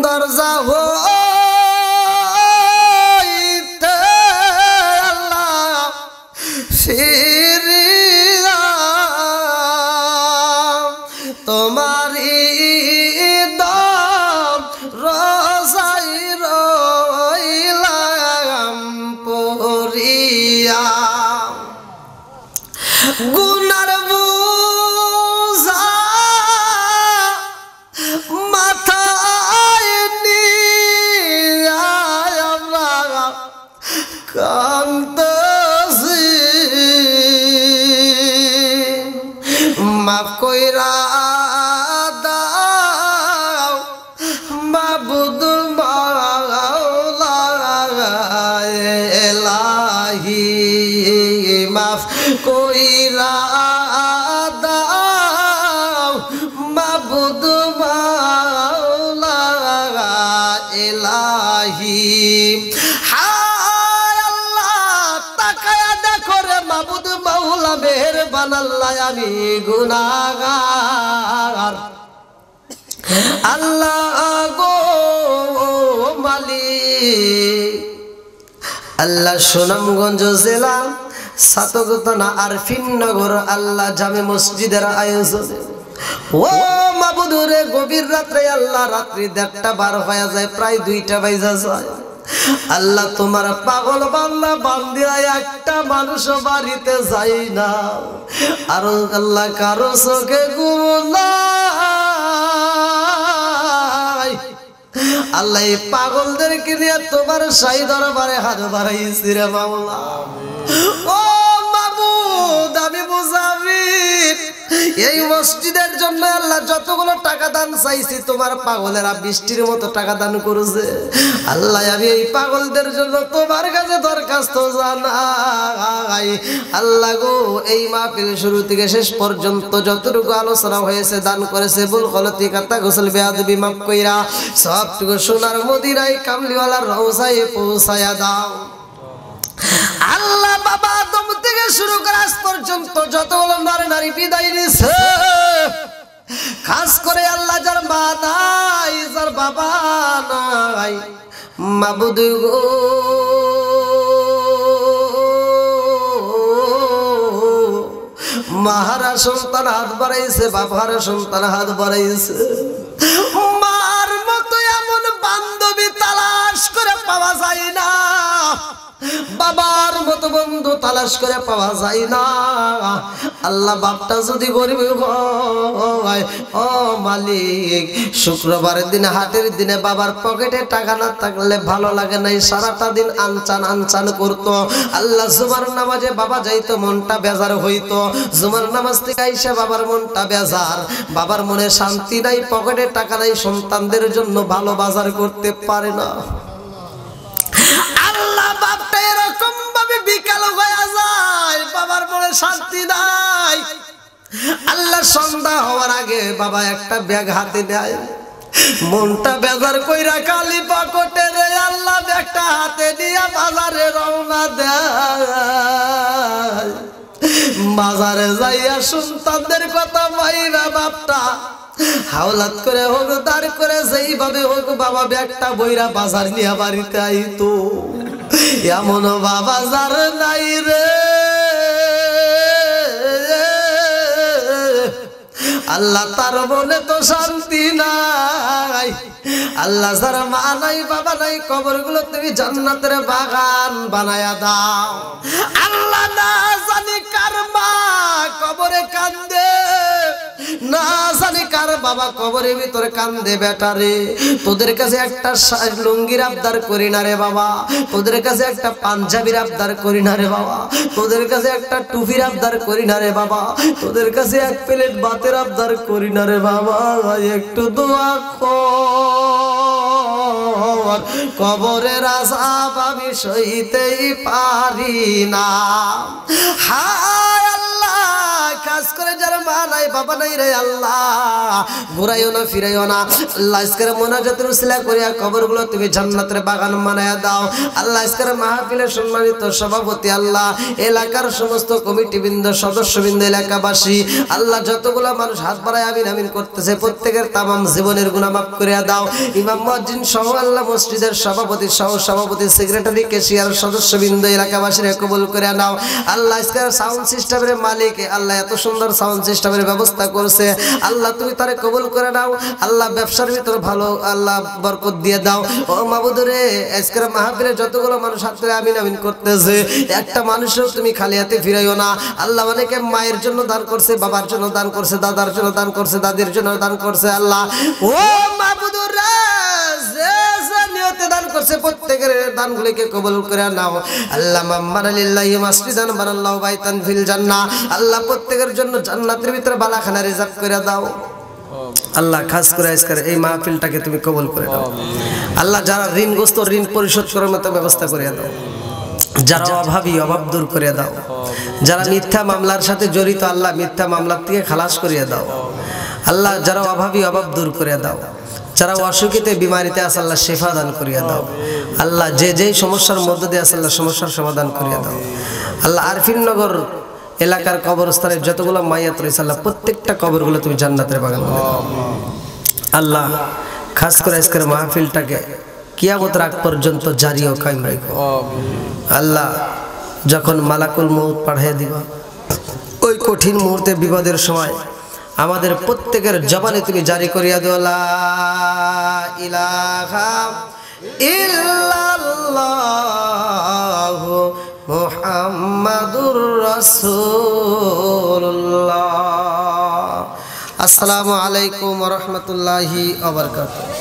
দরজা হইতে আল্লাহ ফিরিয়া তোমারি দম রোজাই রইলাম পড়িয়া গুনার বুঝা মাথায় নিয়া আমরা কান্দছি মাফ কইরা দাও মাবুদ মাওলা এলাহি মাফ কইরা দাও মাবুদ মাওলা এলাহি হায় আল্লাহ তাকায়া দেখো রে মাবুদ মাওলা মেহেরবান আল্লাহ আমি গুনাহগার আল্লাহ গো মালিক আল্লাহ সুনামগঞ্জ জেলা সাতগতনা আরফিননগর আল্লাহ জামে মসজিদের আয়োজনে ও মাবুদ রে গভীর রাত্রে আল্লাহ রাত্রি 1:30 বার হয়ে যায় প্রায় 2টা বাজে যায় আল্লাহ তোমার পাগল বান্দা বান্দিরা একটা মানুষ বাড়িতে যায় না আর আল্লাহ কারো চোখে ঘুম নাই আল্লাহ এই পাগলদেরকে নিয়ে তোমার শাহী দরবারে হাত বাড়াইছি রে মাওলা ও মাবুদ আমি মুজাফির এই মসজিদের জন্য আল্লাহ যতগুলো টাকা দান চাইছি তোমার পাগলেরা বৃষ্টির মতো টাকা দান করেছে আল্লাহ আমি এই পাগলদের জন্য তোমার কাছে দরখাস্ত জানাই আল্লাহ গো এই মাহফিল শুরু থেকে শেষ পর্যন্ত যতটুকু আলোচনা হয়েছে দান করেছে ভুল গলতি কাতা গোসল বেয়াদবি মাফ কইরা সবটুকু সোনার মদিনায় কামলিওয়ালার রওজায় পৌঁছায়া দাও আল্লাহ বাবা আদম থেকে শুরু করে আজ পর্যন্ত যতগুলো নারী বিদায় নিছে খাস করে আল্লাহ যার মা নাই যার বাবা নাই মাবুদ গো মাহারা সন্তান হাত বাড়াইছে বাবার সন্তান হাত বাড়াইছে মার মতো এমন বান্ধবী তালাশ করে পাওয়া যায় না বাবার মতো বন্ধু তালাশ করে পাওয়া যায় না আল্লাহ বাপটা যদি গরিব হয়, ও মালিক শুক্রবারের দিনে হাটের দিনে বাবার পকেটে টাকা না থাকলে ভালো লাগে নাই, সারাটা দিন আনচান আনচান করতো। আল্লাহ জুমার নামাজে বাবা যাইতো, মনটা বেজার হইতো। জুমার নামাজ থেকে আইসা বাবার মনটা বেজার, বাবার মনে শান্তি নাই, পকেটে টাকা নাই, সন্তানদের জন্য ভালো বাজার করতে পারে না। আল্লাহ বাপটা এরকম ভাবে বিকাল হয়ে যায়, বাবার মনে শান্তি নাই। আল্লাহ সন্ধ্যা হওয়ার আগে বাবা একটা ব্যাগ হাতে নেয়, মনটা বেজার কইরা কালি পকেটে রে আল্লাহ ব্যাগটা হাতে নিয়ে বাজারে রওনা দেয়। বাজারে যাইয়া সন্তানদের কথা ভাইরা বাপটা হাওলাত করে হোক দাঁড় করে যেইভাবে হোক বাবা ব্যাগটা বইরা বাজার নিয়ে বাড়িতে আইতো। এমন বাবা যার নাই রে আল্লাহ, তার মনে তো শান্তি নাই। আল্লাহ যারা মা নাই বাবা নাই, কবরগুলো তুমি জান্নাতের বাগান বানায়া দাও। আল্লাহ না জানি কার মা কবরে কান্দে, না জানি কার বাবা কবরের ভিতরে কান্দে। বেটারে তোদের কাছে একটা লুঙ্গির আবদার করি না রে বাবা, তোদের কাছে একটা পাঞ্জাবির আবদার করি না রে বাবা, তোদের কাছে একটা টুপির আবদার করি না রে বাবা, তোদের কাছে এক প্লেট ভাতের আবদার করি না রে বাবা, একটু দোয়া কর। কবরের আযাব আমি সইতেই পারি না। হায় আল্লাহ, কাজ করে যারা মা নাই বাবা নাই রে আল্লাহ, ঘুরাইও না ফিরাইও না। আল্লাহ আজকের মোনাজাতের উসিলা করিয়া কবরগুলো তুমি জান্নাতের বাগান বানায়া দাও। আল্লাহ আজকের মাহফিলের সম্মানিত সভাপতি, আল্লাহ এলাকার সমস্ত কমিটিবৃন্দ, সদস্যবৃন্দ, এলাকাবাসী, আল্লাহ যতগুলো মানুষ হাত বাড়ায় আমিন আমিন করতেছে, প্রত্যেকের তামাম জীবনের গুনাহ মাফ করিয়া দাও। ইমাম মুয়াজ্জিন সহ আল্লাহ মসজিদের সভাপতি সহ সভাপতি, সেক্রেটারি, ক্যাশিয়ার, সদস্যবৃন্দ, এলাকাবাসীর কবুল করে নাও। আল্লাহ আজকের সাউন্ড সিস্টেমের মালিক, আল্লাহ এত সুন্দর সাউন্ড সিস্টেমের ব্যবস্থা করছে, আল্লাহ তুমি তারে কবুল করে নাও। আল্লাহ ব্যবসার ভিতর ভালো আল্লাহ বরকত দিয়ে দাও। ও মাবুদ রে, আজকের মাহফিলে যতগুলো মানুষ হাত ধরে আমিন আমিন করতেছে, একটা মানুষও তুমি খালি হাতে ফিরাইও না। আল্লাহ অনেকে মায়ের জন্য দান করছে, বাবার জন্য দান করছে, দাদার জন্য দান করছে, দাদির জন্য দান করছে। আল্লাহ ও মাবুদ রে, যে যে নিয়তে দান করছে প্রত্যেকের দানগুলিকে কবুল করে নাও। আল্লাহ মাম্মানা লিল্লাহি মাসজিদান বানাল্লাহু বাইতান ফিল জান্নাহ, আল্লাহ প্রত্যেকের জন্য জান্নাতের ভিতরে বালাখানা রিজার্ভ করে দাও। আল্লাহ খাস করে আজকের এই মাহফিলটাকে তুমি কবুল করে দাও। আল্লাহ যারা ঋণগ্রস্ত ঋণ পরিশোধ করার মতো ব্যবস্থা করে দাও, যারা অভাবী অভাব দূর করে দাও, যারা মিথ্যা মামলার সাথে জড়িত আল্লাহ মিথ্যা মামলার থেকে খালাস করিয়ে দাও। আল্লাহ যারা অভাবী অভাব দূর করে দাও, যারা অসুখীতে বিমারিতে আছে আল্লাহ শেফা দান করিয়া দাও। আল্লাহ যে যেই সমস্যার মধ্য দিয়ে আছে আল্লাহ সমস্যার সমাধান করিয়া দাও। আল্লাহ আরফিননগর এলাকার কবরস্থানে যতগুলো মাইয়াত রয়েছে আল্লাহ প্রত্যেকটা কবরগুলো তুমি জান্নাতের বাগান বানিয়ে দাও। আল্লাহ খাস করে আজকের মাহফিলটাকে কিয়ামতের আগ পর্যন্ত জারি ও কায়েম রাখো। আল্লাহ যখন মালাকুল মউত পাঠিয়ে দিবা, ওই কঠিন মুহূর্তে বিপদের সময় আমাদের প্রত্যেকের জবানে তুমি জারি করিয়া দাও, লা ইলাহা ইল্লাল্লাহু মুহাম্মাদুর রাসূলুল্লাহ। আসসালামু আলাইকুম ওয়া রাহমাতুল্লাহি ওয়া বারাকাতুহু।